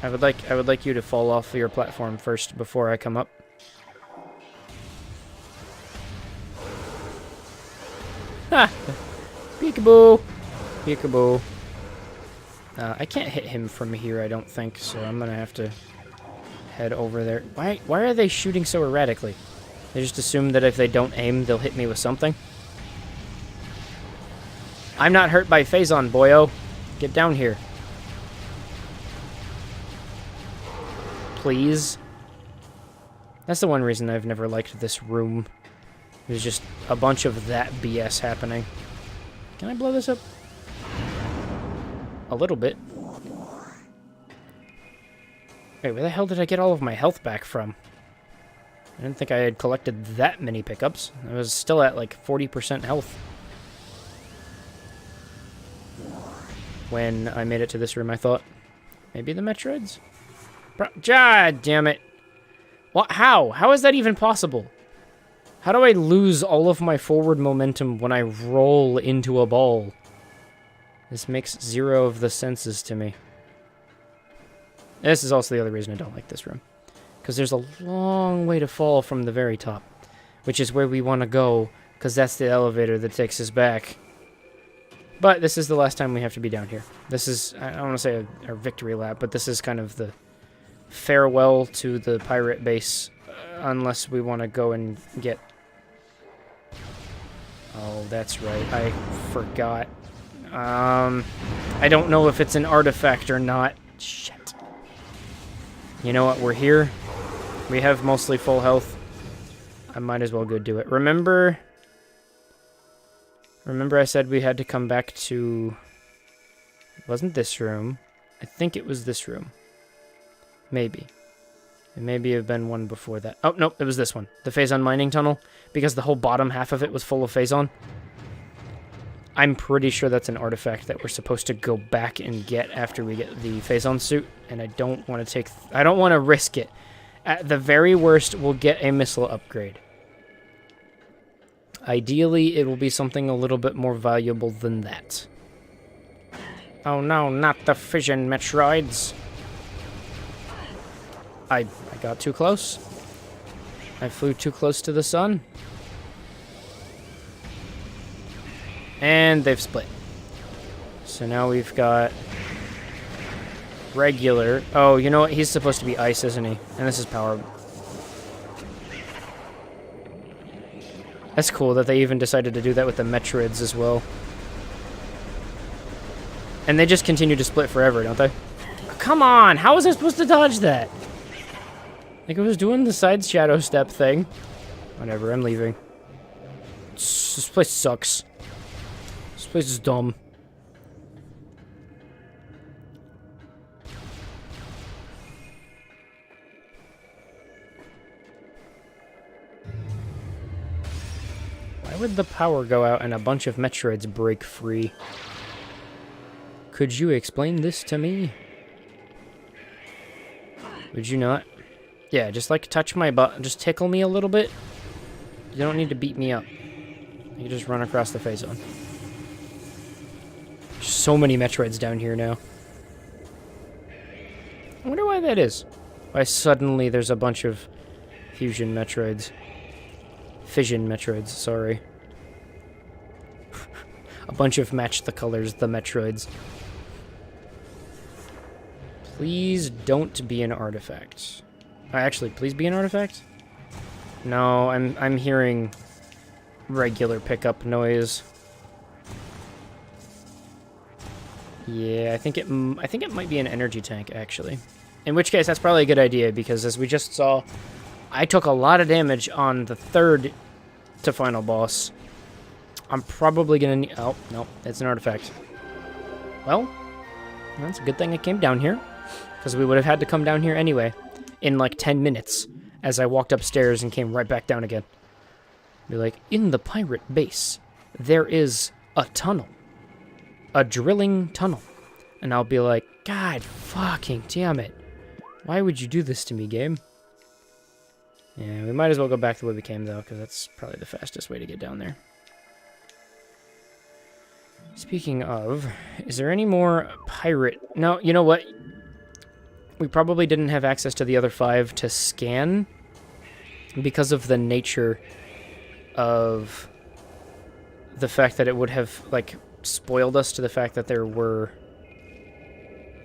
I would like you to fall off your platform first before I come up. Ha! Peekaboo! Peekaboo. I can't hit him from here, I don't think, so I'm gonna have to head over there. Why are they shooting so erratically? They just assume that if they don't aim, they'll hit me with something? I'm not hurt by Phazon, boyo. Get down here. Please. That's the one reason I've never liked this room. There's just a bunch of that BS happening. Can I blow this up? A little bit. Wait, where the hell did I get all of my health back from? I didn't think I had collected that many pickups. I was still at like 40% health when I made it to this room, I thought. Maybe the Metroids? God damn it. What? How? How is that even possible? How do I lose all of my forward momentum when I roll into a ball? This makes zero of the senses to me. This is also the other reason I don't like this room. Because there's a long way to fall from the very top. Which is where we want to go, because that's the elevator that takes us back. But this is the last time we have to be down here. This is, I don't want to say our victory lap, but this is kind of the farewell to the pirate base, unless we want to go and get... Oh, that's right, I forgot. I don't know if it's an artifact or not. Shit. You know what, we're here. We have mostly full health. I might as well go do it. Remember I said we had to come back to... It wasn't this room. I think it was this room. Maybe. It maybe have been one before that. Oh, nope, it was this one. The Phazon mining tunnel. Because the whole bottom half of it was full of Phazon. I'm pretty sure that's an artifact that we're supposed to go back and get after we get the Phazon suit. And I don't want to I don't want to risk it. At the very worst, we'll get a missile upgrade. Ideally, it will be something a little bit more valuable than that. Oh no, not the fission Metroids. I got too close. I flew too close to the sun. And they've split. So now we've got regular. Oh, you know what? He's supposed to be ice, isn't he? And this is power. That's cool that they even decided to do that with the Metroids as well. And they just continue to split forever, don't they? Come on! How was I supposed to dodge that? Like, I was doing the side shadow step thing. Whatever, I'm leaving. This place sucks. This place is dumb. Why would the power go out and a bunch of Metroids break free? Could you explain this to me? Would you not? Yeah, just like touch my butt. Just tickle me a little bit. You don't need to beat me up. You can just run across the phase zone. There's so many Metroids down here now. I wonder why that is. Why suddenly there's a bunch of fusion Metroids. Fission Metroids, sorry. A bunch of match the colors, the Metroids. Please don't be an artifact. Actually, please be an artifact? No, I'm hearing regular pickup noise. Yeah, I think it might be an energy tank, actually. In which case, that's probably a good idea, because as we just saw, I took a lot of damage on the third to final boss. I'm probably gonna need... Oh, no, it's an artifact. Well, that's a good thing I came down here, because we would have had to come down here anyway, in like 10 minutes, as I walked upstairs and came right back down again. Be like, in the pirate base, there is a tunnel. A drilling tunnel. And I'll be like, God fucking damn it. Why would you do this to me, game? Yeah, we might as well go back the way we came, though, because that's probably the fastest way to get down there. Speaking of, is there any more pirate... No, you know what? We probably didn't have access to the other 5 to scan because of the nature of the fact that it would have, like, spoiled us to the fact that there were...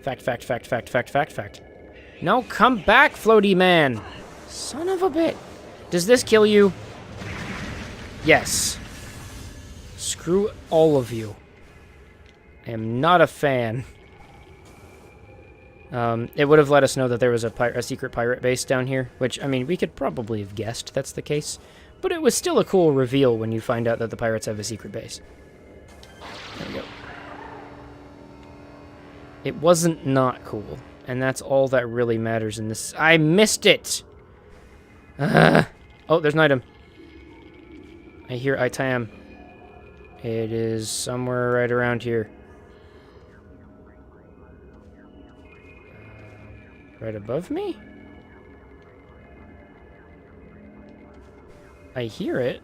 Fact. No, come back, floaty man! Son of a bit. Does this kill you? Yes. Screw all of you. I am not a fan. It would have let us know that there was a secret pirate base down here, which, I mean, we could probably have guessed that's the case, but it was still a cool reveal when you find out that the pirates have a secret base. There we go. It wasn't not cool, and that's all that really matters in this. I missed it! Oh, there's an item. I hear item. It is somewhere right around here. Right above me? I hear it.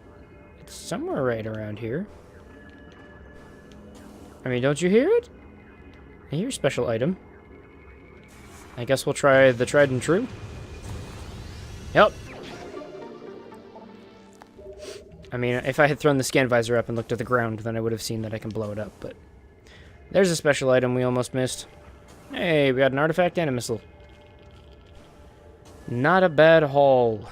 It's somewhere right around here. I mean, don't you hear it? I hear special item. I guess we'll try the tried and true. Yep. I mean, if I had thrown the scan visor up and looked at the ground, then I would have seen that I can blow it up, but... There's a special item we almost missed. Hey, we got an artifact and a missile. Not a bad haul.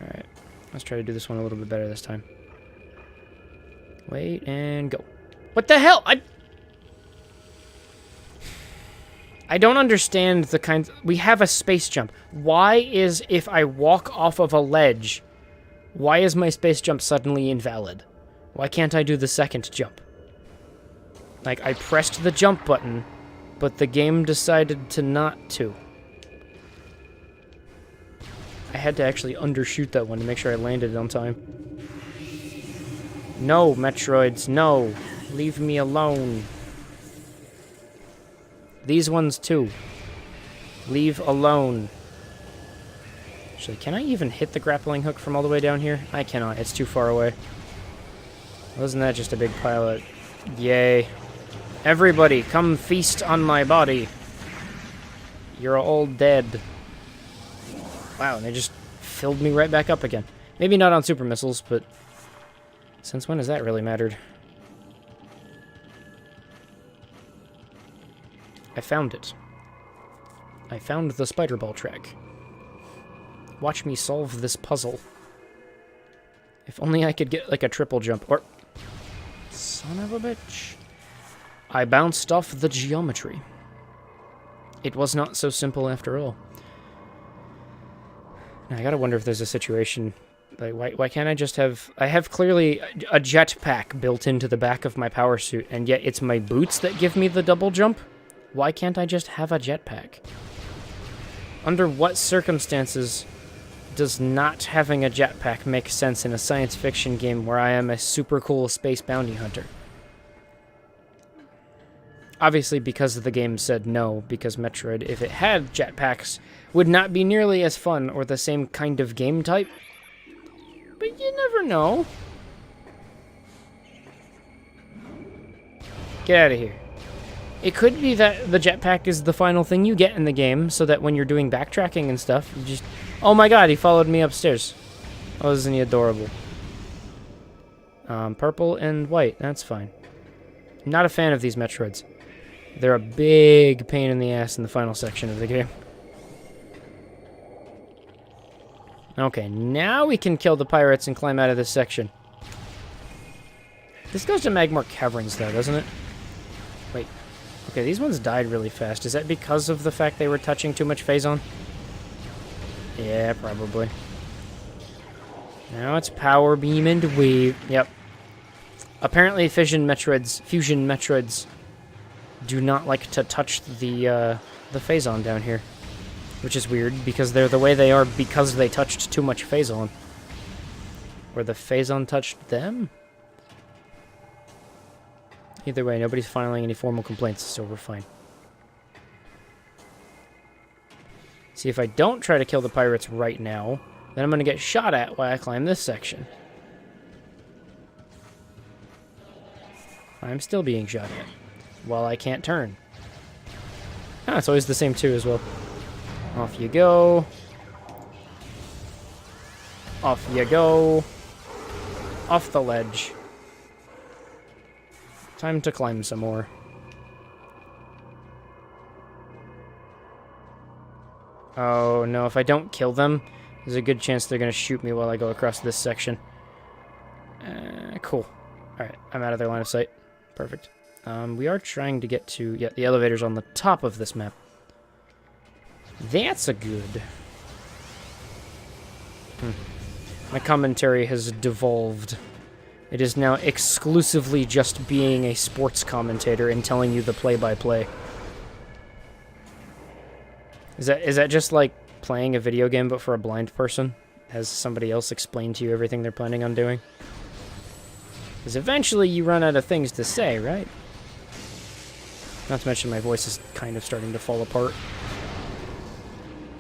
Alright, let's try to do this one a little bit better this time. Wait, and go. What the hell? I don't understand the kinds... We have a space jump. Why is, if I walk off of a ledge, why is my space jump suddenly invalid? Why can't I do the second jump? Like, I pressed the jump button, but the game decided to not to. I had to actually undershoot that one to make sure I landed it on time. No, Metroids, no. Leave me alone. These ones, too. Leave alone. Actually, can I even hit the grappling hook from all the way down here? I cannot. It's too far away. Wasn't that just a big pile of... Yay. Everybody, come feast on my body. You're all dead. Wow, and they just filled me right back up again. Maybe not on super missiles, but... Since when has that really mattered? I found it. I found the spider ball track. Watch me solve this puzzle. If only I could get like a triple jump, or... Son of a bitch. I bounced off the geometry. It was not so simple after all. Now, I gotta wonder if there's a situation... Like, why can't I just have... I have clearly a jetpack built into the back of my power suit, and yet it's my boots that give me the double jump? Why can't I just have a jetpack? Under what circumstances does not having a jetpack make sense in a science fiction game where I am a super cool space bounty hunter? Obviously, because the game said no, because Metroid, if it had jetpacks, would not be nearly as fun or the same kind of game type. But you never know. Get out of here. It could be that the jetpack is the final thing you get in the game, so that when you're doing backtracking and stuff, you just... Oh my god, he followed me upstairs. Oh, isn't he adorable? Purple and white, that's fine. I'm not a fan of these Metroids. They're a big pain in the ass in the final section of the game. Okay, now we can kill the pirates and climb out of this section. This goes to Magmore Caverns, though, doesn't it? Wait. Okay, these ones died really fast. Is that because of the fact they were touching too much Phazon? Yeah, probably. Now it's Power Beam and Wave. Yep. Apparently fusion Metroids do not like to touch the Phazon down here. Which is weird, because they're the way they are because they touched too much Phazon. Or the Phazon touched them? Either way, nobody's filing any formal complaints, so we're fine. See, if I don't try to kill the pirates right now, then I'm going to get shot at while I climb this section. I'm still being shot at, while I can't turn. Ah, it's always the same two as well. Off you go. Off you go. Off the ledge. Time to climb some more. Oh no, if I don't kill them, there's a good chance they're going to shoot me while I go across this section. Cool. Alright, I'm out of their line of sight. Perfect. We are trying to get to... Yeah, the elevator's on the top of this map. That's a good... My commentary has devolved. It is now exclusively just being a sports commentator and telling you the play-by-play. Is that just like playing a video game but for a blind person? Has somebody else explained to you everything they're planning on doing? Because eventually you run out of things to say, right? Not to mention my voice is kind of starting to fall apart.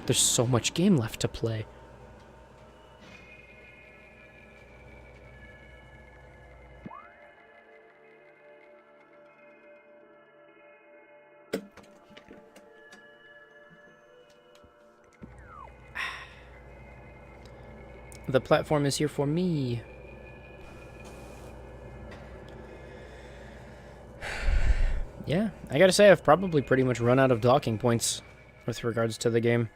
There's so much game left to play. The platform is here for me. Yeah, I gotta say I've probably pretty much run out of docking points with regards to the game.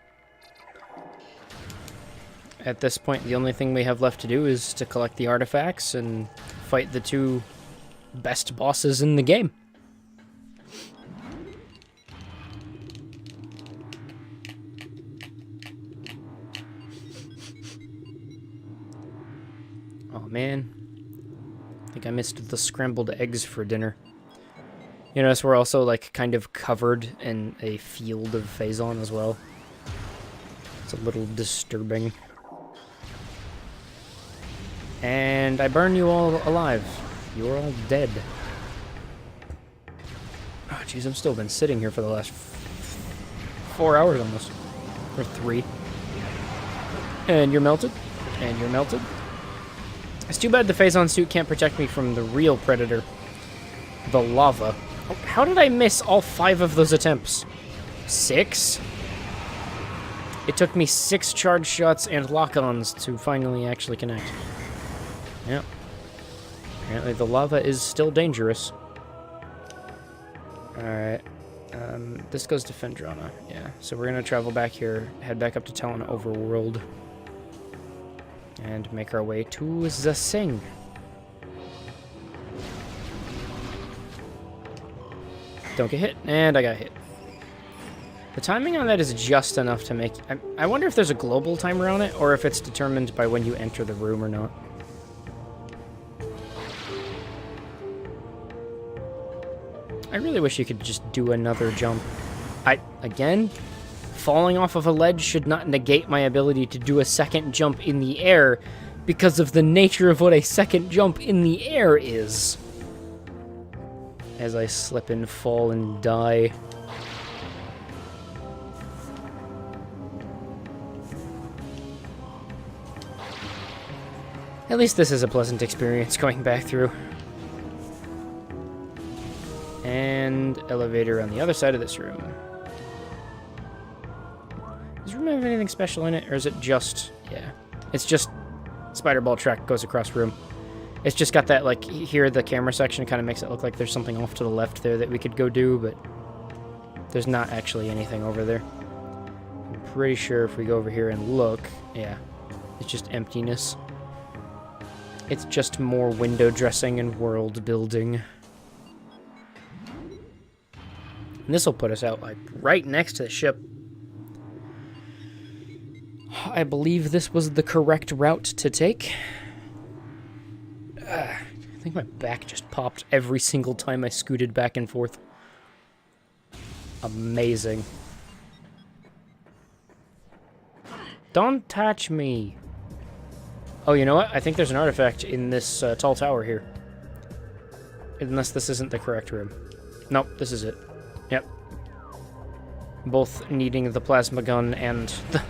At this point, the only thing we have left to do is to collect the artifacts and fight the two best bosses in the game. Oh man, I think I missed the scrambled eggs for dinner. You notice we're also like kind of covered in a field of Phazon as well. It's a little disturbing. And I burn you all alive. You're all dead. Oh jeez, I've still been sitting here for the last 4 hours almost. Or 3. And you're melted. And you're melted. It's too bad the Phazon suit can't protect me from the real predator. The lava. Oh, how did I miss all 5 of those attempts? 6? It took me 6 charge shots and lock-ons to finally actually connect. Yep. Apparently the lava is still dangerous. Alright. This goes to Fendrana. Yeah, so we're going to travel back here, head back up to Talon Overworld, and make our way to Zasing. Don't get hit, and I got hit. The timing on that is just enough to make... I wonder if there's a global timer on it, or if it's determined by when you enter the room or not. I really wish you could just do another jump. Again, falling off of a ledge should not negate my ability to do a second jump in the air because of the nature of what a second jump in the air is. As I slip and fall and die. At least this is a pleasant experience going back through. And elevator on the other side of this room. Does this room have anything special in it, or is it just... yeah. It's just spider ball track goes across room. It's just got that, like, here the camera section kind of makes it look like there's something off to the left there that we could go do, but there's not actually anything over there. I'm pretty sure if we go over here and look, yeah, it's just emptiness. It's just more window dressing and world building. And this will put us out, like, right next to the ship. I believe this was the correct route to take. I think my back just popped every single time I scooted back and forth. Amazing. Don't touch me. Oh, you know what? I think there's an artifact in this tall tower here. Unless this isn't the correct room. Nope, this is it. Yep. Both needing the plasma gun and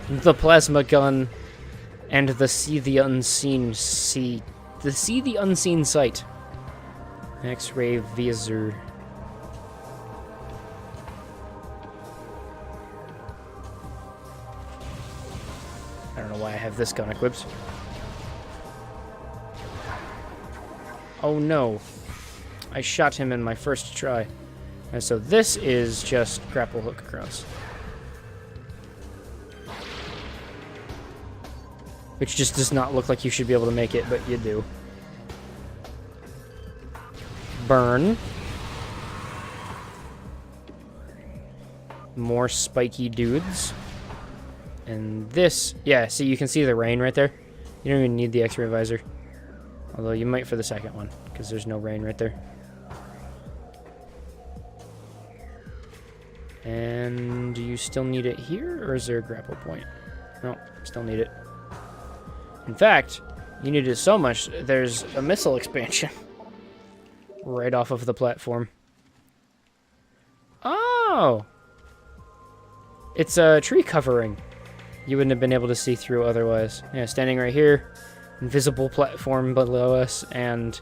the plasma gun and the see the unseen sight. X-ray visor. I don't know why I have this gun equipped. Oh no. I shot him in my first try. And so this is just grapple hook across. Which just does not look like you should be able to make it, but you do. Burn. More spiky dudes. And this, yeah, see, you can see the rain right there. You don't even need the X-ray visor. Although you might for the second one, because there's no rain right there. And do you still need it here, or is there a grapple point? No, still need it. In fact, you need it so much, there's a missile expansion right off of the platform. Oh! It's a tree covering. You wouldn't have been able to see through otherwise. Yeah, standing right here, invisible platform below us, and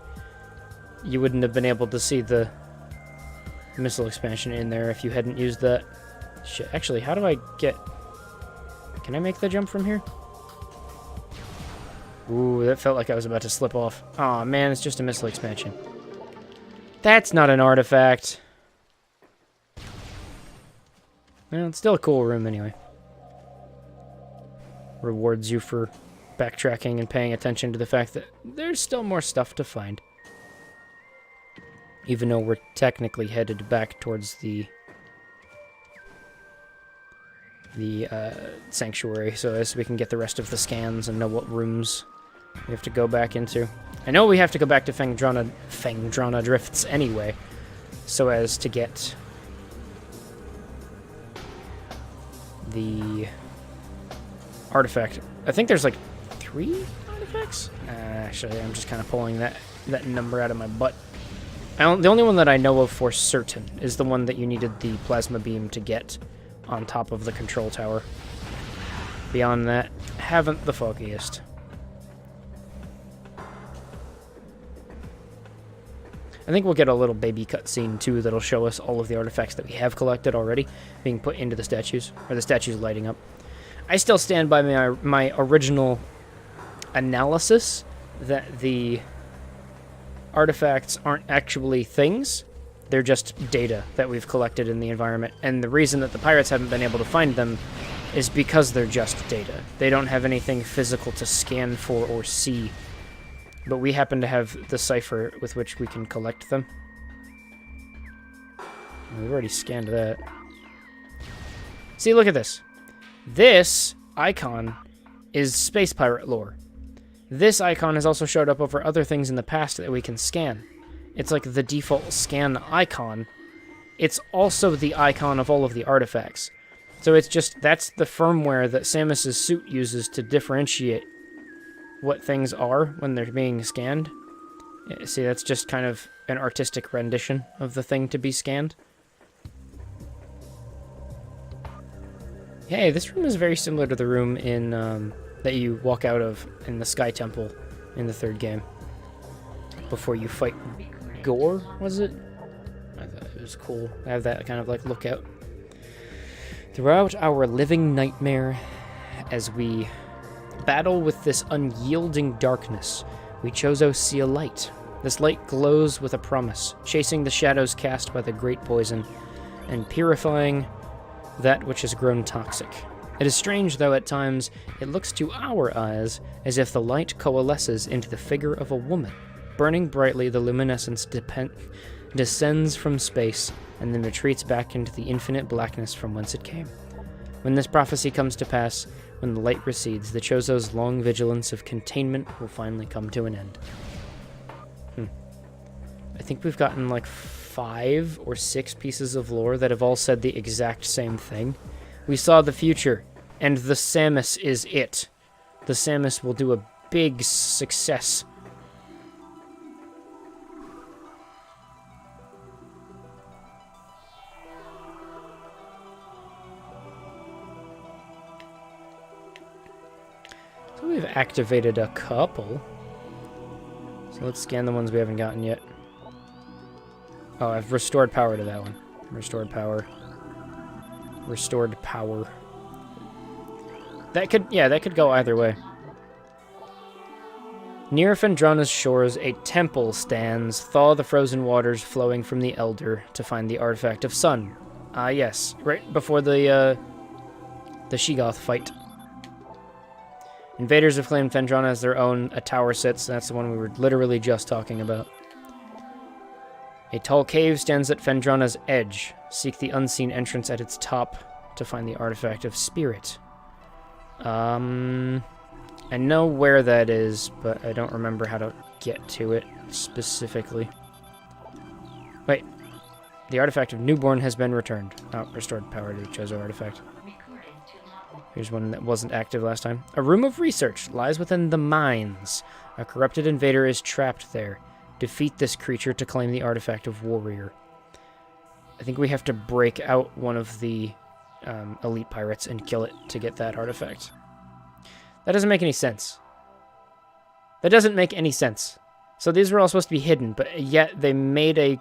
you wouldn't have been able to see the missile expansion in there if you hadn't used that. Shit, actually, how do I get... Can I make the jump from here? Ooh, that felt like I was about to slip off. Aw, man, it's just a missile expansion. That's not an artifact. Well, it's still a cool room anyway. Rewards you for backtracking and paying attention to the fact that there's still more stuff to find. Even though we're technically headed back towards the sanctuary, so as we can get the rest of the scans and know what rooms we have to go back into. I know we have to go back to Fendrana Drifts anyway, so as to get the artifact. I think there's like 3 artifacts? Actually, I'm just kind of pulling that number out of my butt. The only one that I know of for certain is the one that you needed the plasma beam to get on top of the control tower. Beyond that, haven't the foggiest. I think we'll get a little baby cutscene too that'll show us all of the artifacts that we have collected already being put into the statues, or the statues lighting up. I still stand by my original analysis that the artifacts aren't actually things. They're just data that we've collected in the environment. And the reason that the pirates haven't been able to find them is because they're just data. They don't have anything physical to scan for or see. But we happen to have the cipher with which we can collect them. We've already scanned that. See, look at this. This icon is space pirate lore. This icon has also showed up over other things in the past that we can scan. It's like the default scan icon. It's also the icon of all of the artifacts. So it's just, that's the firmware that Samus's suit uses to differentiate what things are when they're being scanned. See, that's just kind of an artistic rendition of the thing to be scanned. Hey, this room is very similar to the room in that you walk out of in the Sky Temple in the third game. Before you fight Gore, was it? I thought it was cool. I have that kind of like lookout. Throughout our living nightmare, as we battle with this unyielding darkness, we Chozo see a light. This light glows with a promise, chasing the shadows cast by the great poison, and purifying that which has grown toxic. It is strange, though, at times, it looks to our eyes as if the light coalesces into the figure of a woman. Burning brightly, the luminescence descends from space, and then retreats back into the infinite blackness from whence it came. When this prophecy comes to pass, when the light recedes, the Chozo's long vigilance of containment will finally come to an end. I think we've gotten like 5 or 6 pieces of lore that have all said the exact same thing. We saw the future, and the Samus is it. The Samus will do a big success. So we've activated a couple. So let's scan the ones we haven't gotten yet. Oh, I've restored power to that one. Restored power. Restored power. That could go either way. Near Phendrana's shores, a temple stands. Thaw the frozen waters flowing from the Elder to find the artifact of sun. Ah, yes. Right before the Sheegoth fight. Invaders have claimed Phendrana as their own. A tower sits. That's the one we were literally just talking about. A tall cave stands at Phendrana's edge. Seek the unseen entrance at its top to find the artifact of spirit. I know where that is, but I don't remember how to get to it specifically. Wait. The artifact of Newborn has been returned. Oh, restored power to the Chozo artifact. Here's one that wasn't active last time. A room of research lies within the mines. A corrupted invader is trapped there. Defeat this creature to claim the artifact of Warrior. I think we have to break out one of the elite pirates and kill it to get that artifact. That doesn't make any sense. That doesn't make any sense. So these were all supposed to be hidden, but yet they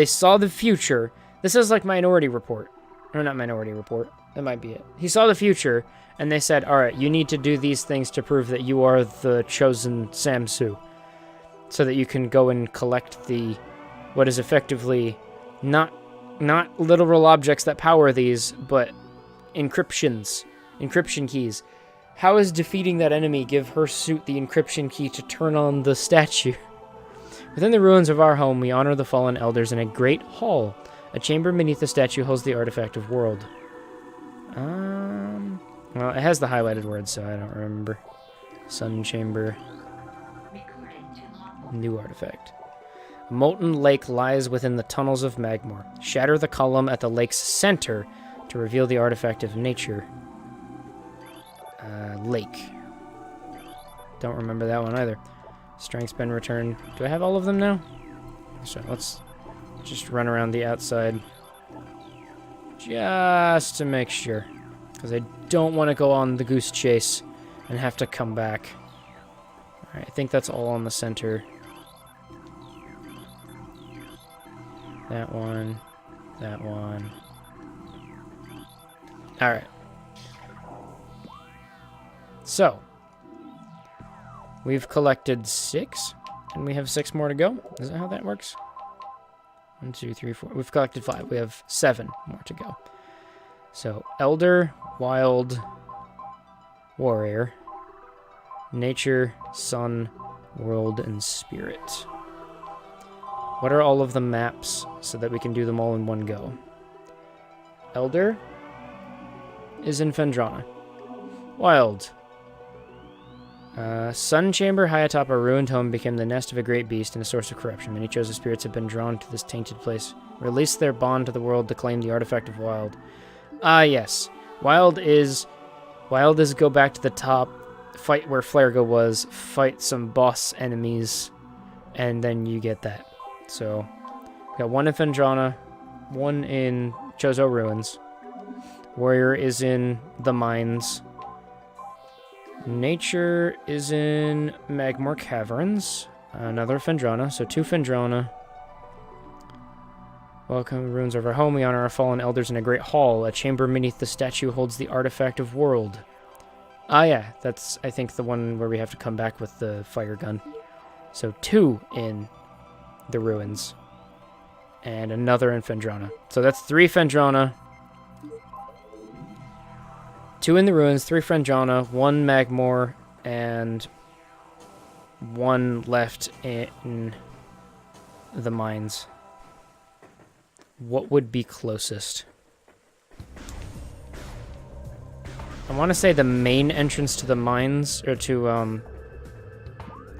saw the future. This is like Minority Report. Or not Minority Report. That might be it. He saw the future, and they said, alright, you need to do these things to prove that you are the chosen Samsu. So that you can go and collect what is effectively not literal objects that power these, but encryption keys. How does defeating that enemy give her suit the encryption key to turn on the statue? Within the ruins of our home, we honor the fallen elders in a great hall. A chamber beneath the statue holds the artifact of world. Well, it has the highlighted words, so I don't remember. Sun chamber. New artifact. A molten lake lies within the tunnels of Magmor. Shatter the column at the lake's center to reveal the artifact of nature. Lake. Don't remember that one either. Strength's been returned. Do I have all of them now? So let's just run around the outside. Just to make sure. Because I don't want to go on the goose chase and have to come back. Alright, I think that's all on the center. That one. That one. Alright. So. We've collected 6. And we have 6 more to go. Is that how that works? 1, 2, 3, 4. We've collected 5. We have 7 more to go. So, Elder, Wild, Warrior, Nature, Sun, World, and Spirit. What are all of the maps so that we can do them all in one go? Elder is in Phendrana. Wild. Sun Chamber, high atop a ruined home, became the nest of a great beast and a source of corruption. Many chosen spirits have been drawn to this tainted place. Release their bond to the world to claim the artifact of Wild. Ah, yes. Wild is go back to the top, fight where Flairgo was, fight some boss enemies, and then you get that. So, we got 1 in Phendrana, 1 in Chozo Ruins. Warrior is in the mines. Nature is in Magmore Caverns. Another Phendrana, so 2 Phendrana. Welcome, ruins of our home. We honor our fallen elders in a great hall. A chamber beneath the statue holds the artifact of World. Ah, yeah, that's, I think, the one where we have to come back with the fire gun. So 2 in the ruins. And another in Phendrana. So that's 3 Phendrana. 2 in the ruins, 3 Phendrana, 1 Magmore, and 1 left in the mines. What would be closest? I want to say the main entrance to the mines, or to,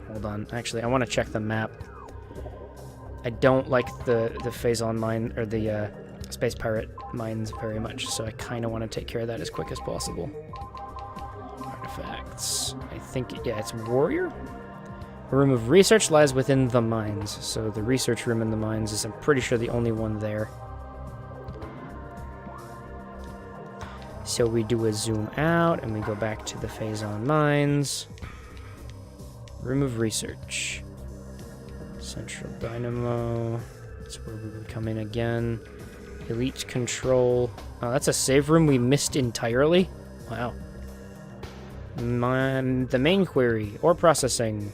hold on. Actually, I want to check the map. I don't like the Phazon mine, or the, Space Pirate mines very much, so I kind of want to take care of that as quick as possible. Artifacts. I think, yeah, it's Warrior? A room of research lies within the mines, so the research room in the mines is, I'm pretty sure, the only one there. So we do a zoom out, and we go back to the Phazon mines. Room of research. Central Dynamo. That's where we would come in again. Elite control. Oh, that's a save room we missed entirely? Wow. The main query, or processing.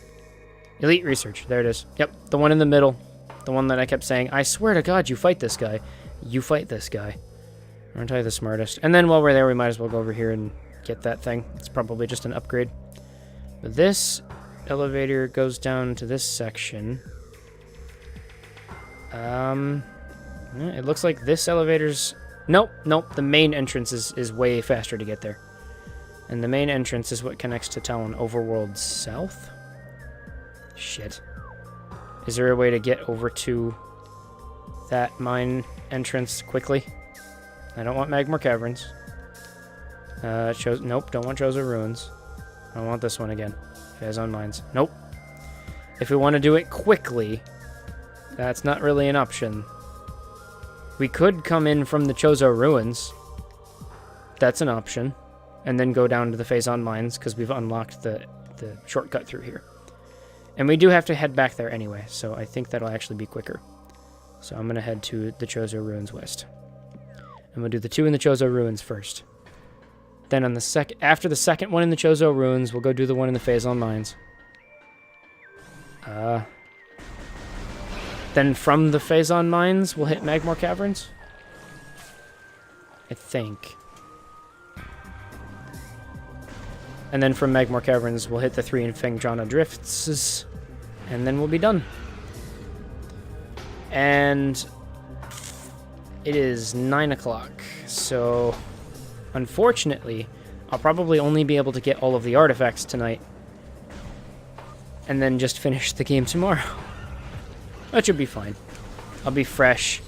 Elite research, there it is. Yep, the one in the middle. The one that I kept saying, I swear to God, you fight this guy. You fight this guy. Aren't I the smartest? And then while we're there, we might as well go over here and get that thing. It's probably just an upgrade. But this elevator goes down to this section. It looks like this elevator's... Nope. The main entrance is way faster to get there. And the main entrance is what connects to Talon Overworld South? Shit. Is there a way to get over to that mine entrance quickly? I don't want Magmore Caverns. Nope, don't want Chozo Ruins. I want this one again. Phazon Mines. Nope. If we want to do it quickly, that's not really an option. We could come in from the Chozo Ruins. That's an option. And then go down to the Phazon Mines, because we've unlocked the shortcut through here. And we do have to head back there anyway, so I think that'll actually be quicker. So I'm going to head to the Chozo Ruins West. And we'll do the 2 in the Chozo Ruins first. Then on the after the second one in the Chozo Ruins, we'll go do the one in the Phazon Mines. Then from the Phazon Mines, we'll hit Magmore Caverns. I think. And then from Magmore Caverns, we'll hit the 3 in Phendrana Drifts. And then we'll be done. And it is 9 o'clock. So, unfortunately, I'll probably only be able to get all of the artifacts tonight. And then just finish the game tomorrow. That should be fine. I'll be fresh.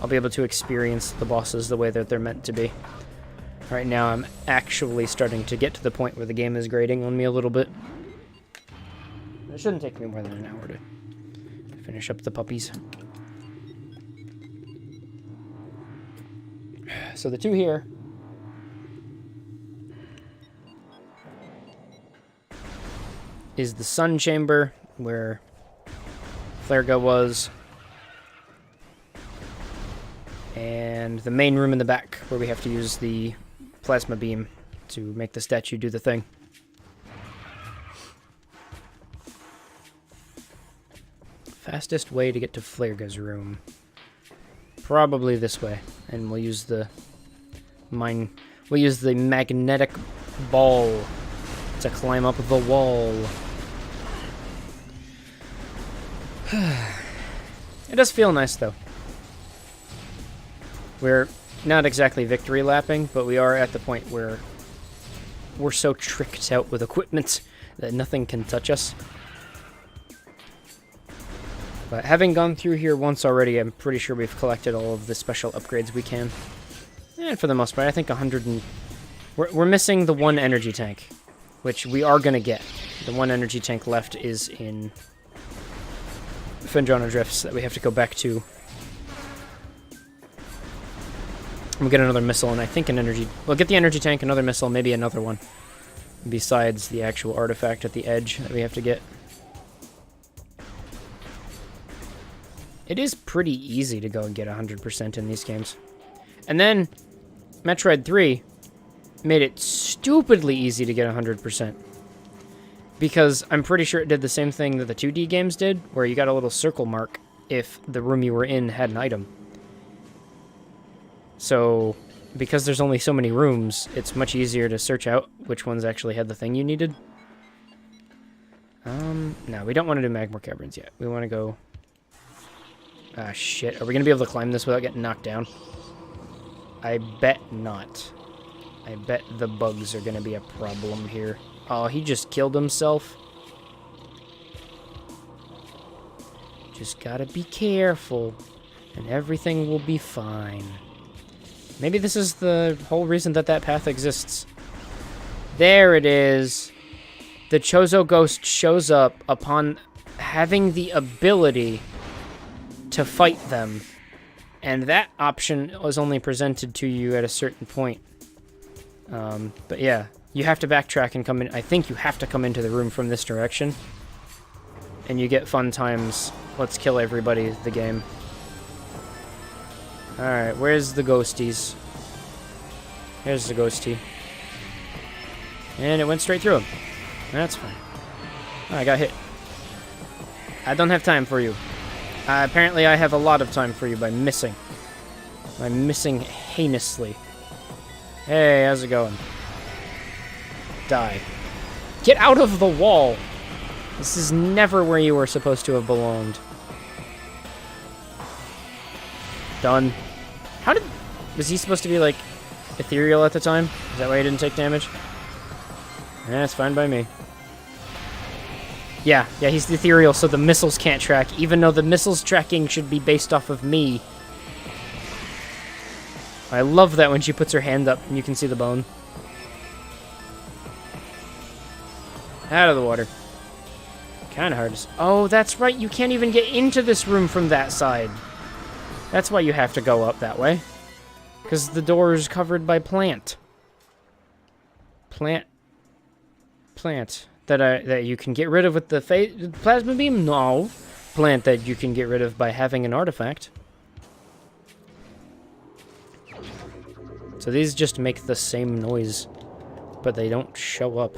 I'll be able to experience the bosses the way that they're meant to be. Right now, I'm actually starting to get to the point where the game is grating on me a little bit. It shouldn't take me more than an hour to finish up the puppies. So the 2 here. Is the Sun Chamber, where Flairgo was. And the main room in the back, where we have to use the plasma beam to make the statue do the thing. Fastest way to get to Flairga's room. Probably this way. And we'll use the magnetic ball to climb up the wall. It does feel nice, though. We're not exactly victory lapping, but we are at the point where we're so tricked out with equipment that nothing can touch us. But having gone through here once already, I'm pretty sure we've collected all of the special upgrades we can. And for the most part, I think 100 and... We're missing the one energy tank, which we are going to get. The one energy tank left is in Phendrana Drifts that we have to go back to. We'll get another missile, and I think an energy... We'll get the energy tank, another missile, maybe another one. Besides the actual artifact at the edge that we have to get. It is pretty easy to go and get 100% in these games. And then, Metroid 3 made it stupidly easy to get 100%. Because I'm pretty sure it did the same thing that the 2D games did, where you got a little circle mark if the room you were in had an item. So, because there's only so many rooms, it's much easier to search out which ones actually had the thing you needed. No, we don't want to do Magmore Caverns yet. We want to go... Ah, shit. Are we going to be able to climb this without getting knocked down? I bet not. I bet the bugs are going to be a problem here. Oh, he just killed himself. Just gotta be careful, and everything will be fine. Maybe this is the whole reason that that path exists. There it is. The Chozo Ghost shows up upon having the ability to fight them. And that option was only presented to you at a certain point. But yeah, you have to backtrack and come in. I think you have to come into the room from this direction. And you get fun times. Let's kill everybody, the game. Alright, where's the ghosties? Here's the ghostie. And it went straight through him. That's fine. Oh, I got hit. I don't have time for you. Apparently I have a lot of time for you by missing. I'm missing heinously. Hey, how's it going? Die. Get out of the wall! This is never where you were supposed to have belonged. Done. How did... Was he supposed to be, like, ethereal at the time? Is that why he didn't take damage? That's fine by me. Yeah, he's ethereal, so the missiles can't track, even though the missiles tracking should be based off of me. I love that when she puts her hand up and you can see the bone. Out of the water. Kind of hard to... Oh, that's right, you can't even get into this room from that side. That's why you have to go up that way. Because the door is covered by plant. Plant. That you can get rid of with the plasma beam? No. Plant that you can get rid of by having an artifact. So these just make the same noise, but they don't show up.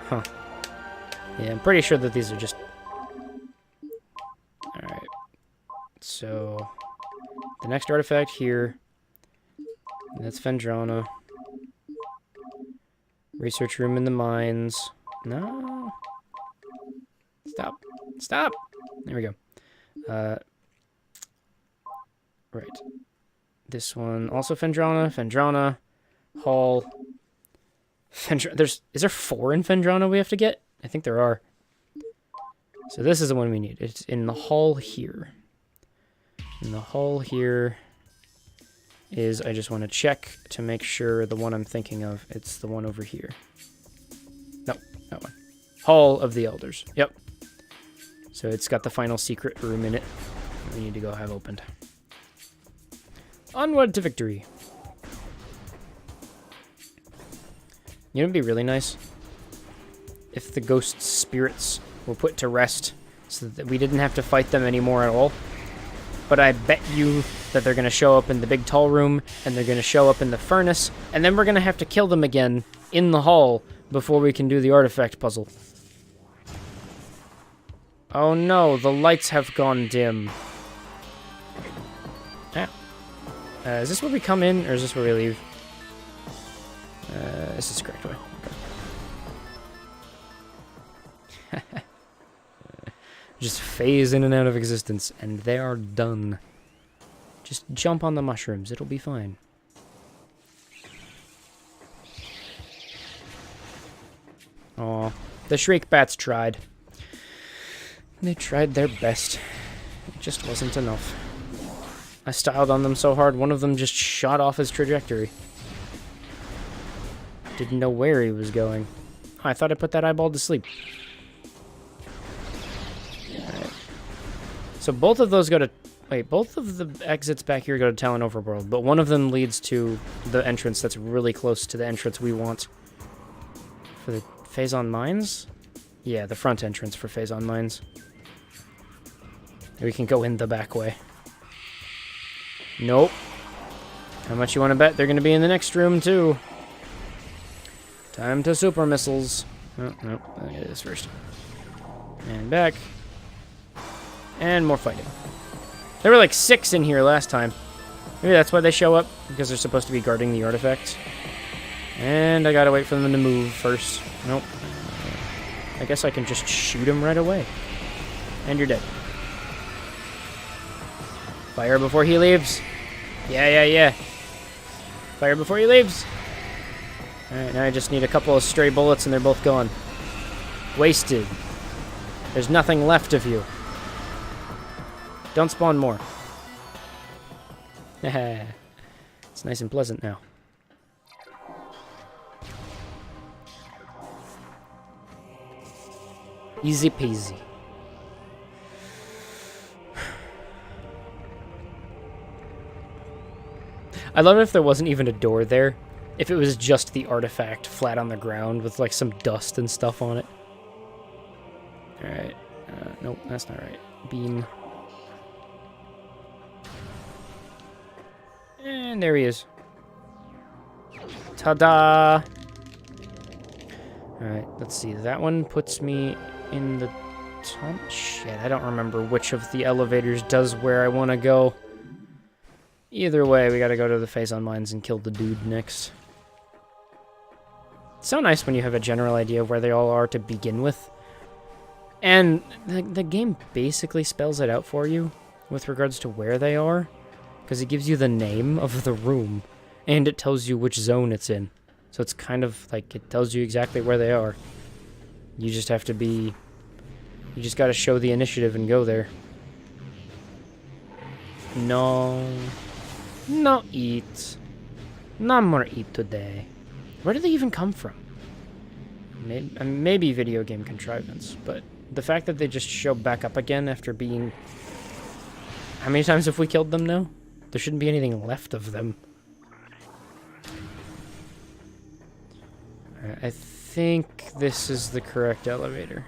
Huh. Yeah, I'm pretty sure that these are just... Alright. So... The next artifact here... That's Phendrana. Research room in the mines. No. Stop. Stop! There we go. Right. This one, also Phendrana, Hall. Is there 4 in Phendrana we have to get? I think there are. So this is the one we need. It's in the hall here. In the hall here is, I just want to check to make sure the one I'm thinking of, it's the one over here. No, that one. Hall of the Elders. Yep. So it's got the final secret room in it we need to go have opened. Onward to victory. You know, it'd be really nice if the ghost spirits were put to rest so that we didn't have to fight them anymore at all. But I bet you that they're going to show up in the big tall room, and they're going to show up in the furnace, and then we're going to have to kill them again in the hall before we can do the artifact puzzle. Oh no, the lights have gone dim. Ah. Is this where we come in, or is this where we leave? This is the correct way. Okay. Just phase in and out of existence, and they are done. Just jump on the mushrooms, it'll be fine. Aw, the Shriek Bats tried. They tried their best. It just wasn't enough. I styled on them so hard, one of them just shot off his trajectory. Didn't know where he was going. Oh, I thought I put that eyeball to sleep. Alright. So both of those go to... Wait, both of the exits back here go to Talon Overworld, but one of them leads to the entrance that's really close to the entrance we want. For the Phazon Mines? Yeah, the front entrance for Phazon Mines. We can go in the back way. Nope. How much you want to bet they're going to be in the next room, too? Time to super missiles. Oh, nope. I'll get this first. And back. And more fighting. There were like 6 in here last time. Maybe that's why they show up, because they're supposed to be guarding the artifacts. And I gotta wait for them to move first. Nope. I guess I can just shoot him right away. And you're dead. Fire before he leaves. Yeah. Fire before he leaves. Alright, now I just need a couple of stray bullets and they're both gone. Wasted. There's nothing left of you. Don't spawn more. It's nice and pleasant now. Easy peasy. I love it if there wasn't even a door there. If it was just the artifact flat on the ground with like some dust and stuff on it. Alright. Nope, that's not right. Beam. And there he is. Ta-da! Alright, let's see. That one puts me in the top. Shit, I don't remember which of the elevators does where I want to go. Either way, we gotta go to the Phazon Mines and kill the dude next. It's so nice when you have a general idea of where they all are to begin with. And the game basically spells it out for you with regards to where they are. Because it gives you the name of the room. And it tells you which zone it's in. So it's kind of like it tells you exactly where they are. You just have to be... You just gotta show the initiative and go there. No... No eat. No more eat today. Where do they even come from? Maybe video game contrivance, but the fact that they just show back up again after being... How many times have we killed them now? There shouldn't be anything left of them. I think this is the correct elevator.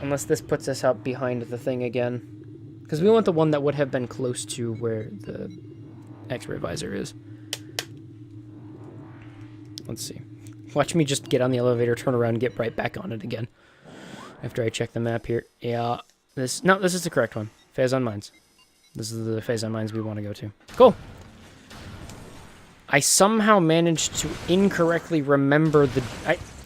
Unless this puts us out behind the thing again. Because we want the one that would have been close to where the X-ray visor is. Let's see. Watch me just get on the elevator, turn around, and get right back on it again. After I check the map here. Yeah. This is the correct one. Phazon Mines. This is the Phazon Mines we want to go to. Cool. I somehow managed to incorrectly remember the...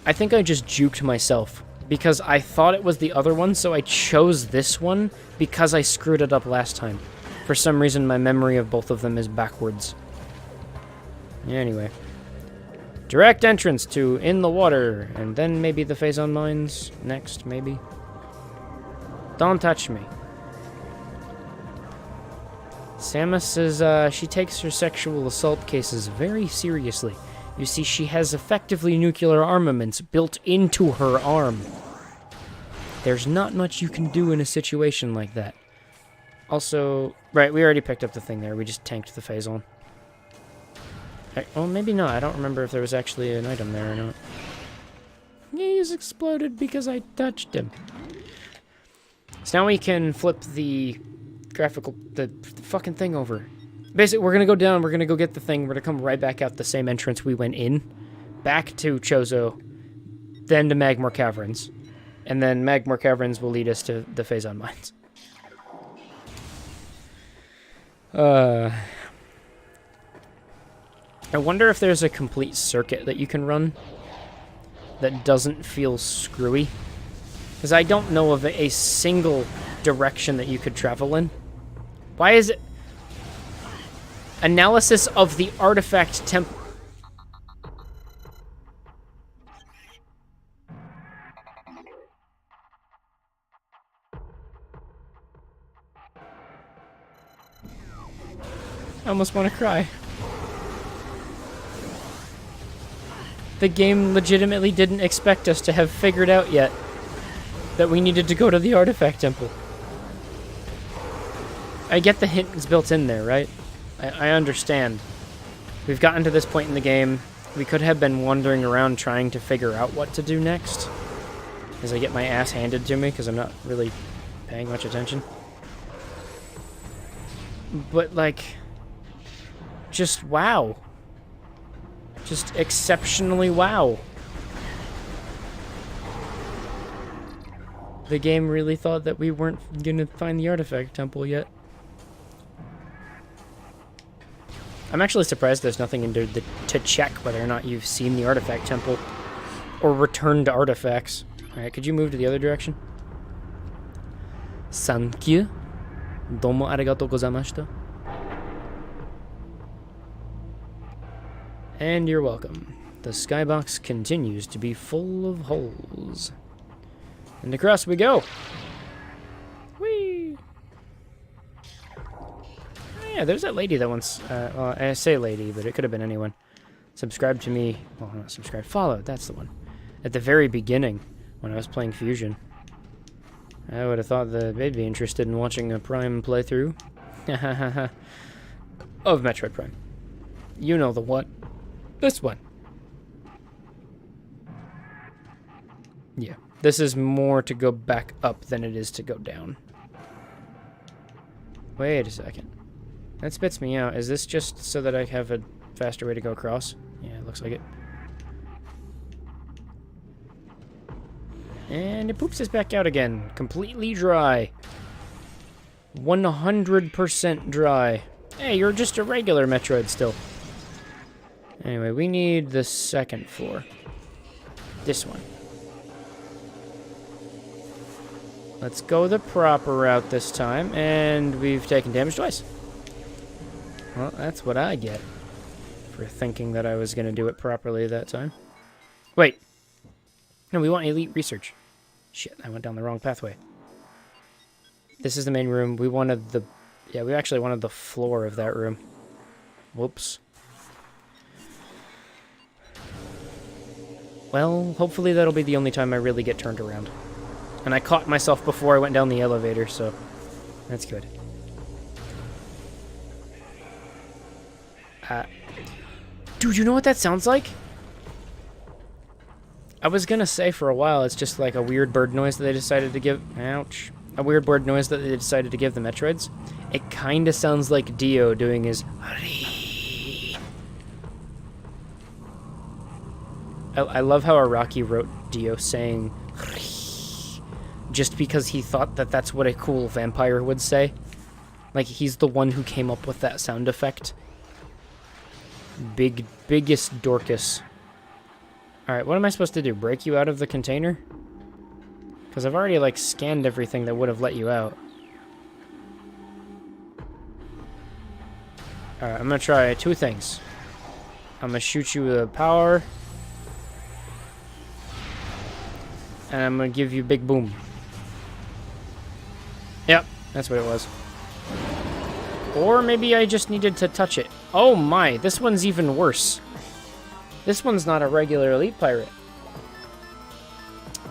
I think I just juked myself. Because I thought it was the other one, so I chose this one because I screwed it up last time. For some reason, my memory of both of them is backwards. Anyway. Direct entrance to In the Water, and then maybe the Phazon Mines next, maybe. Don't touch me. Samus says she takes her sexual assault cases very seriously. You see, she has effectively nuclear armaments built into her arm. There's not much you can do in a situation like that. Also, right, we already picked up the thing there. We just tanked the Phazon. Well, maybe not. I don't remember if there was actually an item there or not. He's exploded because I touched him. So now we can flip the the fucking thing over. Basically, we're going to go down, we're going to go get the thing, we're going to come right back out the same entrance we went in. Back to Chozo. then to Magmor Caverns. And then Magmor Caverns will lead us to the Phazon Mines. I wonder if there's a complete circuit that you can run that doesn't feel screwy. Because I don't know of a single direction that you could travel in. Why is it... Analysis of the artifact temp... I almost want to cry. The game legitimately didn't expect us to have figured out yet that we needed to go to the artifact temple. I get the hint is built in there, right? I understand. We've gotten to this point in the game. We could have been wandering around trying to figure out what to do next. As I get my ass handed to me because I'm not really paying much attention. But, like... just wow. Just exceptionally wow. The game really thought that we weren't gonna find the artifact temple yet. I'm actually surprised there's nothing in there to check whether or not you've seen the artifact temple or returned artifacts. Alright, could you move to the other direction? Thank you. Domo arigatou gozaimashita. And you're welcome. The skybox continues to be full of holes. And across we go! Whee! Oh yeah, there's that lady that once... well, I say lady, but it could have been anyone. Subscribed to me... well, not subscribed. Followed, that's the one. At the very beginning, when I was playing Fusion. I would have thought that they'd be interested in watching a Prime playthrough. Of Metroid Prime. You know the what. This one. Yeah. This is more to go back up than it is to go down. Wait a second. That spits me out. Is this just so that I have a faster way to go across? Yeah, it looks like it. And it poops us back out again. Completely dry. 100% dry. Hey, you're just a regular Metroid still. Anyway, we need the second floor. This one. Let's go the proper route this time, and we've taken damage twice. Well, that's what I get for thinking that I was going to do it properly that time. Wait. No, we want elite research. Shit, I went down the wrong pathway. This is the main room. We wanted the... yeah, we actually wanted the floor of that room. Whoops. Well, hopefully that'll be the only time I really get turned around. And I caught myself before I went down the elevator, so that's good. Dude, you know what that sounds like? I was gonna say for a while it's just like a weird bird noise that they decided to give... ouch. A weird bird noise that they decided to give the Metroids. It kinda sounds like Dio doing his... I love how Araki wrote Dio saying just because he thought that that's what a cool vampire would say. Like, he's the one who came up with that sound effect. Biggest Dorcas. Alright, what am I supposed to do? Break you out of the container? Because I've already, like, scanned everything that would have let you out. Alright, I'm gonna try two things. I'm gonna shoot you with a power... and I'm gonna give you big boom. Yep, that's what it was. Or maybe I just needed to touch it. Oh my, this one's even worse. This one's not a regular elite pirate.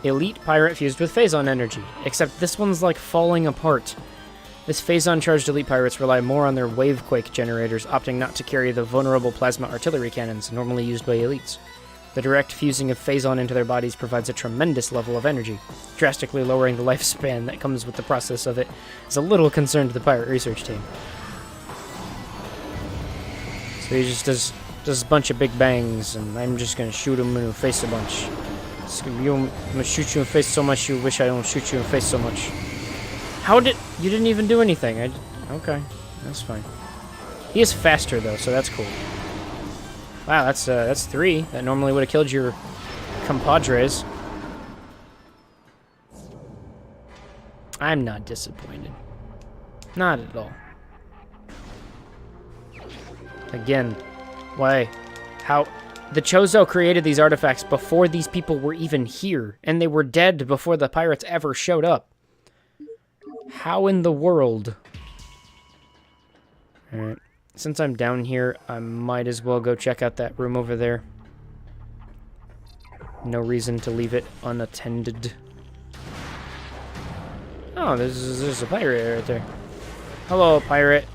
Elite pirate fused with Phazon energy. Except this one's like falling apart. This Phazon-charged elite pirates rely more on their wavequake generators, opting not to carry the vulnerable plasma artillery cannons normally used by elites. The direct fusing of Phazon into their bodies provides a tremendous level of energy, drastically lowering the lifespan that comes with the process of it. Is a little concern to the pirate research team. So he just does a bunch of big bangs, and I'm just gonna shoot him in the face a bunch. I'm gonna shoot you in the face so much you wish I don't shoot you in the face so much. How did... You didn't even do anything. Okay, that's fine. He is faster, though, so that's cool. Wow, that's 3. That normally would have killed your compadres. I'm not disappointed. Not at all. Again, why? How? The Chozo created these artifacts before these people were even here, and they were dead before the pirates ever showed up. How in the world? Alright. Since I'm down here, I might as well go check out that room over there. No reason to leave it unattended. Oh, there's a pirate right there. Hello, pirate.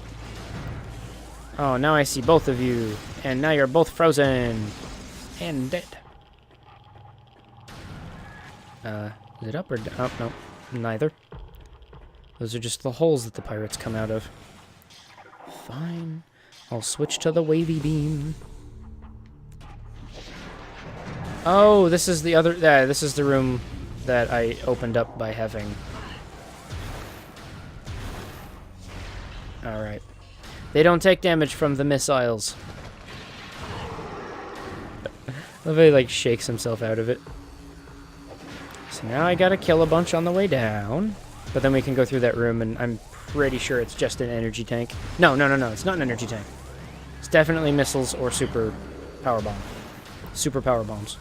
Oh, now I see both of you. And now you're both frozen. And dead. Is it up or down? Oh, no. Neither. Those are just the holes that the pirates come out of. Fine. I'll switch to the wavy beam. Oh, this is the other... Yeah, this is the room that I opened up by having... Alright. They don't take damage from the missiles. He like shakes himself out of it. So now I gotta kill a bunch on the way down. But then we can go through that room and I'm pretty sure it's just an energy tank. No, it's not an energy tank. It's definitely missiles or super power bomb. Super power bombs.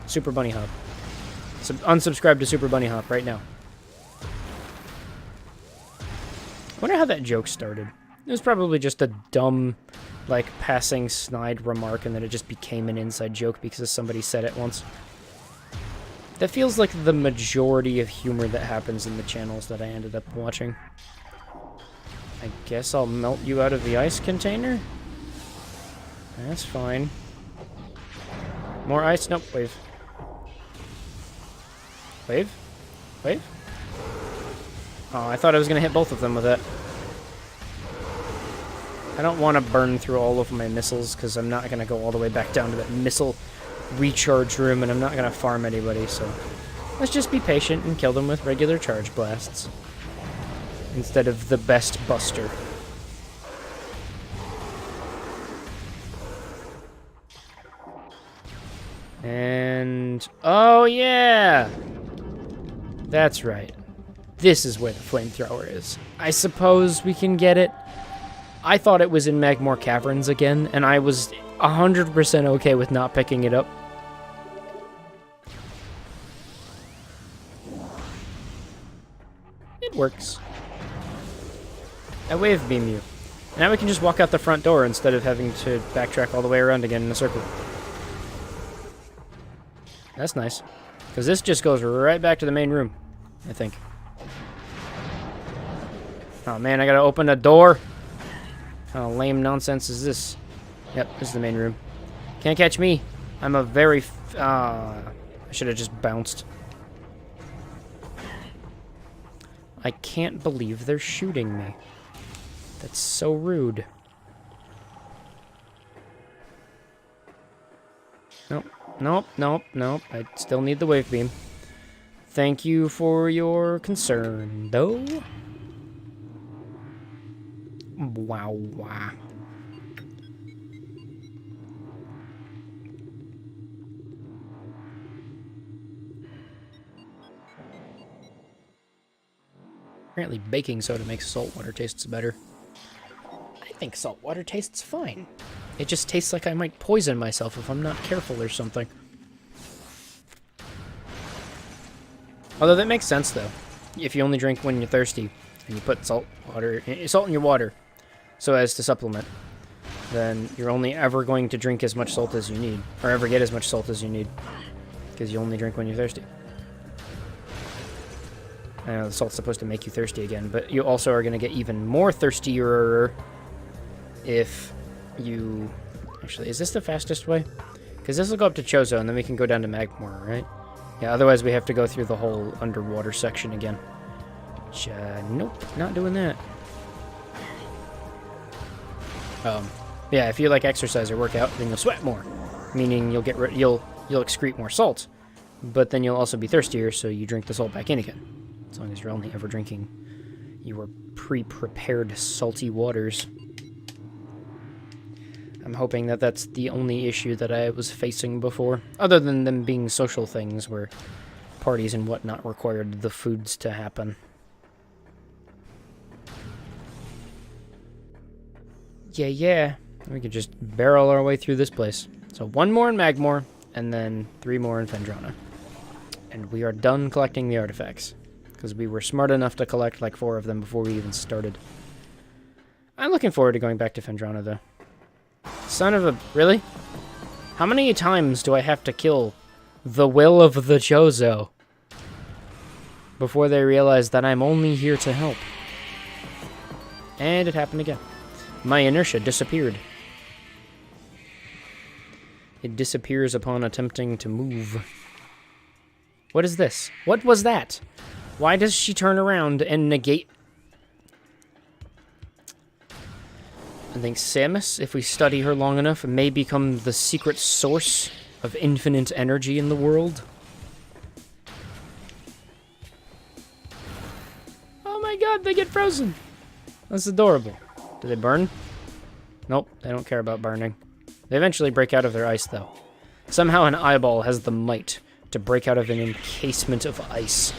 Super bunny hop. Unsubscribe to Super Bunny Hop right now. I wonder how that joke started. It was probably just a dumb, like, passing snide remark, and then it just became an inside joke because somebody said it once. That feels like the majority of humor that happens in the channels that I ended up watching. I guess I'll melt you out of the ice container? That's fine. More ice? Nope, wave. Wave? Wave? Oh, I thought I was going to hit both of them with that. I don't want to burn through all of my missiles, because I'm not going to go all the way back down to that missile recharge room, and I'm not going to farm anybody, so... Let's just be patient and kill them with regular charge blasts. Instead of the best buster. And... Oh, yeah! That's right. This is where the flamethrower is. I suppose we can get it. I thought it was in Magmore Caverns again, and I was 100% okay with not picking it up. It works. I wave beam you. Now we can just walk out the front door instead of having to backtrack all the way around again in a circle. That's nice. Because this just goes right back to the main room, I think. Oh man, I gotta open a door. What kind of lame nonsense is this? Yep, this is the main room. Can't catch me. I'm a very... I should have just bounced. I can't believe they're shooting me. That's so rude. Nope, nope, nope, nope. I still need the wave beam. Thank you for your concern, though. Wow, wow. Apparently baking soda makes salt water taste better. I think salt water tastes fine. It just tastes like I might poison myself if I'm not careful or something. Although that makes sense though. If you only drink when you're thirsty and you put salt in your water so as to supplement, then you're only ever going to drink as much salt as you need, or ever get as much salt as you need, because you only drink when you're thirsty. I know the salt's supposed to make you thirsty again, but you also are going to get even more thirstier if you... Actually, is this the fastest way? Because this will go up to Chozo, and then we can go down to Magmore, right? Yeah, otherwise we have to go through the whole underwater section again. Which, nope, not doing that. Yeah, if you like exercise or work out, then you'll sweat more. Meaning you'll you'll excrete more salt, but then you'll also be thirstier, so you drink the salt back in again. As long as you're only ever drinking your pre-prepared salty waters. I'm hoping that that's the only issue that I was facing before, other than them being social things where parties and whatnot required the foods to happen. Yeah. We could just barrel our way through this place. So 1 more in Magmore, and then 3 more in Phendrana. And we are done collecting the artifacts, because we were smart enough to collect like 4 of them before we even started. I'm looking forward to going back to Phendrana, though. Son of a... Really? How many times do I have to kill the will of the Chozo before they realize that I'm only here to help? And it happened again. My inertia disappeared. It disappears upon attempting to move. What is this? What was that? Why does she turn around and negate... I think Samus, if we study her long enough, may become the secret source of infinite energy in the world. Oh my god, they get frozen! That's adorable. Do they burn? Nope, they don't care about burning. They eventually break out of their ice, though. Somehow an eyeball has the might to break out of an encasement of ice.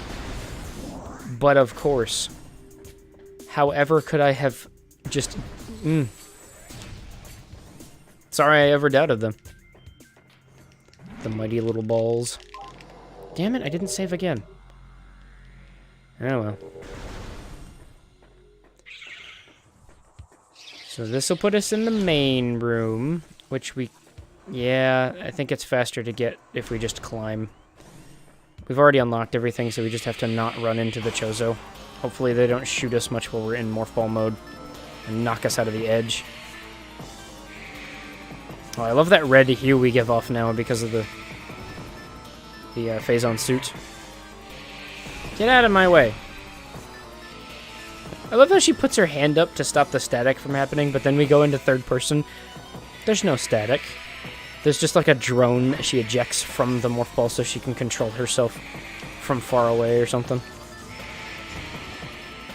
But of course, however could I have just... Sorry I ever doubted them. The mighty little balls. Damn it, I didn't save again. Oh well. So this will put us in the main room, which we... Yeah, I think it's faster to get if we just climb. We've already unlocked everything, so we just have to not run into the Chozo. Hopefully they don't shoot us much while we're in Morph Ball mode and knock us out of the edge. Oh, I love that red hue we give off now because of the Phazon suit. Get out of my way. I love how she puts her hand up to stop the static from happening, but then we go into third person. There's no static. There's just like a drone she ejects from the Morph Ball so she can control herself from far away or something.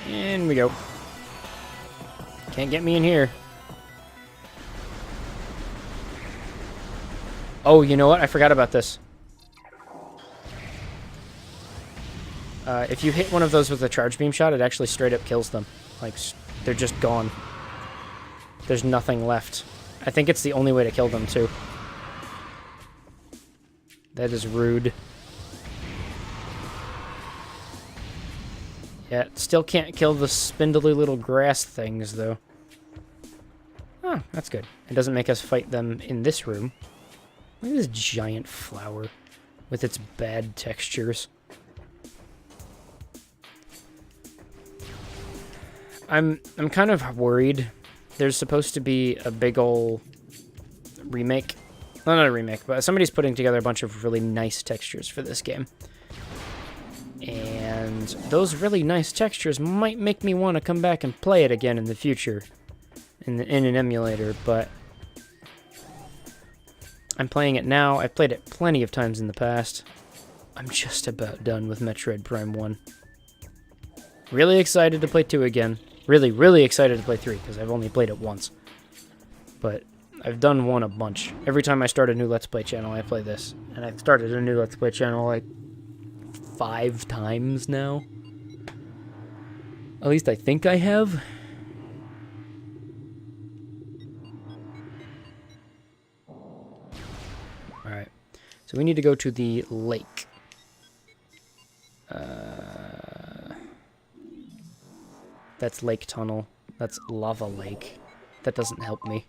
In we go. Can't get me in here. Oh, you know what? I forgot about this. If you hit one of those with a charge beam shot, it actually straight up kills them. Like, they're just gone. There's nothing left. I think it's the only way to kill them, too. That is rude. Yeah, still can't kill the spindly little grass things, though. Oh, that's good. It doesn't make us fight them in this room. Look at this giant flower with its bad textures. I'm kind of worried. There's supposed to be a big ol' remake. Well, not a remake, but somebody's putting together a bunch of really nice textures for this game. And those really nice textures might make me want to come back and play it again in the future. In an emulator, but... I'm playing it now. I've played it plenty of times in the past. I'm just about done with Metroid Prime 1. Really excited to play 2 again. Really, really excited to play 3, because I've only played it once. But I've done 1 a bunch. Every time I start a new Let's Play channel, I play this. And I've started a new Let's Play channel like 5 times now. At least I think I have. Alright. So we need to go to the lake. That's Lake Tunnel. That's Lava Lake. That doesn't help me.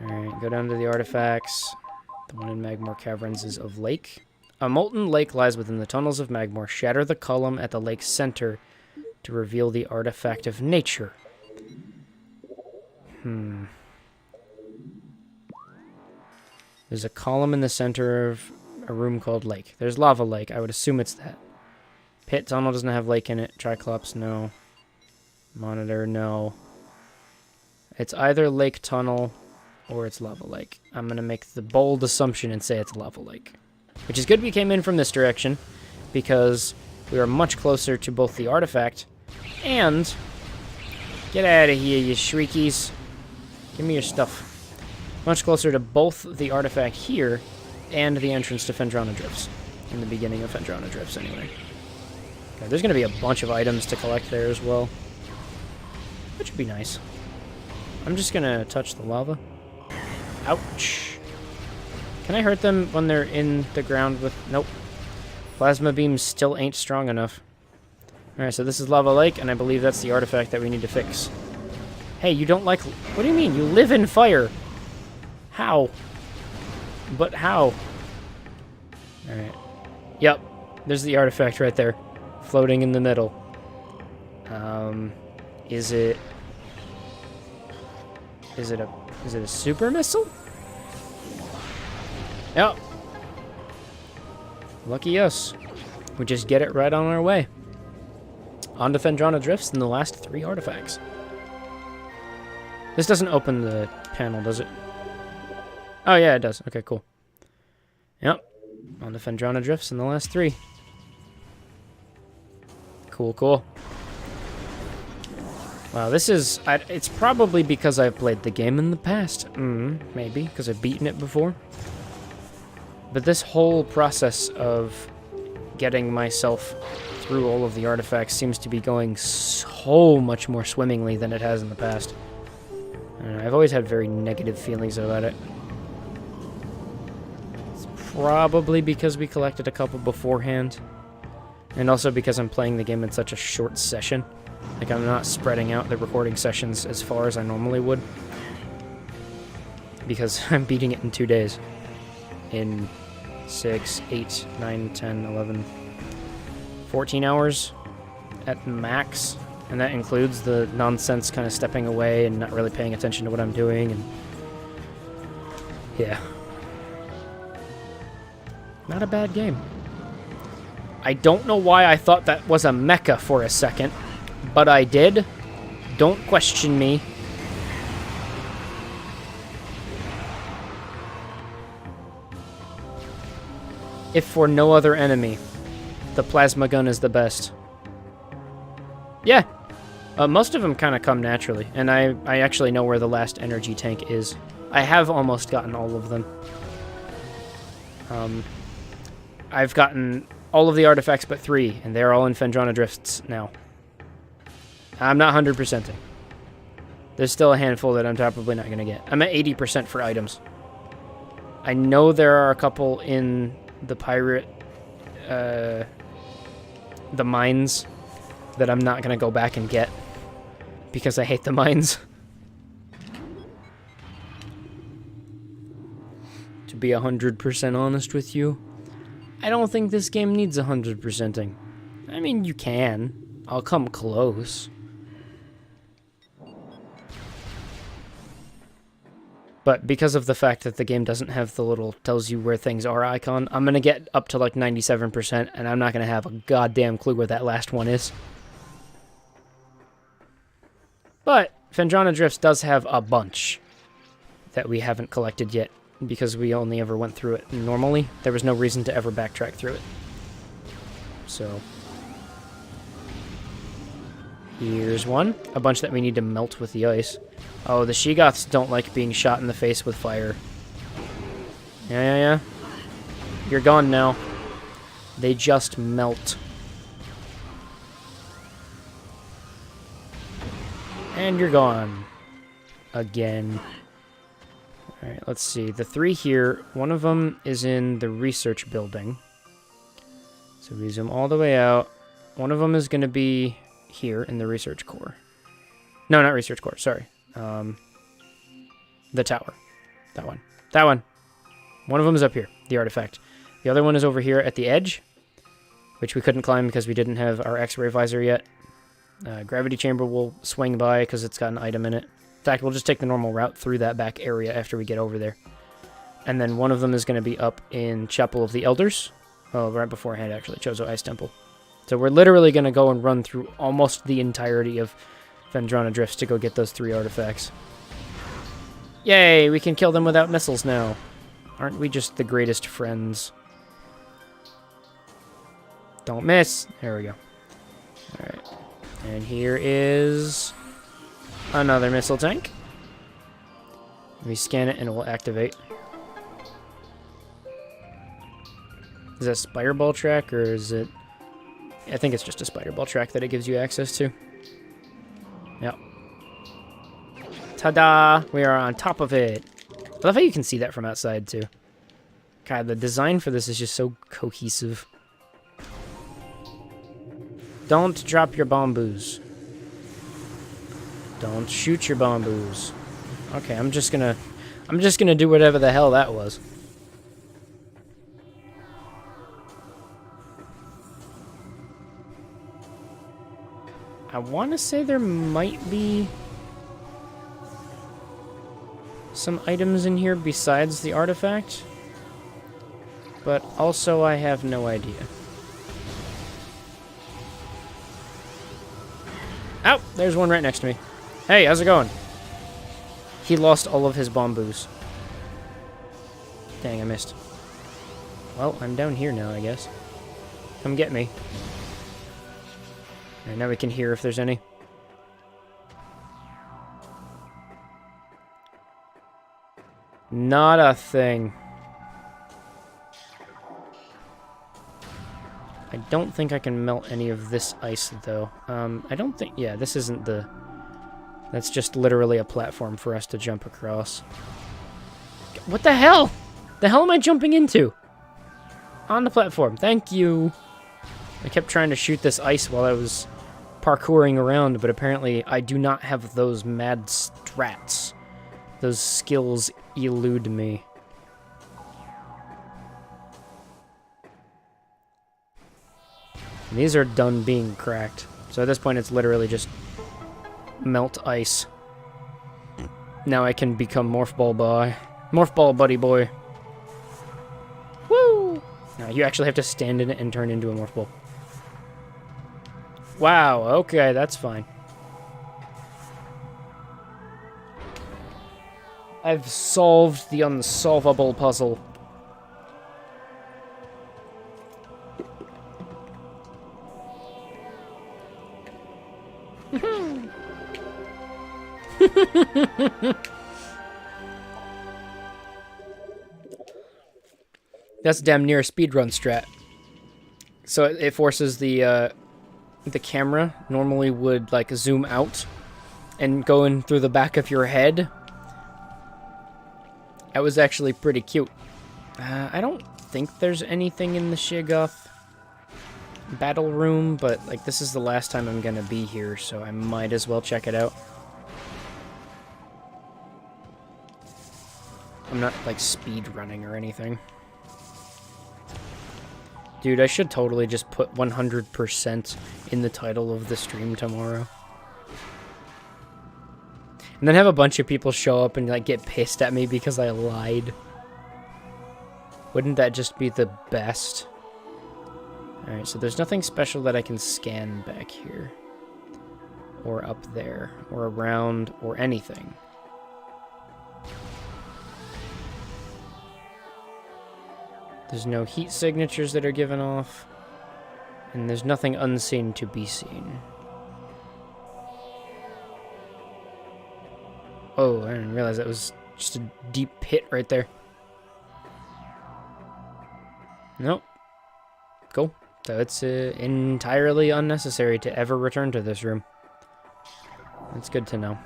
Alright, go down to the artifacts. The one in Magmore Caverns is of lake. A molten lake lies within the tunnels of Magmore. Shatter the column at the lake's center to reveal the artifact of nature. There's a column in the center of a room called Lake. There's Lava Lake. I would assume it's that. Pit Tunnel doesn't have lake in it. Triclops, no. Monitor, no. It's either Lake Tunnel or it's lava lake. I'm going to make the bold assumption and say it's lava lake. Which is good we came in from this direction, because we are much closer to both the artifact and... Get out of here, you shriekies. Give me your stuff. Much closer to both the artifact here and the entrance to Phendrana Drifts. In the beginning of Phendrana Drifts, anyway. Okay, there's going to be a bunch of items to collect there as well. Which would be nice. I'm just going to touch the lava. Ouch. Can I hurt them when they're in the ground with... Nope. Plasma beams still ain't strong enough. Alright, so this is Lava Lake, and I believe that's the artifact that we need to fix. Hey, you don't like... What do you mean? You live in fire! How? But how? Alright. Yep. There's the artifact right there. Floating in the middle. Is it... Is it a super missile? Yep. Lucky us. We just get it right on our way. On to Phendrana Drifts and the last 3 artifacts. This doesn't open the panel, does it? Oh, yeah, it does. Okay, cool. Yep. On to Phendrana Drifts and the last 3. Cool, cool. Wow, this is... it's probably because I've played the game in the past. Maybe, because I've beaten it before. But this whole process of getting myself through all of the artifacts seems to be going so much more swimmingly than it has in the past. I don't know, I've always had very negative feelings about it. It's probably because we collected a couple beforehand. And also because I'm playing the game in such a short session. Like, I'm not spreading out the recording sessions as far as I normally would. Because I'm beating it in 2 days. In 6, 8, 9, 10, 11, 14 hours at max. And that includes the nonsense kind of stepping away and not really paying attention to what I'm doing. And yeah. Not a bad game. I don't know why I thought that was a mecha for a second, but I did. Don't question me. If for no other enemy, the plasma gun is the best. Yeah. Most of them kind of come naturally, and I actually know where the last energy tank is. I have almost gotten all of them. I've gotten all of the artifacts but 3, and they're all in Phendrana Drifts now. I'm not 100%ing. There's still a handful that I'm probably not going to get. I'm at 80% for items. I know there are a couple in the pirate, the mines, that I'm not going to go back and get, because I hate the mines. To be 100% honest with you, I don't think this game needs 100%ing. I mean, you can. I'll come close. But because of the fact that the game doesn't have the little tells you where things are icon, I'm going to get up to like 97%, and I'm not going to have a goddamn clue where that last one is. But Phendrana Drifts does have a bunch that we haven't collected yet, because we only ever went through it normally. There was no reason to ever backtrack through it. So, here's one. A bunch that we need to melt with the ice. Oh, the Sheegoths don't like being shot in the face with fire. Yeah. You're gone now. They just melt. And you're gone. Again. Alright, let's see. The 3 here, one of them is in the research building. So we zoom all the way out. One of them is going to be here in the research core. No, not research core, sorry. The tower. That one. That one. One of them is up here, the artifact. The other one is over here at the edge, which we couldn't climb because we didn't have our X-ray visor yet. Gravity chamber will swing by because it's got an item in it. In fact, we'll just take the normal route through that back area after we get over there. And then one of them is going to be up in Chapel of the Elders. Oh, right beforehand, actually, Chozo Ice Temple. So we're literally going to go and run through almost the entirety of Phendrana Drifts to go get those 3 artifacts. Yay, we can kill them without missiles now. Aren't we just the greatest friends? Don't miss. There we go. Alright. And here is another missile tank. We scan it and it will activate. Is that a spider ball track or is it... I think it's just a spider ball track that it gives you access to. Yep. Ta-da! We are on top of it. I love how you can see that from outside, too. God, the design for this is just so cohesive. Don't drop your bamboos. Don't shoot your bamboos. Okay, I'm just gonna do whatever the hell that was. I want to say there might be some items in here besides the artifact, but also I have no idea. Oh, there's one right next to me. Hey, how's it going? He lost all of his bamboos. Dang, I missed. Well, I'm down here now, I guess. Come get me. Alright, now we can hear if there's any. Not a thing. I don't think I can melt any of this ice, though. I don't think... Yeah, this isn't the... That's just literally a platform for us to jump across. What the hell? The hell am I jumping into? On the platform. Thank you. I kept trying to shoot this ice while I was parkouring around, but apparently I do not have those mad strats. Those skills elude me. And these are done being cracked. So at this point it's literally just melt ice. Now I can become Morph Ball Boy. Morph Ball Buddy Boy. Woo! Now you actually have to stand in it and turn into a Morph Ball. Wow, okay, that's fine. I've solved the unsolvable puzzle. That's damn near a speedrun strat. So it forces the camera normally would like zoom out and go in through the back of your head. That was actually pretty cute. I don't think there's anything in the Shiggoth battle room, but like this is the last time I'm gonna be here, so I might as well check it out. I'm not like speed running or anything. Dude, I should totally just put 100% in the title of the stream tomorrow. And then have a bunch of people show up and like get pissed at me because I lied. Wouldn't that just be the best? Alright, so there's nothing special that I can scan back here. Or up there. Or around. Or anything. There's no heat signatures that are given off. And there's nothing unseen to be seen. Oh, I didn't realize that was just a deep pit right there. Nope. Cool. So it's entirely unnecessary to ever return to this room. That's good to know.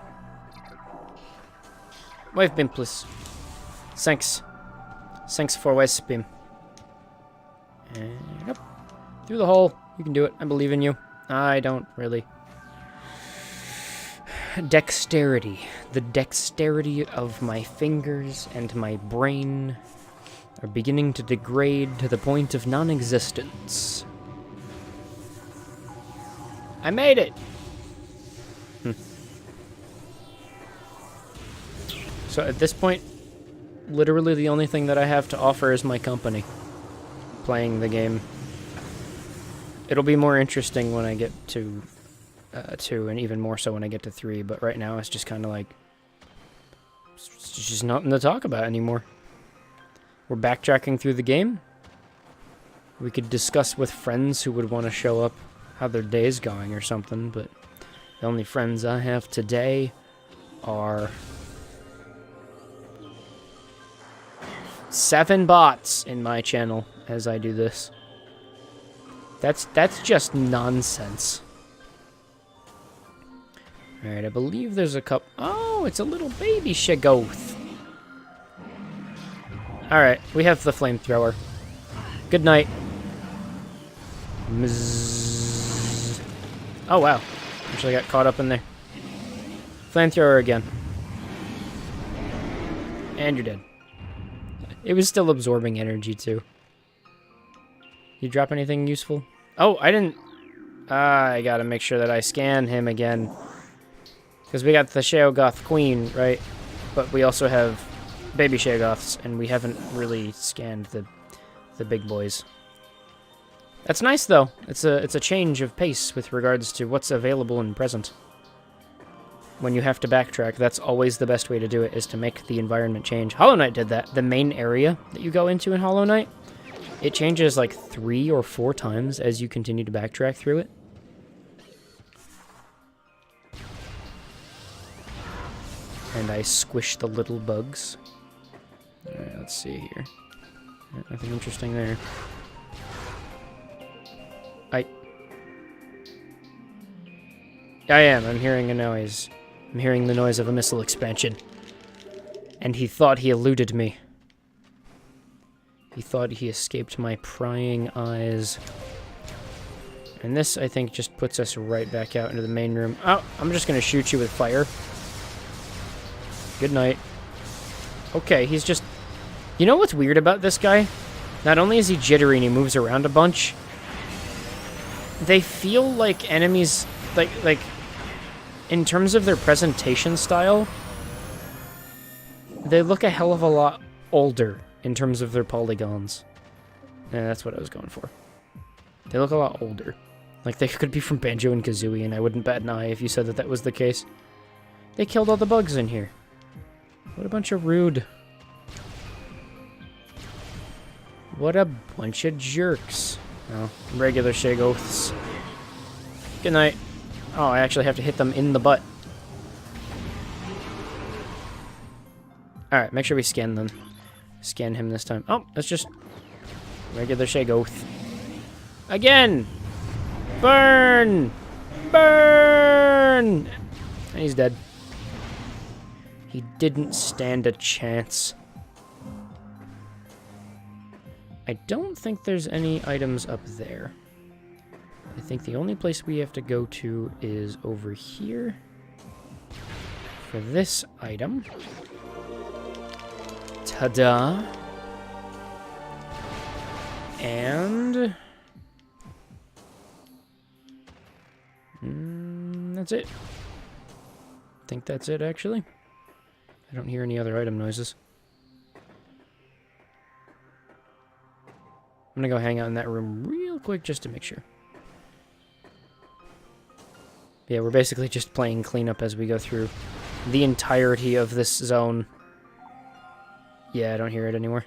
Wave beam, please. Thanks. Thanks for wave beam. And up. Through the hole. You can do it. I believe in you. I don't really. Dexterity. The dexterity of my fingers and my brain are beginning to degrade to the point of non-existence. I made it! So at this point, literally the only thing that I have to offer is my company. Playing the game. It'll be more interesting when I get to 2, and even more so when I get to 3, but right now it's just kind of like It's just nothing to talk about anymore. We're backtracking through the game. We could discuss with friends who would want to show up how their day's going or something, but the only friends I have today are 7 bots in my channel as I do this. That's just nonsense. Alright, I believe there's a cup. Oh, it's a little baby Shagoth. Alright, we have the flamethrower. Good night. Mzzz. Oh, wow. Actually got caught up in there. Flamethrower again. And you're dead. It was still absorbing energy, too. You drop anything useful? Oh, I didn't... I gotta make sure that I scan him again. Because we got the Sheogoth Queen, right? But we also have baby Sheogoths, and we haven't really scanned the big boys. That's nice, though. It's a change of pace with regards to what's available and present. When you have to backtrack, that's always the best way to do it, is to make the environment change. Hollow Knight did that. The main area that you go into in Hollow Knight, it changes like 3 or 4 times as you continue to backtrack through it. And I squish the little bugs. Alright, let's see here. Nothing interesting there. I am. I'm hearing a noise. I'm hearing the noise of a missile expansion. And he thought he eluded me. He thought he escaped my prying eyes. And this, I think, just puts us right back out into the main room. Oh, I'm just going to shoot you with fire. Good night. Okay, he's just... You know what's weird about this guy? Not only is he jittery and he moves around a bunch, they feel like enemies... Like, in terms of their presentation style, they look a hell of a lot older in terms of their polygons. Yeah, that's what I was going for. They look a lot older. Like, they could be from Banjo and Kazooie, and I wouldn't bat an eye if you said that that was the case. They killed all the bugs in here. What a bunch of rude... What a bunch of jerks. Oh, regular Shagoths. Good night. Oh, I actually have to hit them in the butt. Alright, make sure we scan them. Scan him this time. Oh, that's just regular Shagoth. Again! Burn! Burn! And he's dead. He didn't stand a chance. I don't think there's any items up there. I think the only place we have to go to is over here for this item. Ta-da! And... that's it. I think that's it, actually. I don't hear any other item noises. I'm gonna go hang out in that room real quick just to make sure. Yeah, we're basically just playing cleanup as we go through the entirety of this zone. Yeah, I don't hear it anymore.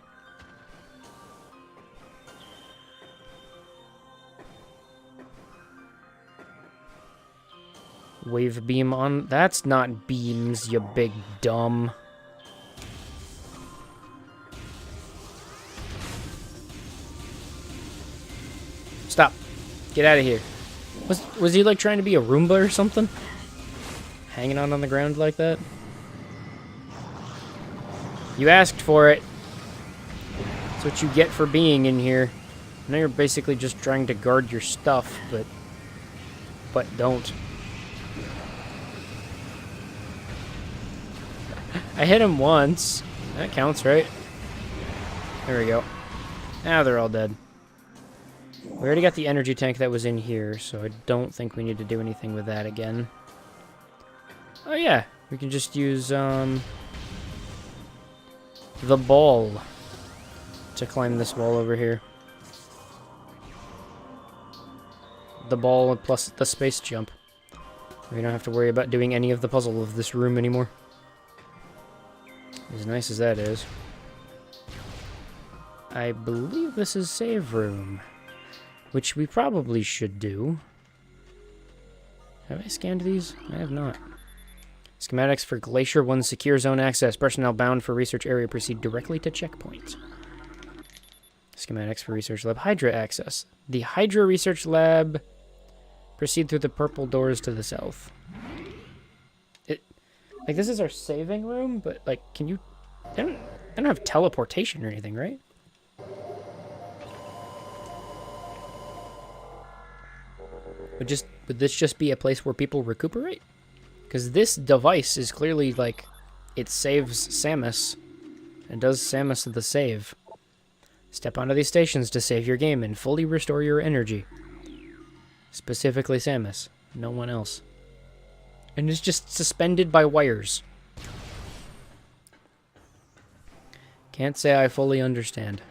Wave beam on... That's not beams, you big dumb. Stop. Get out of here. Was he like trying to be a Roomba or something? Hanging on the ground like that? You asked for it. That's what you get for being in here. I know you're basically just trying to guard your stuff, but don't. I hit him once. That counts, right? There we go. Now they're all dead. We already got the energy tank that was in here, so I don't think we need to do anything with that again. Oh yeah, we can just use the ball to climb this wall over here. The ball plus the space jump. We don't have to worry about doing any of the puzzle of this room anymore. As nice as that is. I believe this is save room, which we probably should do. Have I scanned these? I have not. Schematics for Glacier 1 secure zone access. Personnel bound for research area proceed directly to checkpoint. Schematics for research lab Hydra access. The Hydra research lab proceed through the purple doors to the south. Like, this is our saving room, but, like, can you... They don't have teleportation or anything, right? Would this just be a place where people recuperate? Because this device is clearly, like, it saves Samus. It does Samus the save. Step onto these stations to save your game and fully restore your energy. Specifically Samus. No one else. And it's just suspended by wires. Can't say I fully understand.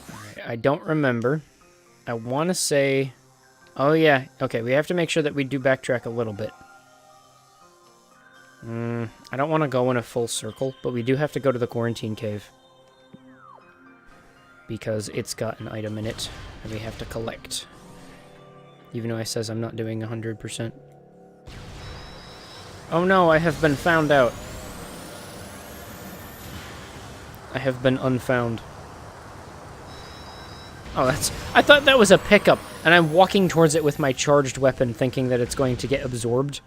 Alright, I don't remember. I want to say... Oh yeah, okay, we have to make sure that we do backtrack a little bit. I don't want to go in a full circle, but we do have to go to the quarantine cave. Because it's got an item in it that we have to collect. Even though it says I'm not doing 100%. Oh no, I have been found out. I have been unfound. Oh, that's... I thought that was a pickup, and I'm walking towards it with my charged weapon, thinking that it's going to get absorbed.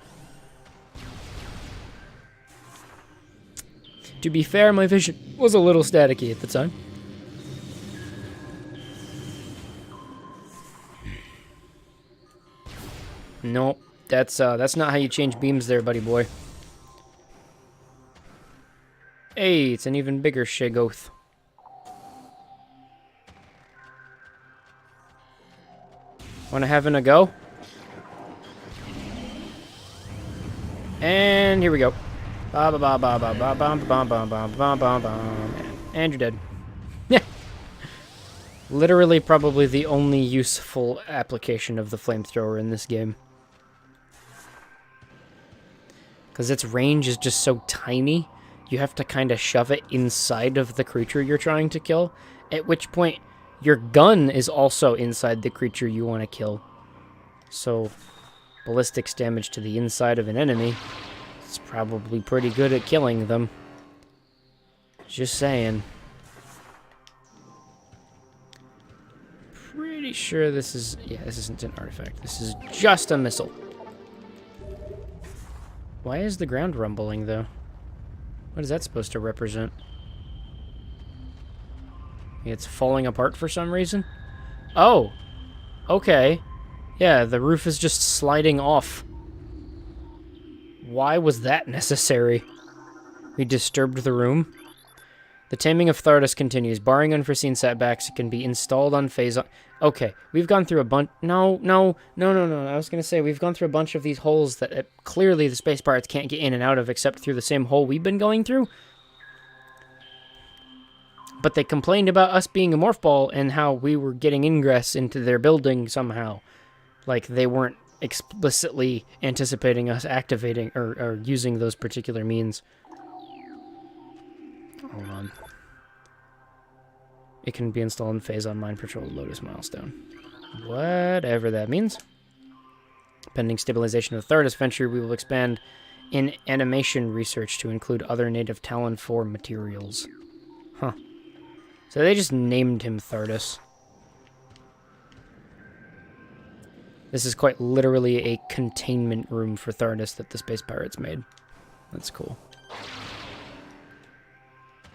To be fair, my vision was a little staticky at the time. Nope, that's not how you change beams there, buddy boy. Hey, it's an even bigger Shegoth. Wanna having a go? And here we go. Ba ba ba ba ba ba ba ba ba ba ba ba ba. And you're dead. Literally, probably the only useful application of the flamethrower in this game. Because its range is just so tiny, you have to kind of shove it inside of the creature you're trying to kill, at which point your gun is also inside the creature you want to kill. So, ballistics damage to the inside of an enemy is probably pretty good at killing them. Just saying. Pretty sure this is... Yeah, this isn't an artifact. This is just a missile. Why is the ground rumbling, though? What is that supposed to represent? It's falling apart for some reason? Oh! Okay. Yeah, the roof is just sliding off. Why was that necessary? We disturbed the room? The taming of Thardus continues. Barring unforeseen setbacks, it can be installed on phase... Okay, we've gone through a bunch... No. I was going to say, we've gone through a bunch of these holes that clearly the space pirates can't get in and out of except through the same hole we've been going through. But they complained about us being a morph ball and how we were getting ingress into their building somehow. Like, they weren't explicitly anticipating us activating or using those particular means. Hold on. It can be installed in phase on Mine Patrol Lotus Milestone. Whatever that means. Pending stabilization of the Thardus Venture, we will expand in animation research to include other native Talon 4 materials. Huh. So they just named him Thardus. This is quite literally a containment room for Thardus that the Space Pirates made. That's cool.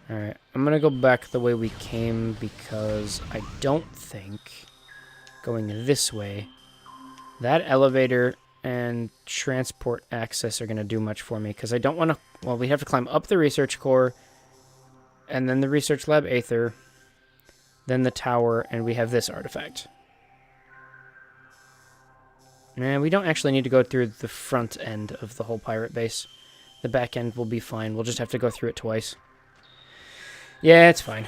Alright, I'm gonna go back the way we came because I don't think going this way, that elevator and transport access are gonna do much for me because I don't want to... Well, we have to climb up the research core and then the research lab Aether, then the tower, and we have this artifact. Nah, we don't actually need to go through the front end of the whole pirate base. The back end will be fine. We'll just have to go through it twice. Yeah, it's fine.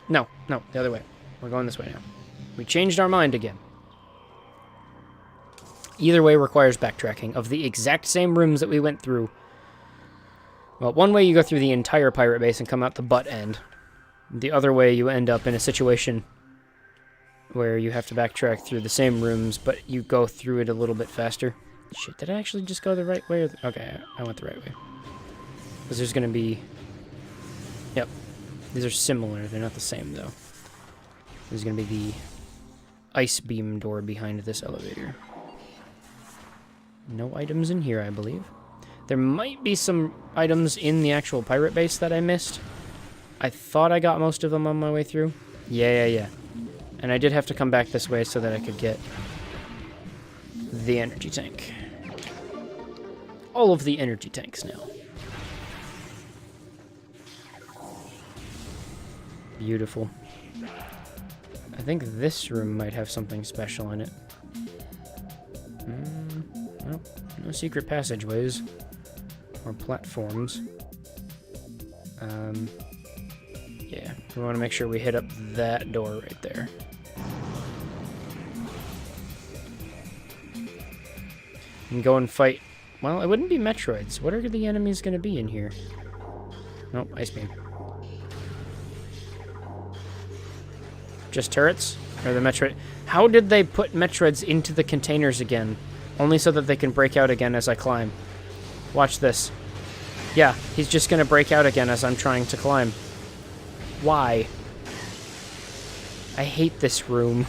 No, the other way. We're going this way now. We changed our mind again. Either way requires backtracking of the exact same rooms that we went through Well, one way you go through the entire pirate base and come out the butt end. The other way you end up in a situation where you have to backtrack through the same rooms, but you go through it a little bit faster. Shit, did I actually just go the right way? Okay, I went the right way. Because there's going to be... Yep. These are similar. They're not the same, though. There's going to be the ice beam door behind this elevator. No items in here, I believe. There might be some items in the actual pirate base that I missed. I thought I got most of them on my way through. Yeah. And I did have to come back this way so that I could get the energy tank. All of the energy tanks now. Beautiful. I think this room might have something special in it. Well, no secret passageways or platforms. Yeah, we want to make sure we hit up that door right there. And go and fight. Well, it wouldn't be Metroids. What are the enemies going to be in here? Nope, ice beam. Just turrets? Or the Metroid? How did they put Metroids into the containers again? Only so that they can break out again as I climb. Watch this. Yeah, he's just gonna break out again as I'm trying to climb. Why? I hate this room.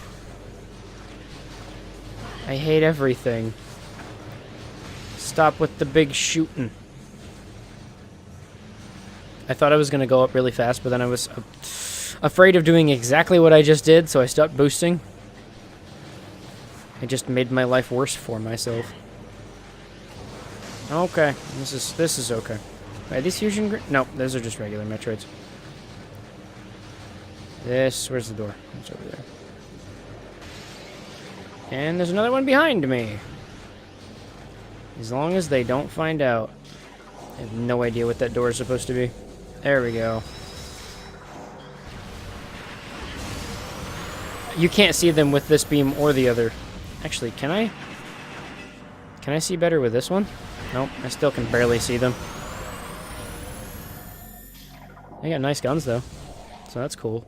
I hate everything. Stop with the big shooting. I thought I was gonna go up really fast, but then I was afraid of doing exactly what I just did, so I stopped boosting. I just made my life worse for myself. Okay, this is okay. Are these fusion no, those are just regular Metroids. Where's the door? It's over there. And there's another one behind me. As long as they don't find out. I have no idea what that door is supposed to be. There we go. You can't see them with this beam or the other. Actually, can I? Can I see better with this one? Nope, I still can barely see them. They got nice guns, though. So that's cool.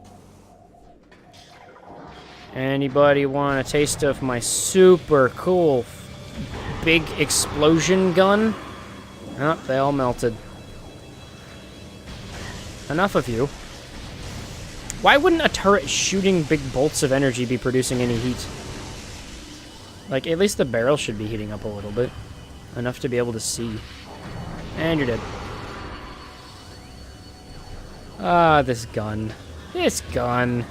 Anybody want a taste of my super cool big explosion gun? Oh, they all melted. Enough of you. Why wouldn't a turret shooting big bolts of energy be producing any heat? Like, at least the barrel should be heating up a little bit. Enough to be able to see. And you're dead. Ah, this gun. This gun.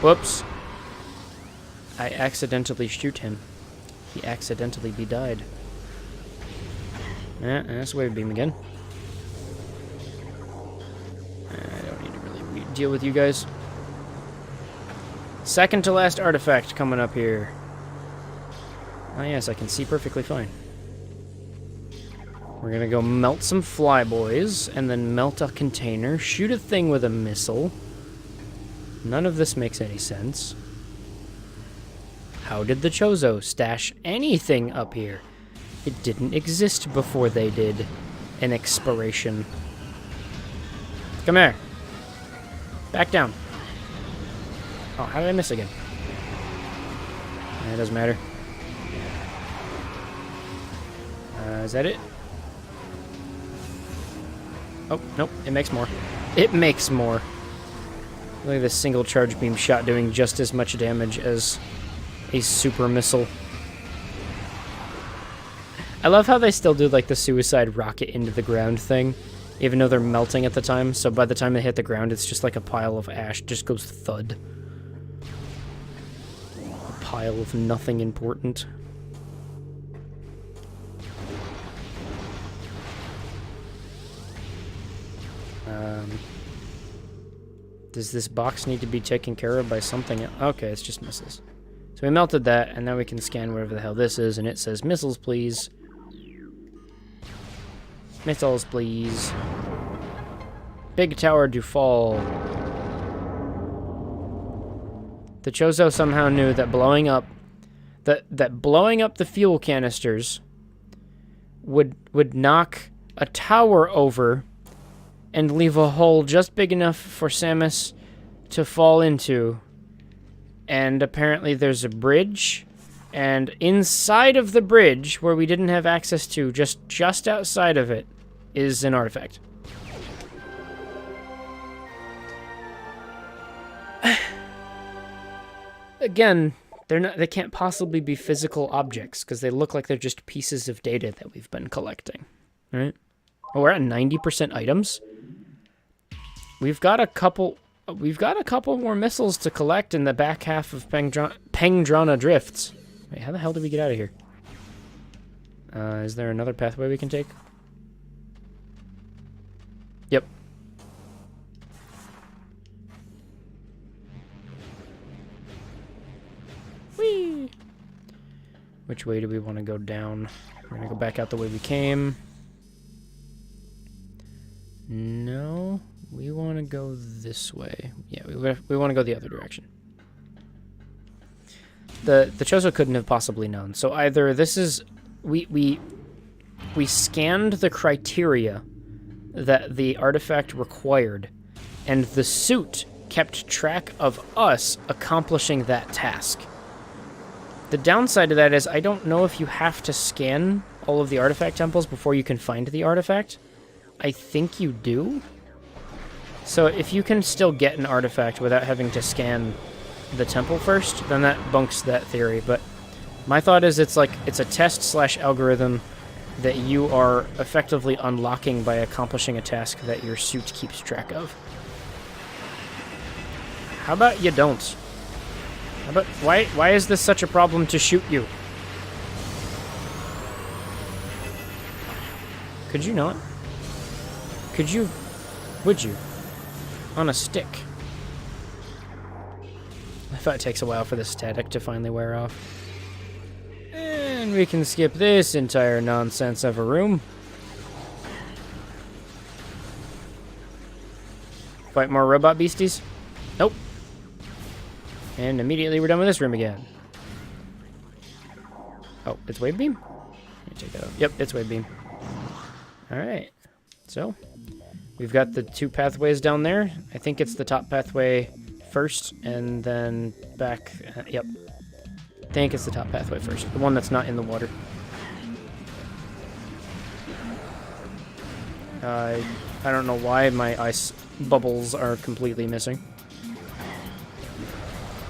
Whoops. I accidentally shoot him. He accidentally be died. That's wave beam again. I don't need to really deal with you guys. Second to last artifact coming up here. Ah, yes, I can see perfectly fine. We're gonna go melt some flyboys, and then melt a container, shoot a thing with a missile. None of this makes any sense. How did the Chozo stash anything up here? It didn't exist before they did an expiration. Come here. Back down. Oh, how did I miss again? It doesn't matter. Is that it? Oh, nope. It makes more. It makes more. Look at this single charge beam shot doing just as much damage as a super missile. I love how they still do like the suicide rocket into the ground thing, even though they're melting at the time, so by the time they hit the ground, it's just like a pile of ash, just goes thud. A pile of nothing important. Does this box need to be taken care of by something else? Okay, it's just missiles. So we melted that, and now we can scan whatever the hell this is, and it says, missiles, please. Missiles, please. Big tower to fall. The Chozo somehow knew that blowing up... That blowing up the fuel canisters would knock a tower over and leave a hole just big enough for Samus to fall into. And apparently there's a bridge, and inside of the bridge, where we didn't have access to, just outside of it, is an artifact. Again, they can't possibly be physical objects, because they look like they're just pieces of data that we've been collecting. Right? Oh, we're at 90% items. We've got a couple more missiles to collect in the back half of Pengdrana Drifts. Wait, how the hell did we get out of here? Is there another pathway we can take? Yep. Whee! Which way do we want to go down? We're gonna go back out the way we came. No, we want to go this way. Yeah, we want to go the other direction. The Chozo couldn't have possibly known. So either this is we scanned the criteria that the artifact required, and the suit kept track of us accomplishing that task. The downside of that is I don't know if you have to scan all of the artifact temples before you can find the artifact. I think you do. So if you can still get an artifact without having to scan the temple first, then that bunks that theory. But my thought is it's a test/algorithm that you are effectively unlocking by accomplishing a task that your suit keeps track of. How about you don't? How about why is this such a problem to shoot you? Could you not? Could you? Would you? On a stick. I thought it takes a while for the static to finally wear off. And we can skip this entire nonsense of a room. Fight more robot beasties? Nope. And immediately we're done with this room again. Oh, it's wave beam? Let me take that off. Yep, it's wave beam. Alright. So, we've got the two pathways down there. I think it's the top pathway first, and then back. Yep. I think it's the top pathway first. The one that's not in the water. I don't know why my ice bubbles are completely missing.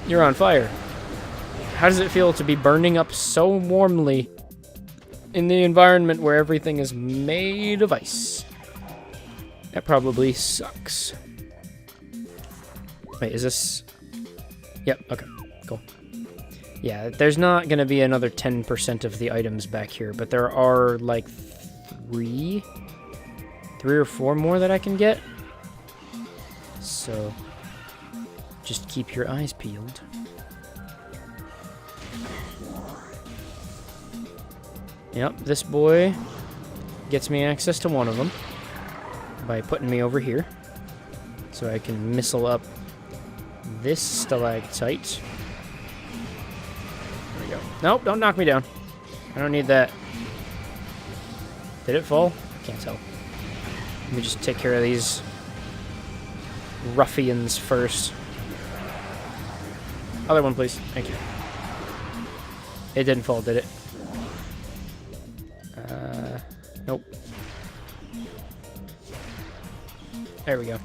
You're on fire. How does it feel to be burning up so warmly in the environment where everything is made of ice? That probably sucks. Wait, is this... Yep, okay, cool. Yeah, there's not going to be another 10% of the items back here, but there are like three or four more that I can get. So, just keep your eyes peeled. Yep, this boy gets me access to one of them by putting me over here, so I can missile up this stalactite. There we go. Nope, don't knock me down. I don't need that. Did it fall? I can't tell. Let me just take care of these ruffians first. Other one, please. Thank you. It didn't fall, did it? Nope. There we go.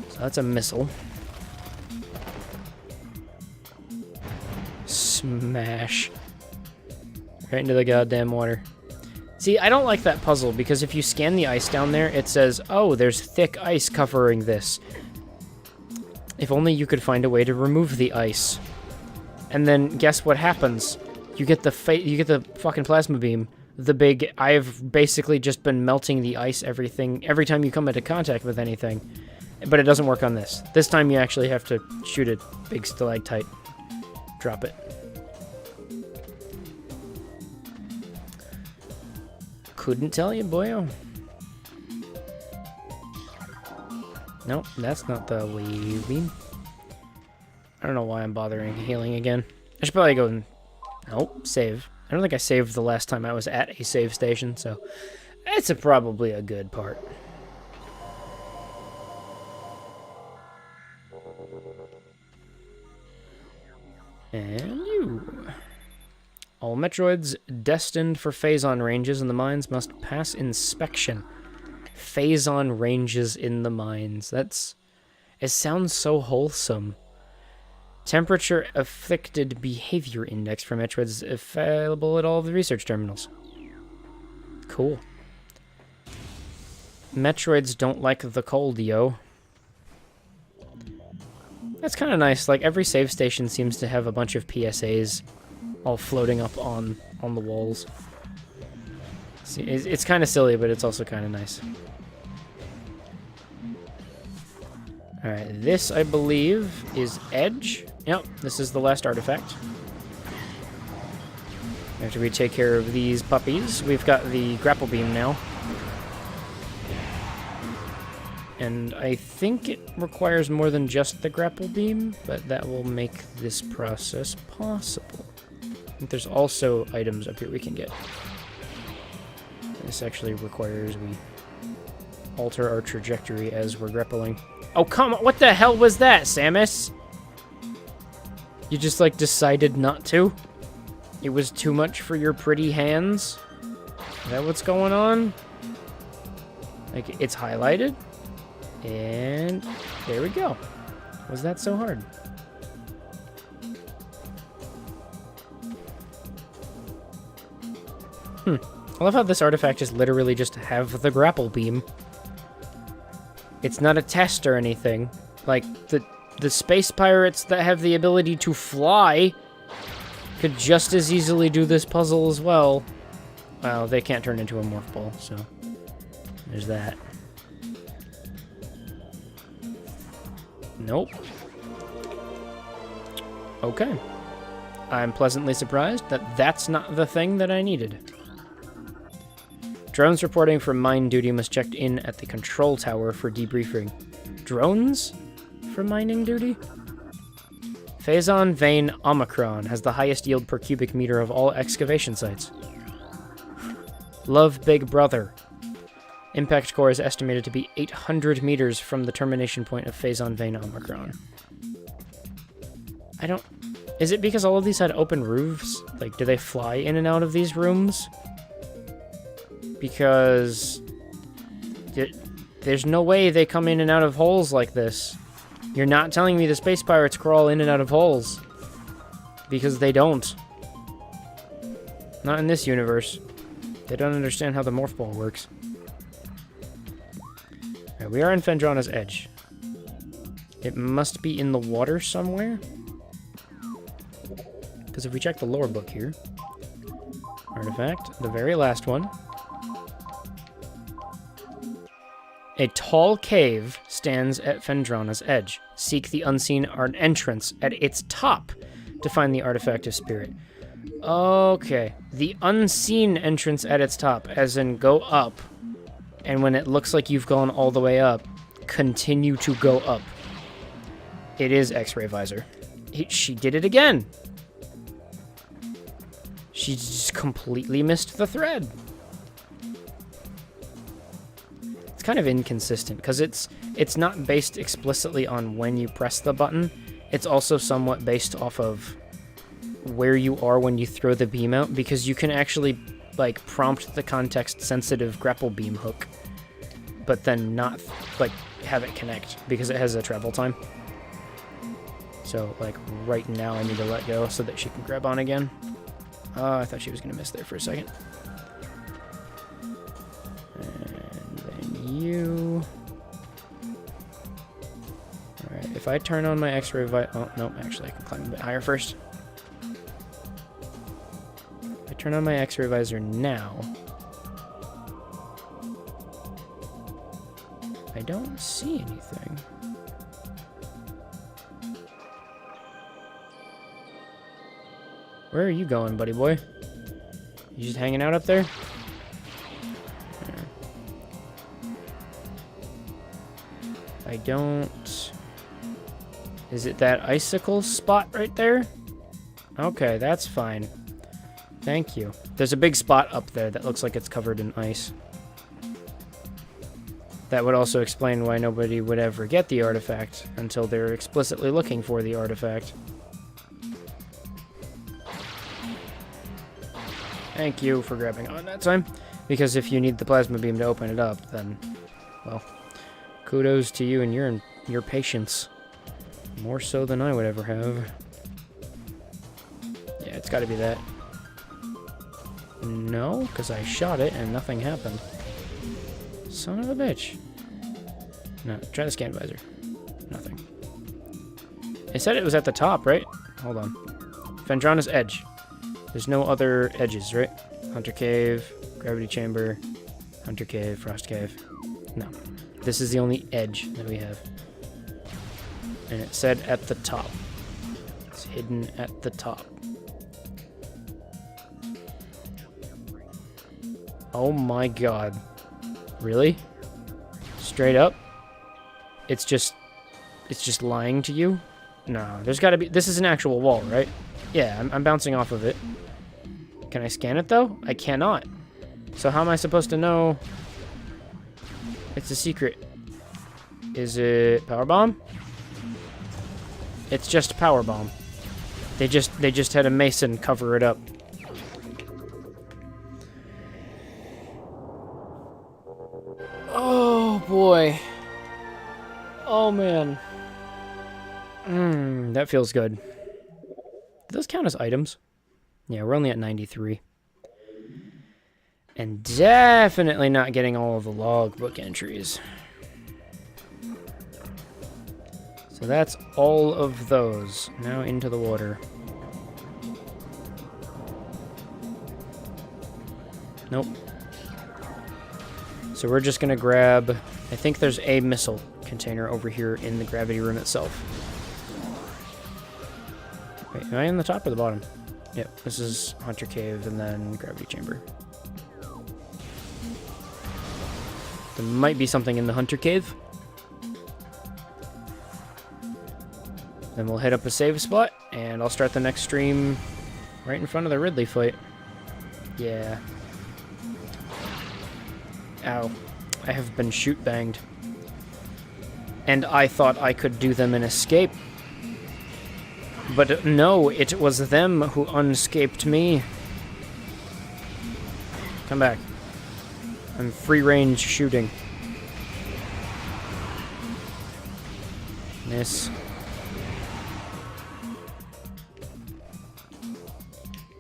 So that's a missile. Smash. Right into the goddamn water. See, I don't like that puzzle, because if you scan the ice down there, it says, oh, there's thick ice covering this. If only you could find a way to remove the ice. And then guess what happens? You get the fucking plasma beam. The big, I've basically just been melting the ice every time you come into contact with anything. But it doesn't work on this. This time you actually have to shoot a big stalactite. Drop it. Couldn't tell you, boyo. Nope, that's not the wave beam. I don't know why I'm bothering healing again. I should probably go and... Nope, save. I don't think I saved the last time I was at a save station, so it's probably a good part. And you. All Metroids destined for phazon ranges in the mines must pass inspection. Phazon ranges in the mines. It sounds so wholesome. Temperature affected behavior index for Metroids available at all of the research terminals. Cool. Metroids don't like the cold, yo. That's kind of nice. Like, every save station seems to have a bunch of PSAs all floating up on the walls. See, it's kind of silly, but it's also kind of nice. Alright, this, I believe, is Edge. Yep, this is the last artifact. After we take care of these puppies, we've got the grapple beam now. And I think it requires more than just the grapple beam, but that will make this process possible. I think there's also items up here we can get. This actually requires we alter our trajectory as we're grappling. Oh, come on! What the hell was that, Samus? You just, like, decided not to? It was too much for your pretty hands? Is that what's going on? Like, it's highlighted? And there we go. Was that so hard? I love how this artifact is literally just have the grapple beam. It's not a test or anything. Like, the space pirates that have the ability to fly could just as easily do this puzzle as well. Well, they can't turn into a morph ball, so there's that. Nope. Okay. I'm pleasantly surprised that that's not the thing that I needed. Drones reporting from mine duty must check in at the control tower for debriefing. Drones for mining duty? Phazon Vein Omicron has the highest yield per cubic meter of all excavation sites. Love Big Brother. Impact core is estimated to be 800 meters from the termination point of Phazon Vein Omicron. Is it because all of these had open roofs? Like, do they fly in and out of these rooms? Because there's no way they come in and out of holes like this. You're not telling me the space pirates crawl in and out of holes. Because they don't. Not in this universe. They don't understand how the morph ball works. Right, we are in Phendrana's Edge. It must be in the water somewhere. Because if we check the lore book here, artifact, the very last one. A tall cave stands at Phendrana's Edge. Seek the unseen entrance at its top to find the artifact of spirit. Okay, the unseen entrance at its top, as in go up, and when it looks like you've gone all the way up, continue to go up. It is X-ray visor. She did it again! She just completely missed the thread. It's kind of inconsistent, because it's not based explicitly on when you press the button. It's also somewhat based off of where you are when you throw the beam out, because you can actually, like, prompt the context-sensitive grapple beam hook, but then not, like, have it connect, because it has a travel time. So, like, right now I need to let go so that she can grab on again. I thought she was going to miss there for a second. And then you... Alright, if I turn on my X-ray oh, no, actually I can climb a bit higher first. If I turn on my X-ray visor now... I don't see anything. Where are you going, buddy boy? You just hanging out up there? I don't... Is it that icicle spot right there? Okay, that's fine. Thank you. There's a big spot up there that looks like it's covered in ice. That would also explain why nobody would ever get the artifact until they're explicitly looking for the artifact. Thank you for grabbing on that time. Because if you need the plasma beam to open it up, then, well, kudos to you and your patience. More so than I would ever have. Yeah, it's gotta be that. No, because I shot it and nothing happened. Son of a bitch. No, try the scan visor. Nothing. It said it was at the top, right? Hold on. Phendrana's edge. There's no other edges, right? Hunter Cave, Gravity Chamber, Hunter Cave, Frost Cave. No. This is the only edge that we have. And it said at the top. It's hidden at the top. Oh my god. Really? Straight up? It's just lying to you? No, there's gotta be... This is an actual wall, right? Yeah, I'm bouncing off of it. Can I scan it, though? I cannot. So how am I supposed to know it's a secret? Is it Power Bomb? It's just Power Bomb. They just had a mason cover it up. Oh, boy. Oh, man. That feels good. Do those count as items? Yeah, we're only at 93. And definitely not getting all of the logbook entries. So that's all of those. Now into the water. Nope. So we're just gonna grab... I think there's a missile container over here in the gravity room itself. Wait, am I in the top or the bottom? Yep, this is Hunter Cave and then Gravity Chamber. There might be something in the Hunter Cave. Then we'll hit up a save spot, and I'll start the next stream right in front of the Ridley fight. Yeah. Ow. I have been shoot-banged. And I thought I could do them and escape. But no, it was them who unscaped me. Come back. I'm free-range shooting. Miss.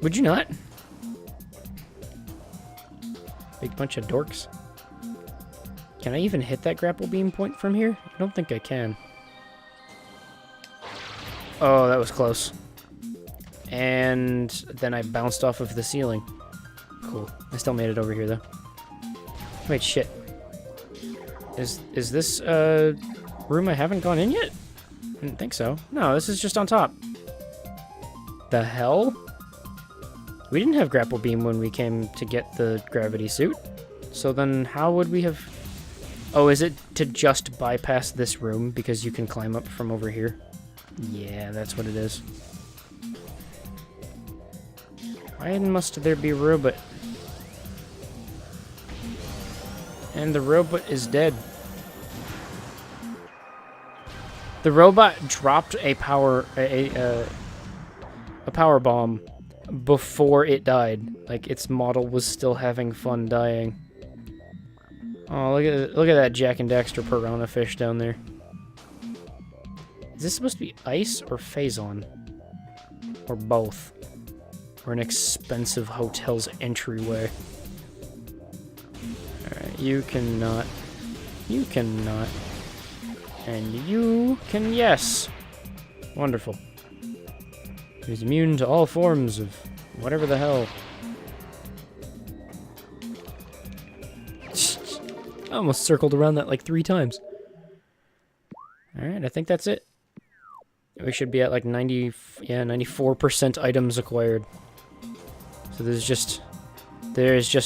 Would you not? Big bunch of dorks. Can I even hit that grapple beam point from here? I don't think I can. Oh, that was close. And then I bounced off of the ceiling. Cool. I still made it over here, though. Wait, shit. Is this a room I haven't gone in yet? I didn't think so. No, this is just on top. The hell? We didn't have grapple beam when we came to get the gravity suit. So then how would we have... Oh, is it to just bypass this room because you can climb up from over here? Yeah, that's what it is. Why must there be a robot? And the robot is dead. The robot dropped a power bomb before it died. Like its model was still having fun dying. Oh, look at that Jack and Daxter piranha fish down there. Is this supposed to be ice or Phazon? Or both? Or an expensive hotel's entryway? Alright, you cannot. You cannot. And you can, yes. Wonderful. He's immune to all forms of whatever the hell. I almost circled around that like 3 times. Alright, I think that's it. We should be at like 94% items acquired. So there's just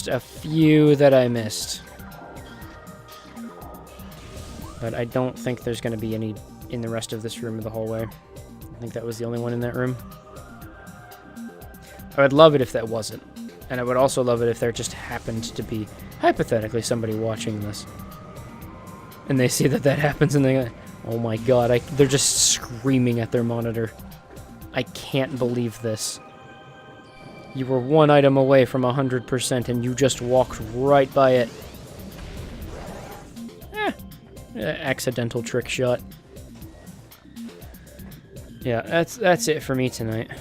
a few that I missed. But I don't think there's going to be any in the rest of this room or the hallway. I think that was the only one in that room. I would love it if that wasn't. And I would also love it if there just happened to be, hypothetically, somebody watching this. And they see that that happens and they go, oh my god, they're just screaming at their monitor. I can't believe this. You were one item away from 100% and you just walked right by it. Accidental trick shot. Yeah, that's it for me tonight.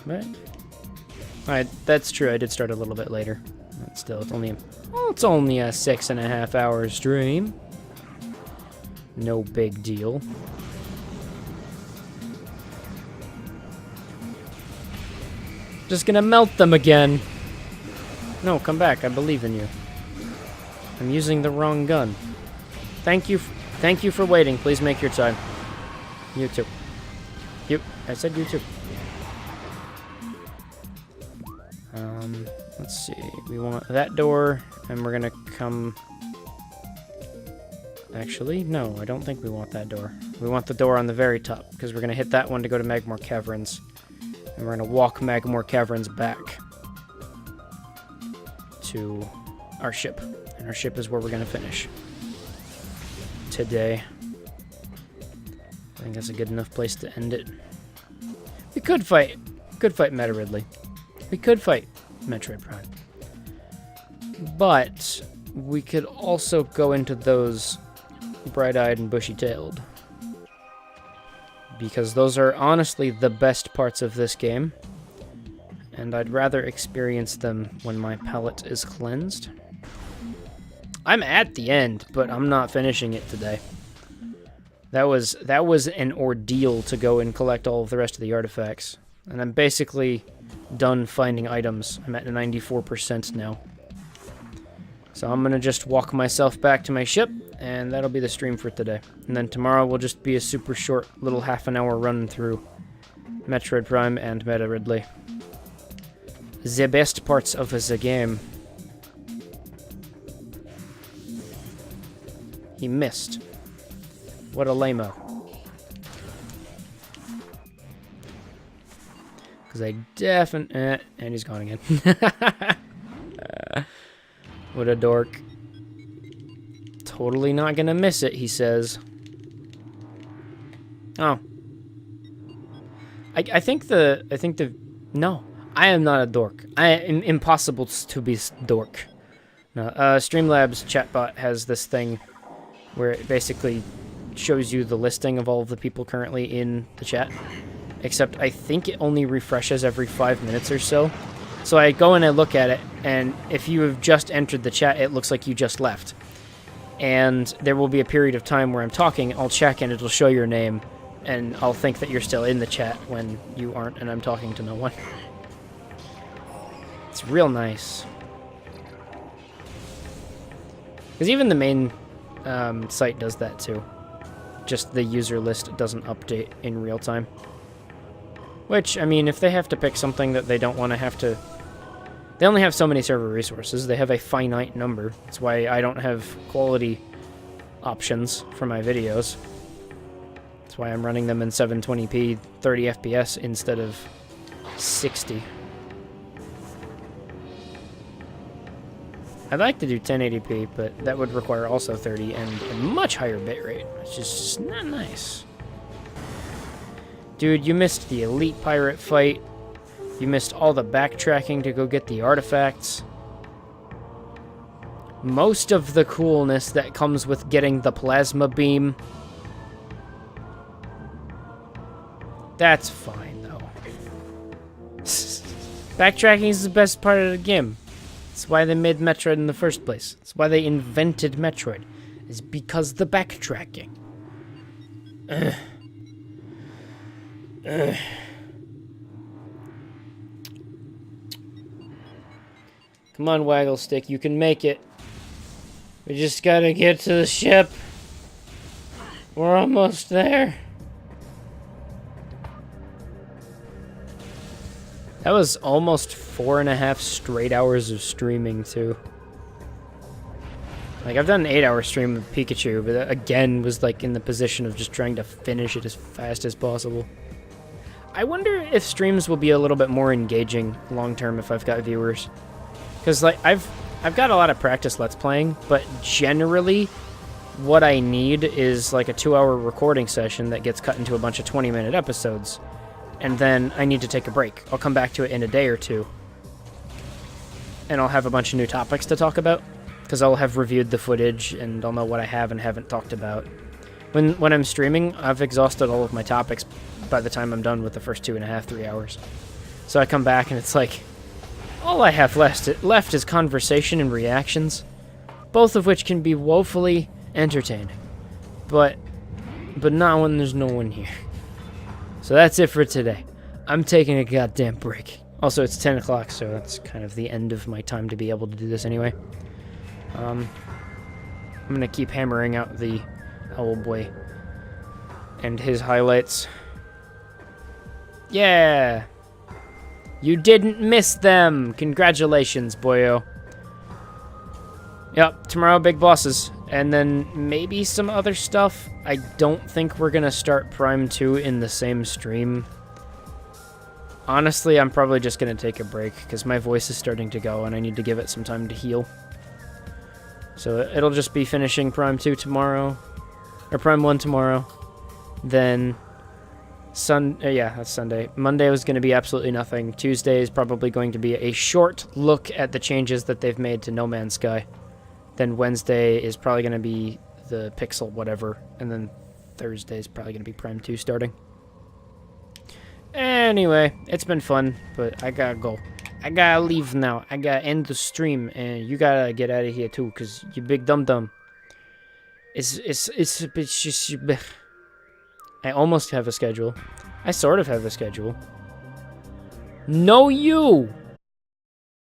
But alright, that's true. I did start a little bit later. But still, it's only a 6.5 hour stream. No big deal. Just gonna melt them again. No, come back. I believe in you. I'm using the wrong gun. Thank you for waiting. Please make your time. You too. I said you too. Let's see. We want that door, and we're gonna come... Actually, no, I don't think we want that door. We want the door on the very top, because we're gonna hit that one to go to Magmore Caverns. And we're gonna walk Magmore Caverns back to our ship. And our ship is where we're gonna finish today. I think that's a good enough place to end it. We could fight Meta Ridley. We could fight Metroid Prime. But we could also go into those bright-eyed and bushy-tailed. Because those are honestly the best parts of this game. And I'd rather experience them when my palate is cleansed. I'm at the end, but I'm not finishing it today. That was an ordeal to go and collect all of the rest of the artifacts. And I'm basically done finding items. I'm at 94% now. So I'm gonna just walk myself back to my ship, and that'll be the stream for today. And then tomorrow will just be a super short little half-an-hour run through Metroid Prime and Meta Ridley. The best parts of the game. He missed. What a lame-o. Because I definitely... and he's gone again. What a dork. Totally not gonna miss it, he says. Oh. I think the... No. I am not a dork. I am impossible to be dork. No, Streamlabs chatbot has this thing where it basically shows you the listing of all of the people currently in the chat. Except I think it only refreshes every 5 minutes or so. So I go and I look at it, and if you have just entered the chat, it looks like you just left. And there will be a period of time where I'm talking, I'll check and it'll show your name, and I'll think that you're still in the chat when you aren't and I'm talking to no one. It's real nice. Because even the main site does that too. Just the user list doesn't update in real time. Which, I mean, if they have to pick something that they don't want to have to... They only have so many server resources. They have a finite number. That's why I don't have quality options for my videos. That's why I'm running them in 720p, 30 FPS instead of 60. I'd like to do 1080p, but that would require also 30 and a much higher bitrate, which is just not nice. Dude, you missed the elite pirate fight. You missed all the backtracking to go get the artifacts. Most of the coolness that comes with getting the plasma beam. That's fine, though. Backtracking is the best part of the game. That's why they made Metroid in the first place. That's why they invented Metroid. Is because the backtracking. Ugh. Ugh. Come on, Wagglestick, you can make it. We just gotta get to the ship. We're almost there. That was almost 4.5 straight hours of streaming, too. Like, I've done an 8-hour stream with Pikachu, but that, again, was, like, in the position of just trying to finish it as fast as possible. I wonder if streams will be a little bit more engaging long term if I've got viewers. Because like I've got a lot of practice Let's Playing, but generally what I need is like a 2-hour recording session that gets cut into a bunch of 20-minute episodes. And then I need to take a break. I'll come back to it in a day or two. And I'll have a bunch of new topics to talk about. Because I'll have reviewed the footage and I'll know what I have and haven't talked about. When I'm streaming, I've exhausted all of my topics by the time I'm done with the first 2.5, 3 hours. So I come back and it's like, all I have left is conversation and reactions, both of which can be woefully entertaining. But not when there's no one here. So that's it for today. I'm taking a goddamn break. Also, it's 10 o'clock, so that's kind of the end of my time to be able to do this anyway. I'm gonna keep hammering out the Owl Boy and his highlights. Yeah! You didn't miss them! Congratulations, boyo. Yep, tomorrow big bosses. And then maybe some other stuff. I don't think we're gonna start Prime 2 in the same stream. Honestly, I'm probably just gonna take a break because my voice is starting to go and I need to give it some time to heal. So it'll just be finishing Prime 2 tomorrow. Or Prime 1 tomorrow. Then yeah, that's Sunday. Monday was going to be absolutely nothing. Tuesday is probably going to be a short look at the changes that they've made to No Man's Sky. Then Wednesday is probably going to be the Pixel whatever. And then Thursday is probably going to be Prime 2 starting. Anyway, it's been fun, but I gotta go. I gotta leave now. I gotta end the stream, and you gotta get out of here too, cause you big dum-dum. It's just... I almost have a schedule. I sort of have a schedule. No, you!